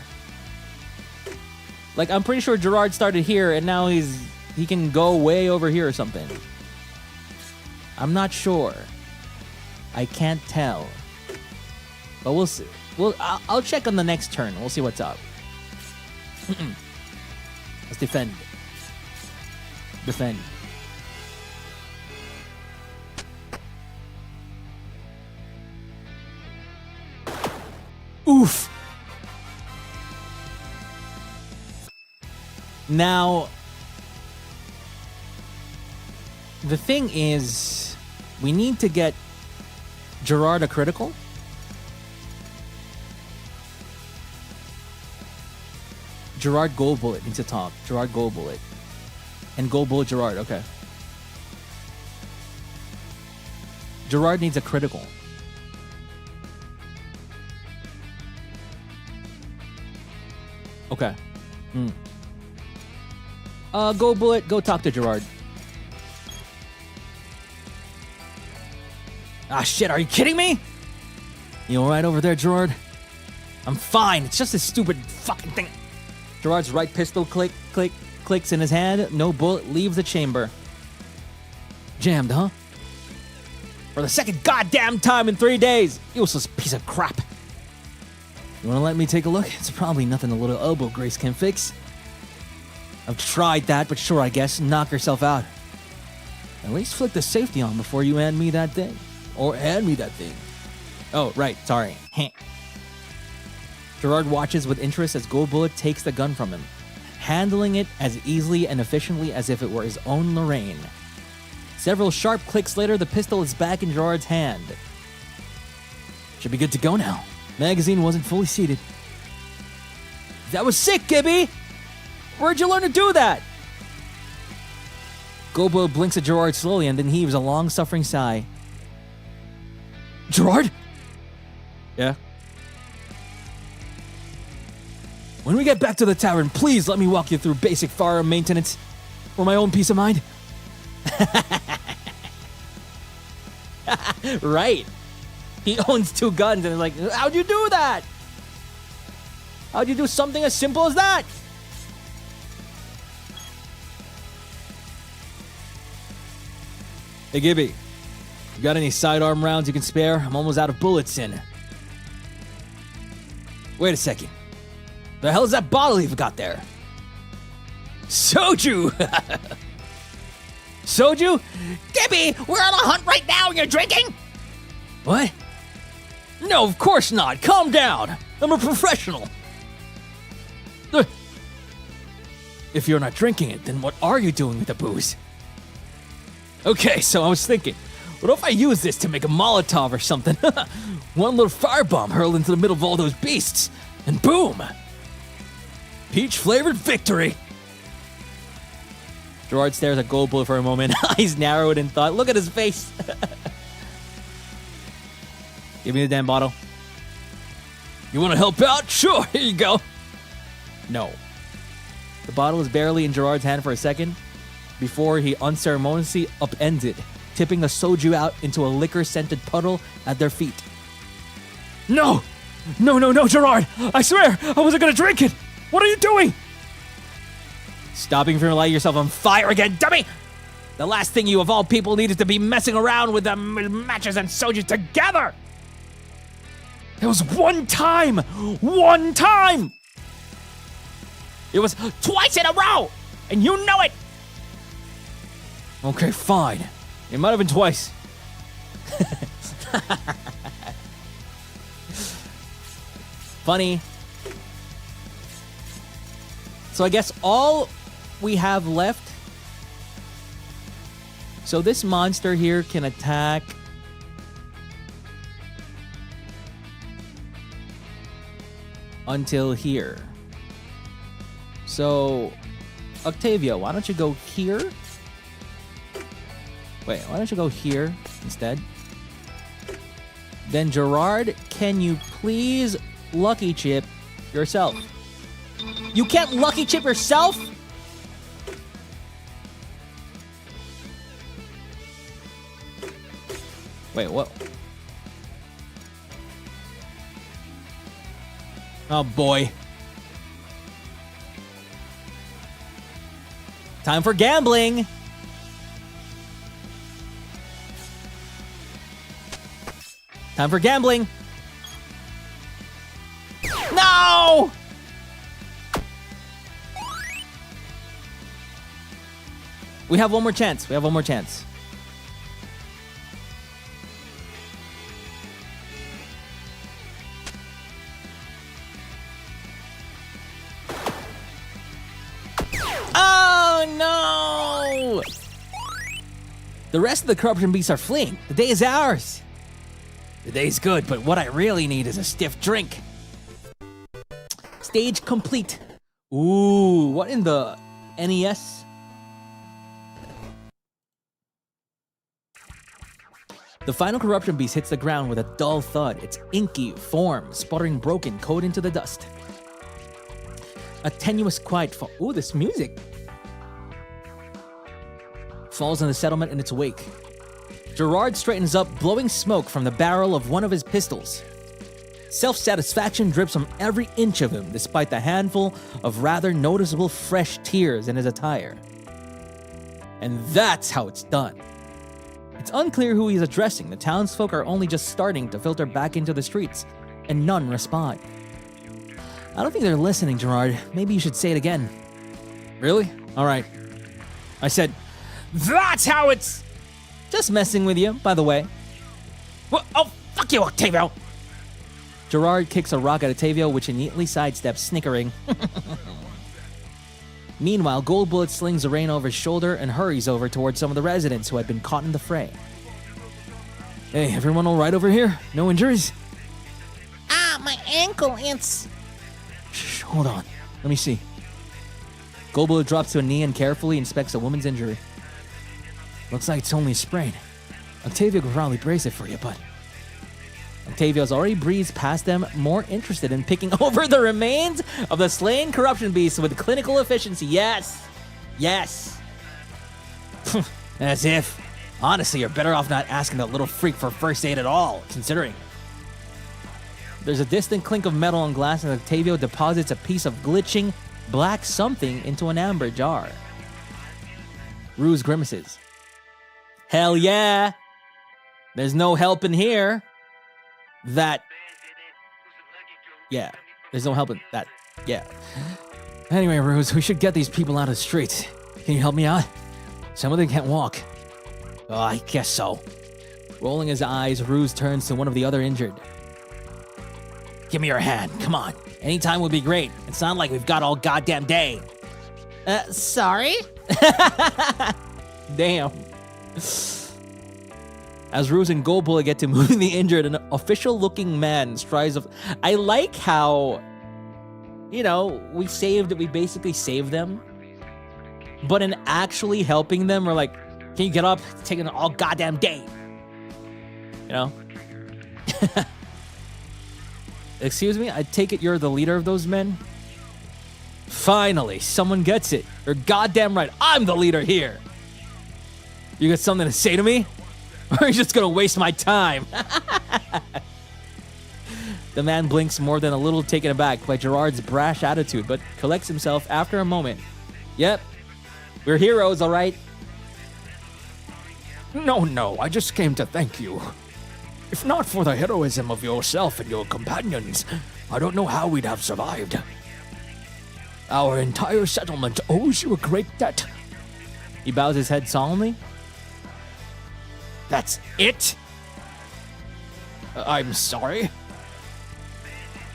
Like, I'm pretty sure Gerard started here and now he can go way over here or something. I'm not sure. I can't tell. But we'll see. I'll check on the next turn. We'll see what's up. Let's defend. Defend. Oof. Now, the thing is, we need to get Gerard a critical. Gerard Gold Bullet needs to talk. Gerard Gold Bullet. And Gold Bullet Gerard, okay. Gerard needs a critical. Okay. Gold Bullet, go talk to Gerard. Ah, shit, are you kidding me? You alright over there, Gerard? I'm fine, it's just this stupid fucking thing. Gerard's right pistol clicks in his hand. No bullet leaves the chamber. Jammed, huh? For the second goddamn time in 3 days. Useless piece of crap. You wanna let me take a look? It's probably nothing a little elbow grease can fix. I've tried that, but sure, I guess. Knock yourself out. At least flick the safety on before you hand me that thing. Or hand me that thing. Oh, right, sorry. Gerard watches with interest as Gold Bullet takes the gun from him, handling it as easily and efficiently as if it were his own Lorraine. Several sharp clicks later, the pistol is back in Gerard's hand. Should be good to go now. Magazine wasn't fully seated. That was sick, Gibby! Where'd you learn to do that? Gold Bullet blinks at Gerard slowly and then heaves a long-suffering sigh. Gerard? Yeah? When we get back to the tavern, please let me walk you through basic firearm maintenance for my own peace of mind. Right. He owns 2 guns and is like, how'd you do that? How'd you do something as simple as that? Hey, Gibby. You got any sidearm rounds you can spare? I'm almost out of bullets in. Wait a second. The hell is that bottle you've got there? Soju! Soju? Gibby, we're on a hunt right now and you're drinking? What? No, of course not. Calm down. I'm a professional. If you're not drinking it, then what are you doing with the booze? Okay, so I was thinking, what if I use this to make a Molotov or something? One little firebomb hurled into the middle of all those beasts, and boom! Peach-flavored victory! Gerard stares at Gold Bullet for a moment, eyes narrowed in thought. Look at his face! Give me the damn bottle. You want to help out? Sure, here you go. No. The bottle is barely in Gerard's hand for a second before he unceremoniously upends it, tipping the soju out into a liquor-scented puddle at their feet. No! No, Gerard! I swear, I wasn't gonna drink it! What are you doing? Stopping from lighting yourself on fire again, dummy! The last thing you of all people need is to be messing around with the matches and soju together! It was one time! One time! It was twice in a row, and you know it. Okay, fine. It might have been twice. Funny. So I guess all we have left. So this monster here can attack until here. So, Octavio, why don't you go here? Wait, why don't you go here instead? Then Gerard, can you please lucky chip yourself? You can't lucky chip yourself? Wait, what? Oh boy. Time for gambling. Time for gambling. No! We have one more chance. We have one more chance. Oh no! The rest of the corruption beasts are fleeing. The day is ours. The day's good, but what I really need is a stiff drink. Stage complete. Ooh, what in the NES? The final corruption beast hits the ground with a dull thud, its inky form sputtering broken, coated into the dust. A tenuous quiet fall. Ooh, this music falls on the settlement in its wake. Gerard straightens up, blowing smoke from the barrel of one of his pistols. Self-satisfaction drips from every inch of him, despite the handful of rather noticeable fresh tears in his attire. And that's how it's done. It's unclear who he's addressing. The townsfolk are only just starting to filter back into the streets, and none respond. I don't think they're listening, Gerard. Maybe you should say it again. Really? All right. I said, that's how it's... Just messing with you, by the way. Well, oh, fuck you, Octavio. Gerard kicks a rock at Octavio, which he neatly sidesteps, snickering. Meanwhile, Gold Bullet slings the rein over his shoulder and hurries over towards some of the residents who had been caught in the fray. Hey, everyone all right over here? No injuries? Ah, my ankle, it's... Shh, hold on. Let me see. Gold Bullet drops to a knee and carefully inspects a woman's injury. Looks like it's only a sprain. Octavio could probably brace it for you, but... Octavio's already breezed past them, more interested in picking over the remains of the slain corruption beast with clinical efficiency. Yes! Yes! As if. Honestly, you're better off not asking that little freak for first aid at all, considering. There's a distant clink of metal on glass as Octavio deposits a piece of glitching black something into an amber jar. Ruse grimaces. Hell yeah! There's no help in here. Yeah, there's no help in that. Yeah. Anyway, Rose, we should get these people out of the streets. Can you help me out? Some of them can't walk. Oh, I guess so. Rolling his eyes, Ruse turns to one of the other injured. Give me your hand, come on. Anytime would be great. It's not like we've got all goddamn day. Sorry? Damn. As Ruse and Gold Bullet get to moving the injured, an official-looking man strides up. I like how, you know, we basically saved them. But in actually helping them, we're like, can you get up? It's taking all goddamn day. You know? Excuse me? I take it you're the leader of those men? Finally, someone gets it. You're goddamn right. I'm the leader here. You got something to say to me? Or are you just gonna waste my time? The man blinks more than a little taken aback by Gerard's brash attitude, but collects himself after a moment. Yep, we're heroes, all right? No, I just came to thank you. If not for the heroism of yourself and your companions, I don't know how we'd have survived. Our entire settlement owes you a great debt. He bows his head solemnly. That's it? I'm sorry.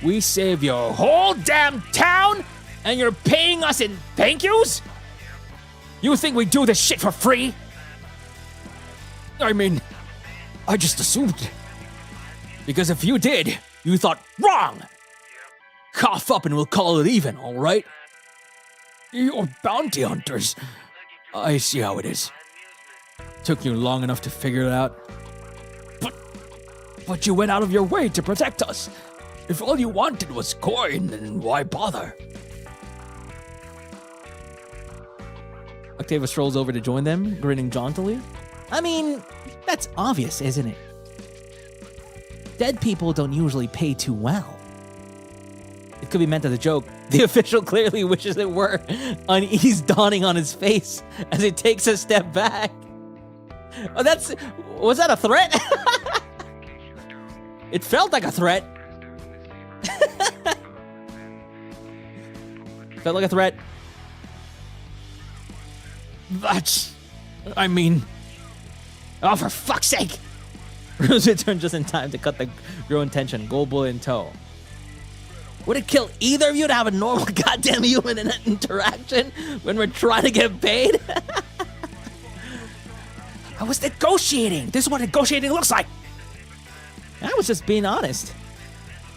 We saved your whole damn town, and you're paying us in thank yous? You think we do this shit for free? I mean, I just assumed. Because if you did, you thought wrong. Cough up and we'll call it even, all right? You're bounty hunters. I see how it is. Took you long enough to figure it out. But you went out of your way to protect us. If all you wanted was coin, then why bother? Octavio strolls over to join them, grinning jauntily. I mean, that's obvious, isn't it? Dead people don't usually pay too well. It could be meant as a joke. The official clearly wishes it were, unease dawning on his face as he takes a step back. Oh, was that a threat? It felt like a threat. Felt like a threat. Oh, for fuck's sake! Rose returned just in time to cut the growing tension, Gold Bullet in tow. Would it kill either of you to have a normal goddamn human interaction when we're trying to get paid? I was negotiating! This is what negotiating looks like! I was just being honest.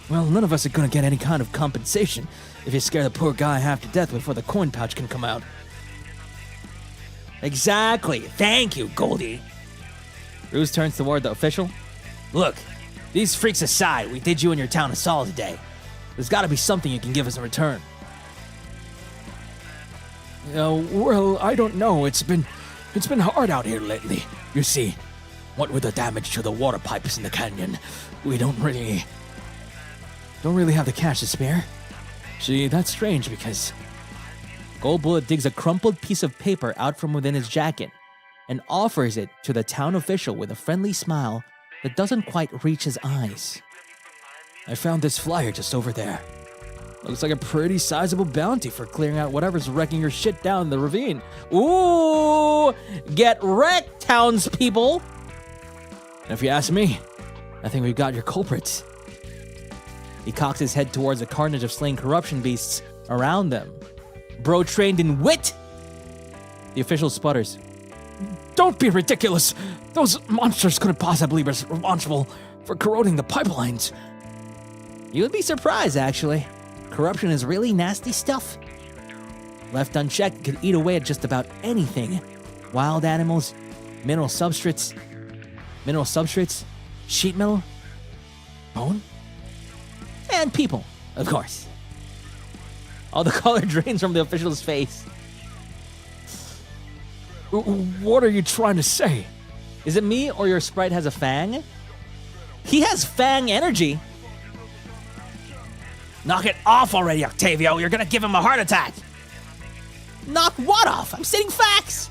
Well, none of us are gonna get any kind of compensation if you scare the poor guy half to death before the coin pouch can come out. Exactly. Thank you, Goldie. Ruse turns toward the official. Look, these freaks aside, we did you and your town a solid today. There's gotta be something you can give us in return. Well, I don't know. It's been hard out here lately. You see, what with the damage to the water pipes in the canyon, we don't really have the cash to spare. See, that's strange because Gold Bullet digs a crumpled piece of paper out from within his jacket and offers it to the town official with a friendly smile that doesn't quite reach his eyes. I found this flyer just over there. Looks like a pretty sizable bounty for clearing out whatever's wrecking your shit down the ravine. Ooh, get wrecked, townspeople. And if you ask me, I think we've got your culprits. He cocks his head towards the carnage of slain corruption beasts around them. Bro trained in wit? The official sputters. Don't be ridiculous. Those monsters couldn't possibly be responsible for corroding the pipelines. You would be surprised, actually. Corruption is really nasty stuff. Left unchecked, it could eat away at just about anything. Wild animals, mineral substrates, sheet metal, bone, and people, of course. All the color drains from the official's face. What are you trying to say? Is it me or your sprite has a fang? He has fang energy. Knock it off already, Octavio. You're gonna give him a heart attack. Knock what off? I'm stating facts.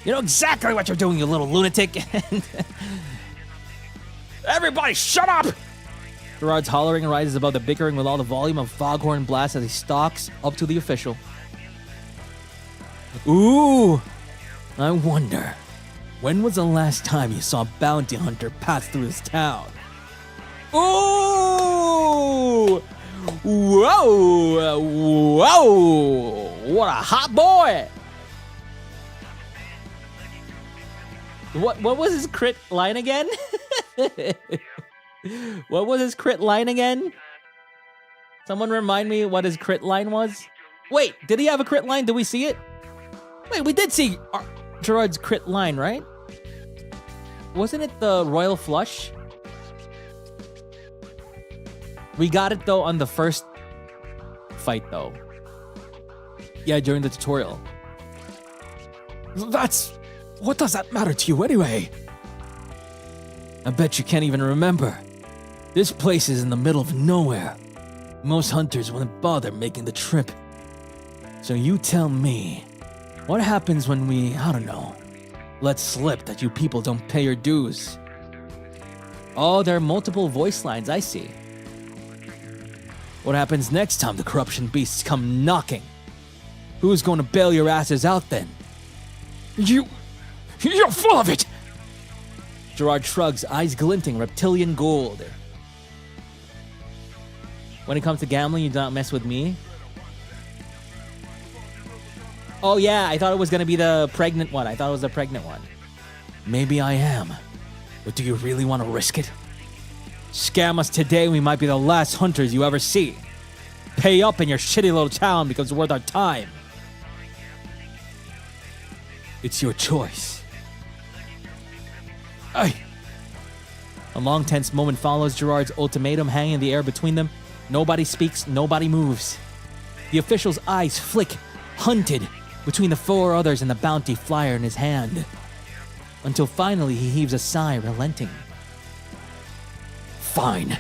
You know exactly what you're doing, you little lunatic. Everybody, shut up! Gerard's hollering rises above the bickering with all the volume of foghorn blasts as he stalks up to the official. Ooh, I wonder, when was the last time you saw a bounty hunter pass through this town? Ooh! Whoa! Whoa! What a hot boy! What was his crit line again? What was his crit line again? Someone remind me what his crit line was? Wait, did he have a crit line? Did we see it? Wait, we did see Gerard's crit line, right? Wasn't it the Royal Flush? We got it though on the first fight though. Yeah, during the tutorial. What does that matter to you anyway? I bet you can't even remember. This place is in the middle of nowhere. Most hunters wouldn't bother making the trip. So you tell me, what happens when we, I don't know, let slip that you people don't pay your dues? Oh, there are multiple voice lines, I see. What happens next time the corruption beasts come knocking? Who's going to bail your asses out then? You're full of it! Gerard shrugs, eyes glinting reptilian gold. When it comes to gambling, you do not mess with me. Oh yeah, I thought it was gonna be the pregnant one. I thought it was the pregnant one. Maybe I am, but do you really want to risk it? Scam us today, we might be the last hunters you ever see. Pay up and your shitty little town becomes worth our time. It's your choice. A long tense moment follows Gerard's ultimatum hanging in the air between them. Nobody speaks, nobody moves. The official's eyes flick, hunted, between the four others and the bounty flyer in his hand. Until finally he heaves a sigh, relenting. Fine.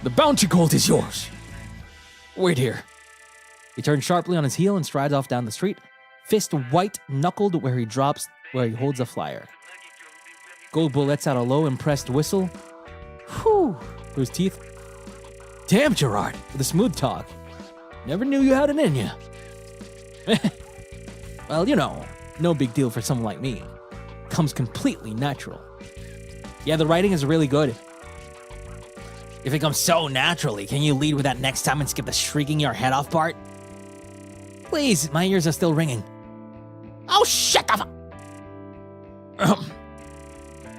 The bounty gold is yours. Wait here. He turns sharply on his heel and strides off down the street, fist white-knuckled where he holds the flyer. Goldbull lets out a low, impressed whistle. Whew, through his teeth. Damn, Gerard, with a smooth talk. Never knew you had it in you. Well, you know, no big deal for someone like me. Comes completely natural. Yeah, the writing is really good. If it comes so naturally, can you lead with that next time and skip the shrieking your head off part? Please, my ears are still ringing. Oh, shut the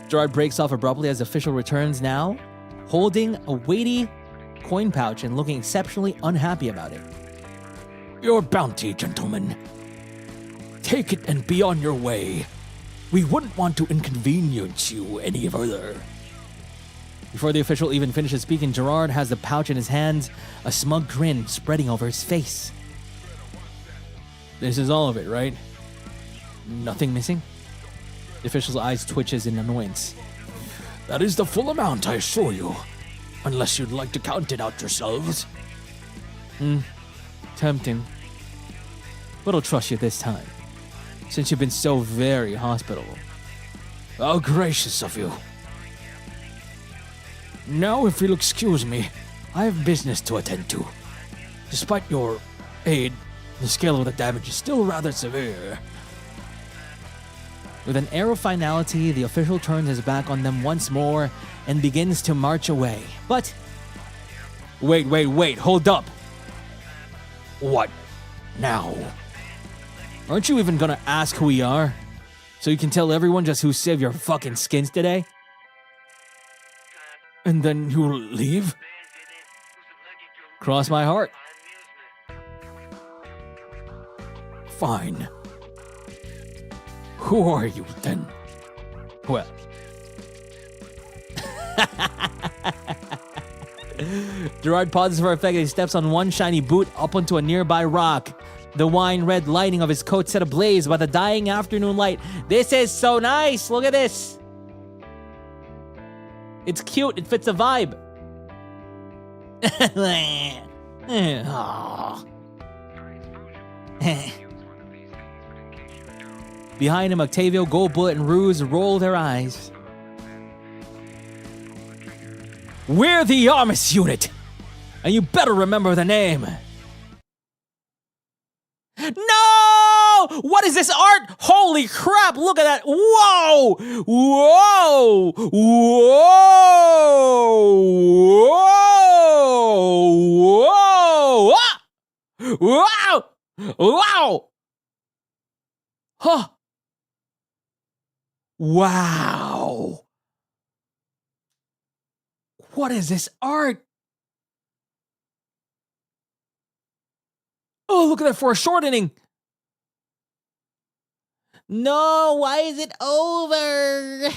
Gerard breaks off abruptly as the official returns now, holding a weighty coin pouch and looking exceptionally unhappy about it. Your bounty, gentlemen. Take it and be on your way. We wouldn't want to inconvenience you any further. Before the official even finishes speaking, Gerard has the pouch in his hands, a smug grin spreading over his face. This is all of it, right? Nothing missing? The official's eyes twitches in annoyance. That is the full amount, I assure you. Unless you'd like to count it out yourselves. Tempting. But I'll trust you this time, since you've been so very hospitable. How gracious of you. Now, if you'll excuse me, I have business to attend to. Despite your aid, the scale of the damage is still rather severe. With an air of finality, the official turns his back on them once more and begins to march away. But... Wait, hold up. What now? Aren't you even gonna ask who we are? So you can tell everyone just who saved your fucking skins today? And then you'll leave? Cross my heart. Fine. Who are you then? Well. Gerard pauses for effect as he steps on one shiny boot up onto a nearby rock. The wine-red lining of his coat set ablaze by the dying afternoon light. This is so nice! Look at this! It's cute, it fits the vibe. Behind him, Octavio, Gold Bullet, and Ruse roll their eyes. We're the Armis unit, and you better remember the name. No! What is this art? Holy crap, look at that. Whoa! Whoa! Whoa! Whoa! Whoa! Ah! Wow! Wow! Huh. Wow. What is this art? Oh, look at that foreshortening. No, why is it over?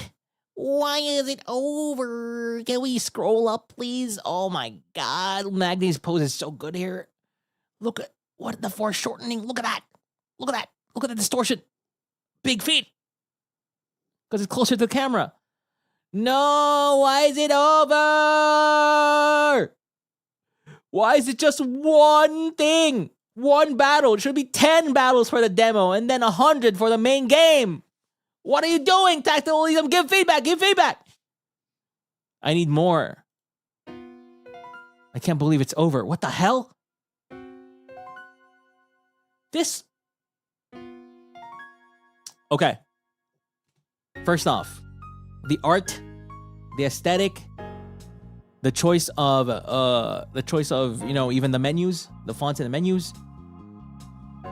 Why is it over? Can we scroll up, please? Oh my God. Magni's pose is so good here. Look at what the foreshortening. Look at that. Look at that. Look at the distortion. Big feet. Because it's closer to the camera. No, why is it over? Why is it just one thing? One battle. It should be 10 battles for the demo and then 100 for the main game. What are you doing, Tactilism? Give feedback. Give feedback. I need more. I can't believe it's over. What the hell? This... Okay. First off, the art, the aesthetic, the choice of you know, even the menus, the fonts in the menus,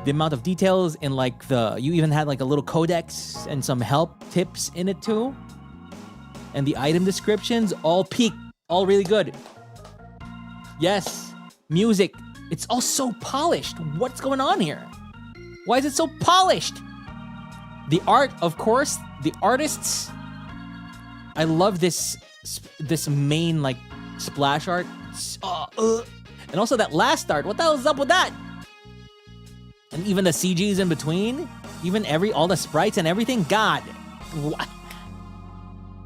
the amount of details in like you even had like a little codex and some help tips in it too, and the item descriptions, all peak, all really good. Yes, music, it's all so polished. What's going on here? Why is it so polished? The art, of course, the artists. I love this main like splash art. And also that last art. What the hell is up with that? And even the CGs in between. Even all the sprites and everything. God. What?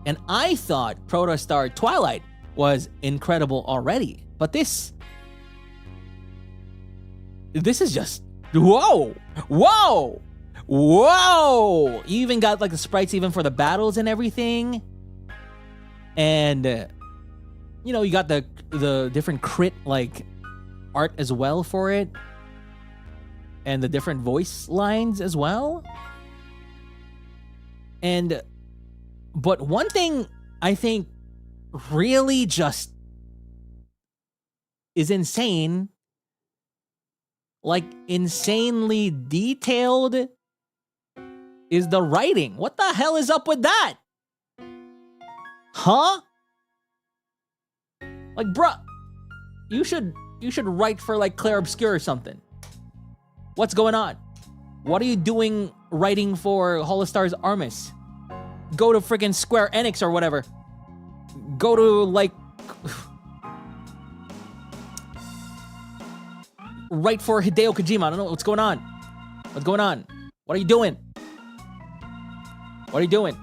And I thought Protostar Twilight was incredible already. But this is just, whoa. Whoa. Whoa. You even got like the sprites even for the battles and everything. And, you know, you got the different crit, like, art as well for it. And the different voice lines as well. But one thing I think really just is insane, like insanely detailed, is the writing. What the hell is up with that? Huh? Like, bruh, you should write for like Claire Obscure or something. What's going on? What are you doing writing for HOLOSTARS Armis? Go to freaking Square Enix or whatever. Go to like write for Hideo Kojima. I don't know what's going on. What's going on? What are you doing? What are you doing?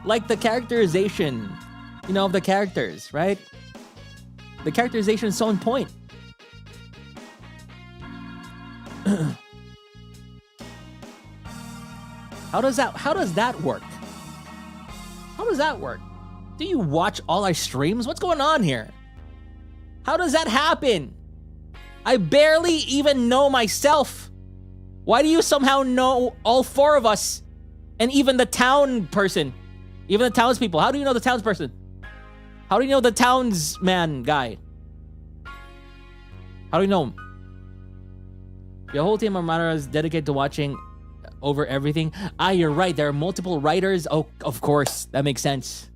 Like the characterization, you know, of the characters, right? The characterization is so on point. How does that work? How does that work? Do you watch all our streams? What's going on here? How does that happen? I barely even know myself. Why do you somehow know all four of us? And even the town person. Even the townspeople. How do you know the townsperson? How do you know the townsman guy? How do you know him? Your whole team of Armada is dedicated to watching over everything. Ah, you're right. There are multiple writers. Oh, of course. That makes sense.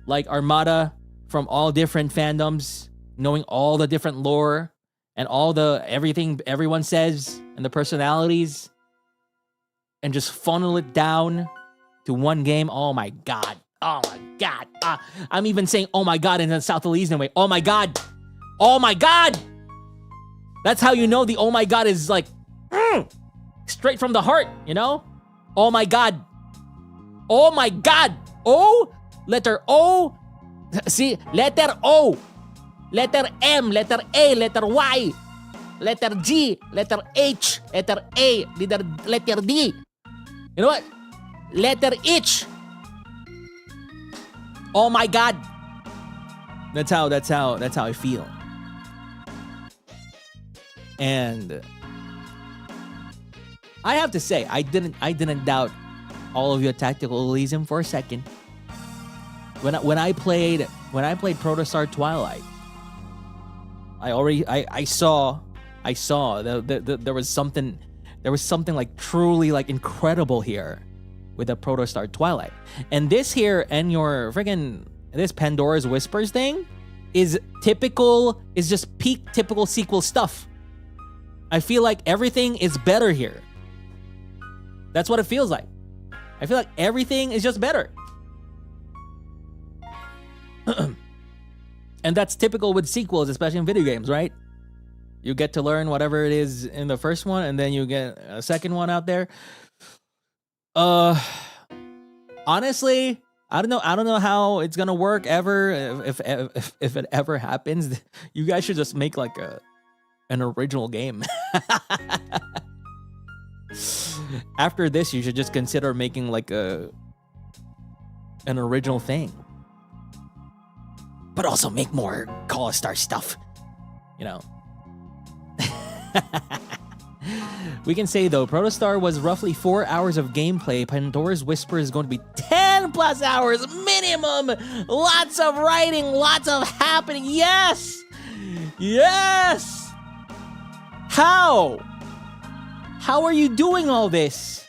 Like Armada from all different fandoms, knowing all the different lore and all the everything everyone says and the personalities, and just funnel it down to one game. Oh my God. Oh my God. I'm even saying oh my God in the South Elysian way. Oh my God. Oh my God. That's how you know the oh my God is like straight from the heart, you know? Oh my God. Oh my God. O, letter O. See, letter O. Letter M, letter A, letter Y. letter G, letter H, letter A, letter D. You know what? Letter H. Oh my God. That's how I feel. And I have to say, I didn't doubt all of your tactical elitism for a second. When I played Protostar Twilight, I saw that there was something like truly like incredible here with the Protostar Twilight. And this here and your friggin' this Pandora's Whispers thing is just peak typical sequel stuff. I feel like everything is better here. That's what it feels like. I feel like everything is just better. And that's typical with sequels, especially in video games, right? You get to learn whatever it is in the first one, and then you get a second one out there. Honestly, I don't know how it's gonna work ever. If it ever happens, you guys should just make like an original game. After this, you should just consider making like an original thing, but also make more HOLOSTAR stuff. You know. We can say though, Protostar was roughly 4 hours of gameplay. Pandora's Whisper is going to be 10 plus hours minimum. Lots of writing, lots of happening. Yes, yes. How are you doing all this?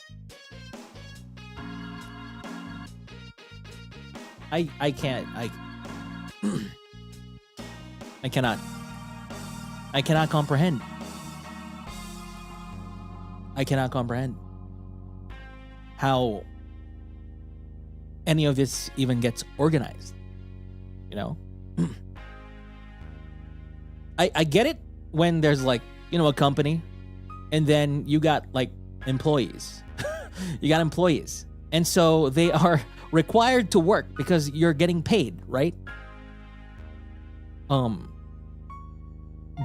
I can't. I cannot comprehend. I cannot comprehend how any of this even gets organized. You know? I get it when there's like, you know, a company and then you got like employees. You got employees. And so they are required to work because you're getting paid, right?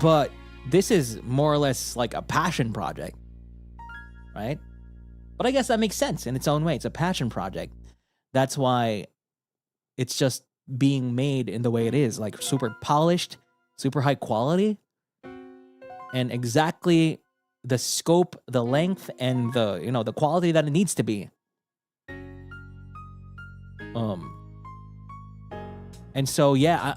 But this is more or less like a passion project, right? But I guess that makes sense in its own way. It's a passion project. That's why it's just being made in the way it is, like super polished, super high quality, and exactly the scope, the length, and the, you know, the quality that it needs to be. And so yeah,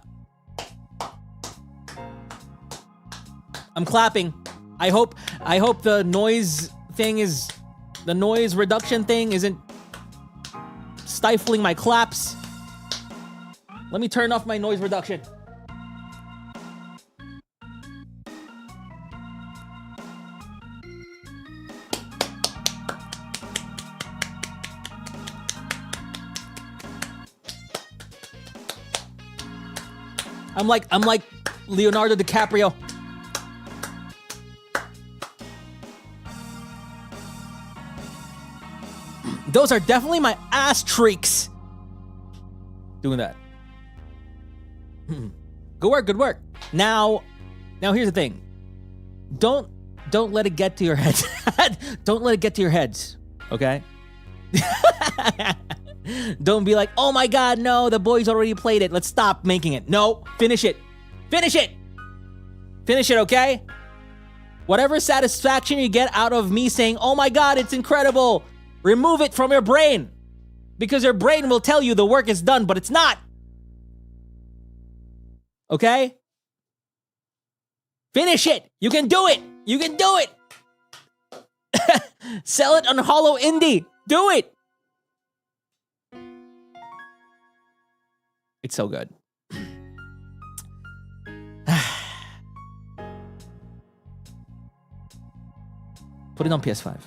I'm clapping. I hope the noise reduction thing isn't stifling my claps. Let me turn off my noise reduction. I'm like Leonardo DiCaprio. Those are definitely my ass streaks. Doing that. Good work, good work. Now here's the thing. Don't let it get to your heads. Don't let it get to your heads, okay? Don't be like, oh my God, no, the boys already played it. Let's stop making it. No, finish it. Finish it. Finish it, okay? Whatever satisfaction you get out of me saying, oh my God, it's incredible, remove it from your brain. Because your brain will tell you the work is done, but it's not. Okay? Finish it. You can do it. You can do it. Sell it on Holo Indie. Do it. It's so good. Put it on PS5.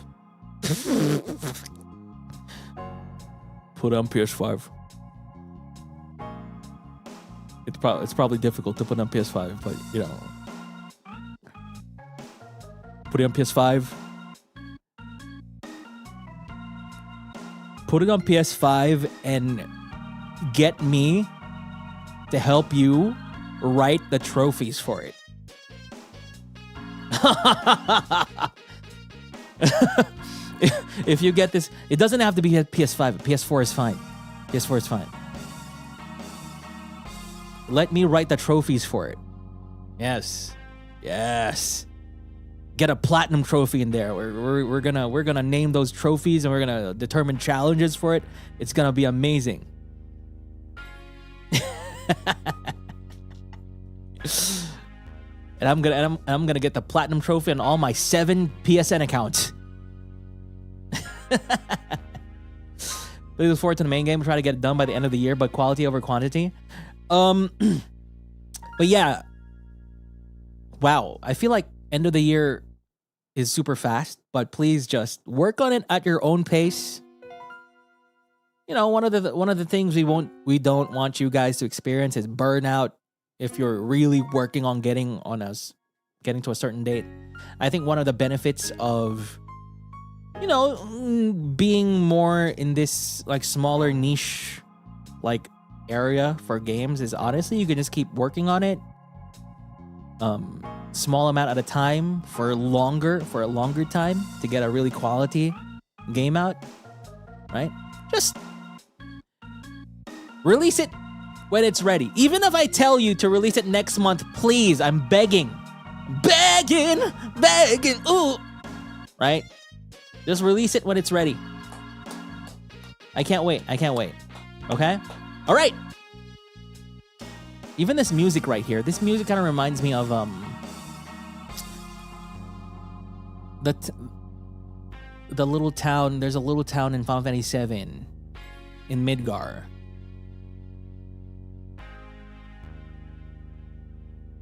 Put it on PS5. It's probably difficult to put it on PS5, but you know. Put it on PS5. Put it on PS5 and get me to help you write the trophies for it. If you get this, it doesn't have to be a PS5. PS4 is fine. PS4 is fine. Let me write the trophies for it. Yes. Yes. Get a platinum trophy in there. We're gonna name those trophies and we're gonna determine challenges for it. It's gonna be amazing. And I'm gonna get the platinum trophy on all my 7 PSN accounts. Look forward to the main game. We'll try to get it done by the end of the year, but quality over quantity. But yeah. Wow. I feel like end of the year is super fast, but please just work on it at your own pace. You know, one of the things we don't want you guys to experience is burnout if you're really working on getting to a certain date. I think one of the benefits of, you know, being more in this like smaller niche like area for games is honestly you can just keep working on it small amount at a time for a longer time to get a really quality game out, right? Just release it when it's ready. Even if I tell you to release it next month, please, I'm begging, ooh, right? Just release it when it's ready. I can't wait. Okay? All right. Even this music right here, this music kind of reminds me of the little town. There's a little town in Final Fantasy VII in Midgar.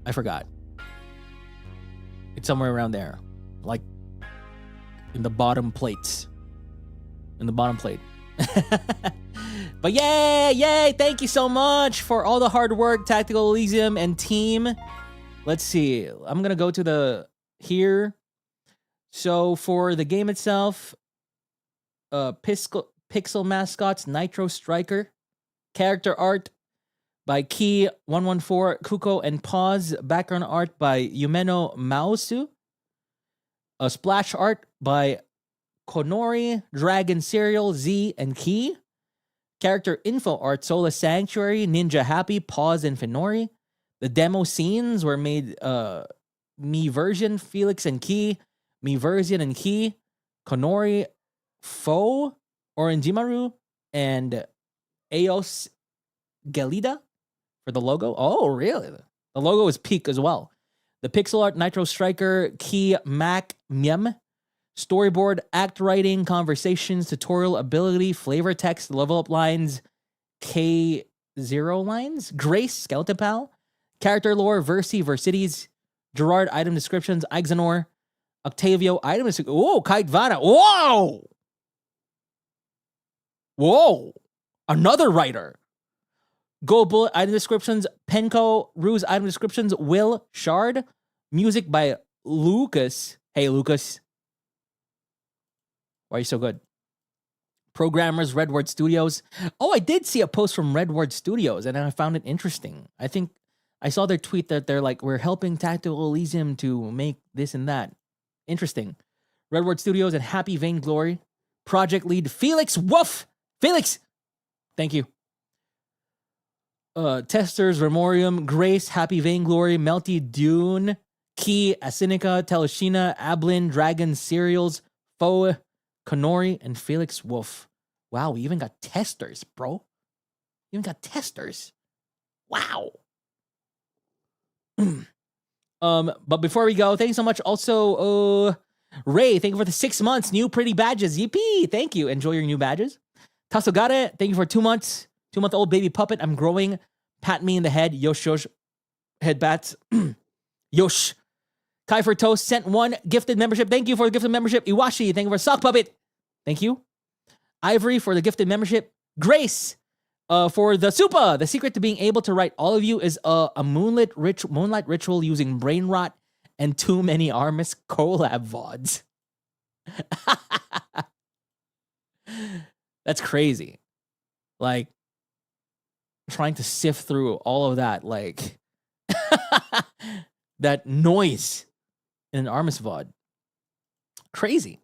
I forgot. It's somewhere around there, like in the bottom plates. In the bottom plate. But yay! Thank you so much for all the hard work, Tactical Elysium and team. Let's see. I'm gonna go to here. So for the game itself, Pixel Mascots, Nitro Striker, character art by Key114, Kuko and Pause, background art by Yumeno Mausu, splash art by Konori, Dragon Serial, Z, and Key. Character info art, Sola Sanctuary, Ninja Happy, Pause, and Finori. The demo scenes were made Me Version, Felix and Key, Me Version and Key, Konori, Foe, Oranjimaru, and Eos Gelida for the logo. Oh, really? The logo is peak as well. The pixel art, Nitro Striker, Key Mac Miem. Storyboard, act writing, conversations, tutorial ability, flavor text, level up lines, K0 lines, Grace, Skeleton Pal, character lore, Versities, Gerard, item descriptions, Ixanor, Octavio, item descriptions. Oh, Kite Vana. Whoa. Another writer. Go Bullet, item descriptions, Penko, Ruse, item descriptions, Will, Shard, music by Lucas. Hey, Lucas. Why are you so good? Programmers, Redward Studios. Oh, I did see a post from Redward Studios, and I found it interesting. I think I saw their tweet that they're like, we're helping Tactical Elysium to make this and that. Interesting. Redward Studios and Happy Vainglory. Project lead, Felix Woof. Felix! Thank you. Testers, Remorium, Grace, Happy Vainglory, Melty Dune, Key, Asinica, Teleshina, Ablin, Dragon Cereals, Foe, Konori, and Felix Wolf. Wow, we even got testers, bro. Even got testers. Wow. But before we go, thank you so much. Also, Ray, thank you for the 6 months. New pretty badges. Yippee. Thank you. Enjoy your new badges. Tasogare, thank you for 2 months. 2-month-old baby puppet. I'm growing. Pat me in the head. Yosh. Head bats. Yosh. Kai for Toast sent 1 gifted membership. Thank you for the gifted membership. Iwashi, thank you for sock puppet. Thank you. Ivory for the gifted membership. Grace for the Supa. The secret to being able to write all of you is a moonlight ritual using brain rot and too many Armis collab VODs. That's crazy. Like, trying to sift through all of that, like, that noise in an Armis VOD. Crazy.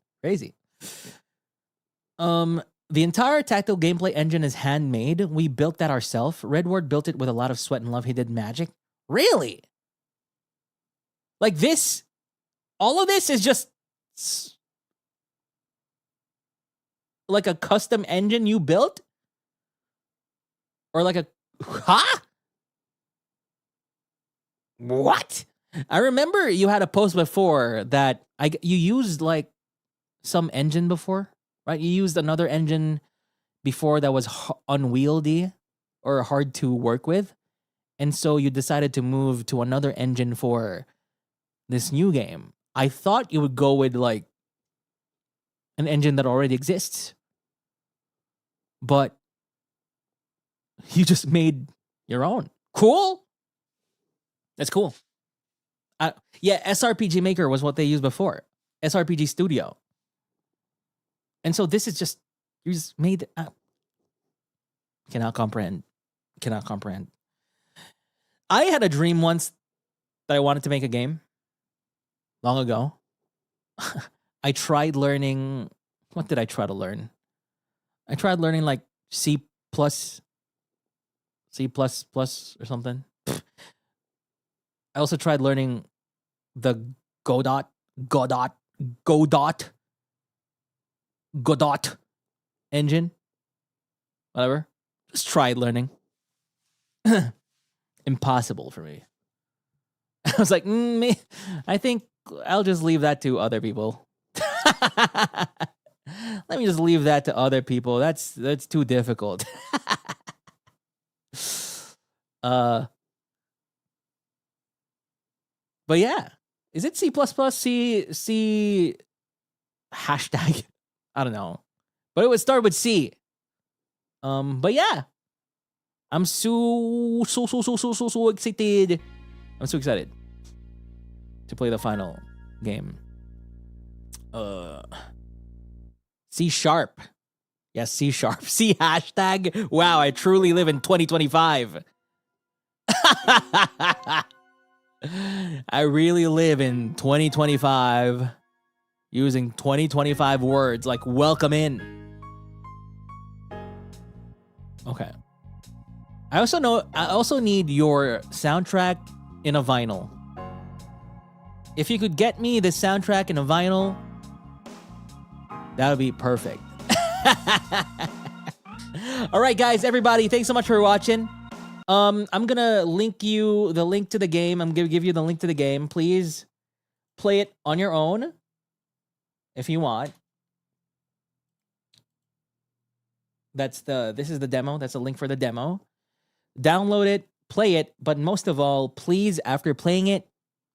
The entire tactile gameplay engine is handmade. We built that ourselves. Redward built it with a lot of sweat and love. He did magic. Really? Like this, all of this is just like a custom engine you built? Or like a, huh? What? I remember you had a post before that you used like some engine before, right? You used another engine before that was unwieldy or hard to work with. And so you decided to move to another engine for this new game. I thought you would go with like an engine that already exists. But you just made your own. Cool. That's cool. Yeah, SRPG Maker was what they used before. SRPG Studio. And so this is just, you just made, cannot comprehend. I had a dream once that I wanted to make a game long ago. I tried learning, what did I try to learn? I tried learning like C++ or something. I also tried learning the Godot engine. Whatever. Just tried learning. Impossible for me. I was like, I think I'll just leave that to other people. Let me just leave that to other people. That's too difficult. But yeah, is it C++? C hashtag? I don't know, but it would start with C. But yeah, I'm so excited. I'm so excited to play the final game. C#. Yes, C#. C hashtag. Wow, I truly live in 2025. I really live in 2025 using 2025 words like welcome in. Okay. I also need your soundtrack in a vinyl. If you could get me the soundtrack in a vinyl, that would be perfect. All right, guys, everybody, thanks so much for watching. I'm gonna link you the link to the game. I'm gonna give you the link to the game. Please play it on your own if you want. This is the demo. That's a link for the demo. Download it, play it, but most of all, please, after playing it,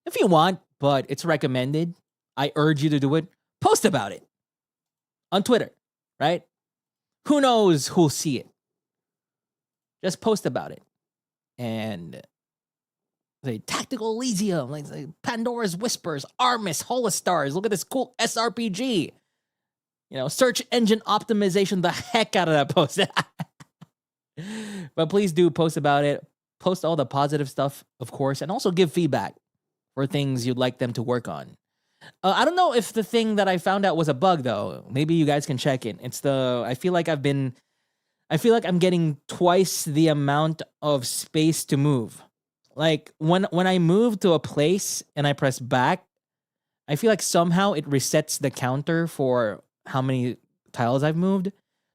if you want, but it's recommended, I urge you to do it, post about it on Twitter, right? Who knows who'll see it? Just post about it. And the Tactical Elysium, like Pandora's Whispers, Armis, HOLOSTARS. Look at this cool SRPG. You know, search engine optimization the heck out of that post. But please do post about it. Post all the positive stuff, of course, and also give feedback for things you'd like them to work on. I don't know if the thing that I found out was a bug, though. Maybe you guys can check it. I feel like I'm getting twice the amount of space to move. Like when I move to a place and I press back, I feel like somehow it resets the counter for how many tiles I've moved,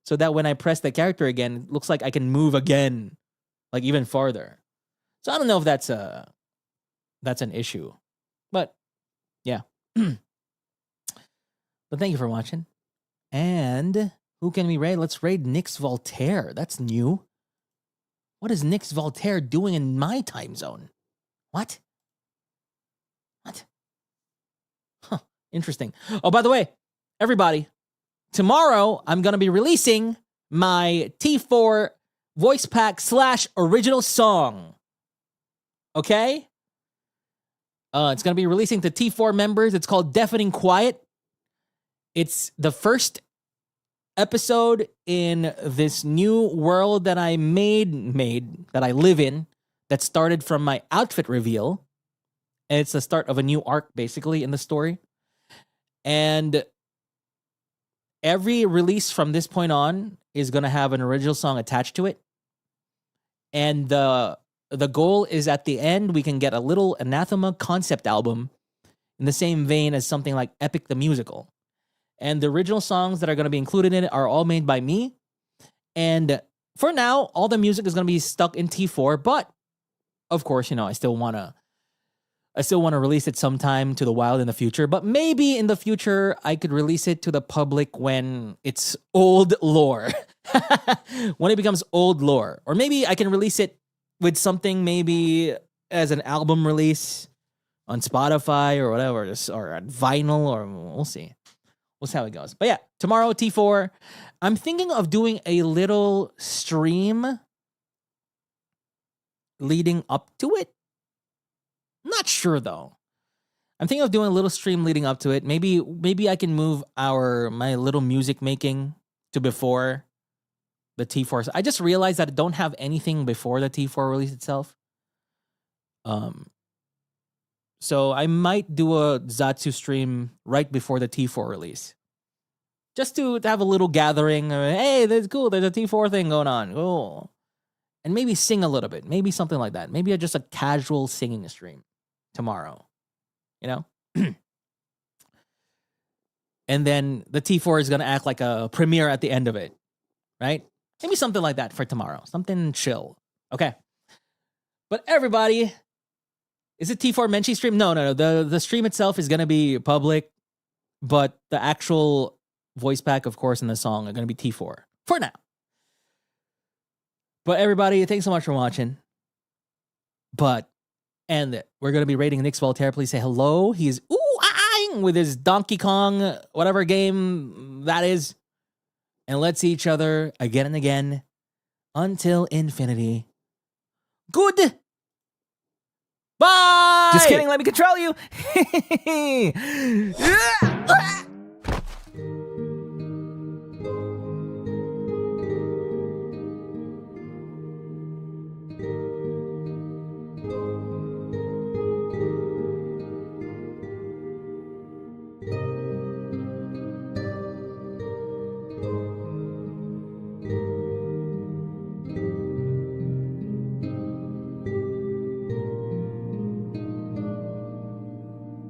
so that when I press the character again, it looks like I can move again, like even farther. So I don't know if that's an issue, but yeah. But thank you for watching. And who can we raid? Let's raid Nix Voltaire. That's new. What is Nix Voltaire doing in my time zone? What? Huh. Interesting. Oh, by the way, everybody, tomorrow I'm going to be releasing my T4 voice pack / original song. Okay? It's going to be releasing to T4 members. It's called Deafening Quiet. It's the first episode in this new world that I made that I live in, that started from my outfit reveal. It's the start of a new arc, basically, in the story. And every release from this point on is going to have an original song attached to it. And the goal is at the end, we can get a little Anathema concept album in the same vein as something like Epic the Musical. And the original songs that are going to be included in it are all made by me. And for now, all the music is going to be stuck in T4. But, of course, I still want to release it sometime to the wild in the future. But maybe in the future, I could release it to the public when it's old lore. When it becomes old lore. Or maybe I can release it with something maybe as an album release on Spotify or whatever, or on vinyl, or we'll see. We'll see how it goes. But yeah, tomorrow, T4. I'm thinking of doing a little stream leading up to it. Not sure though. I'm thinking of doing a little stream leading up to it. Maybe I can move my little music making to before the T4. I just realized that I don't have anything before the T4 release itself. So I might do a Zatsu stream right before the T4 release. Just to have a little gathering. Hey, that's cool. There's a T4 thing going on. Cool. And maybe sing a little bit. Maybe something like that. Maybe just a casual singing stream tomorrow. And then the T4 is going to act like a premiere at the end of it. Right? Maybe something like that for tomorrow. Something chill. Okay. But everybody, is it T4 Menchie stream? No. The stream itself is going to be public. But the actual voice pack, of course, and the song are going to be T4 for now. But everybody, thanks so much for watching. And we're going to be rating Nick's Voltaire. Please say hello. He's with his Donkey Kong, whatever game that is. And let's see each other again and again until infinity. Good. Bye. Just kidding, let me control you. Yeah.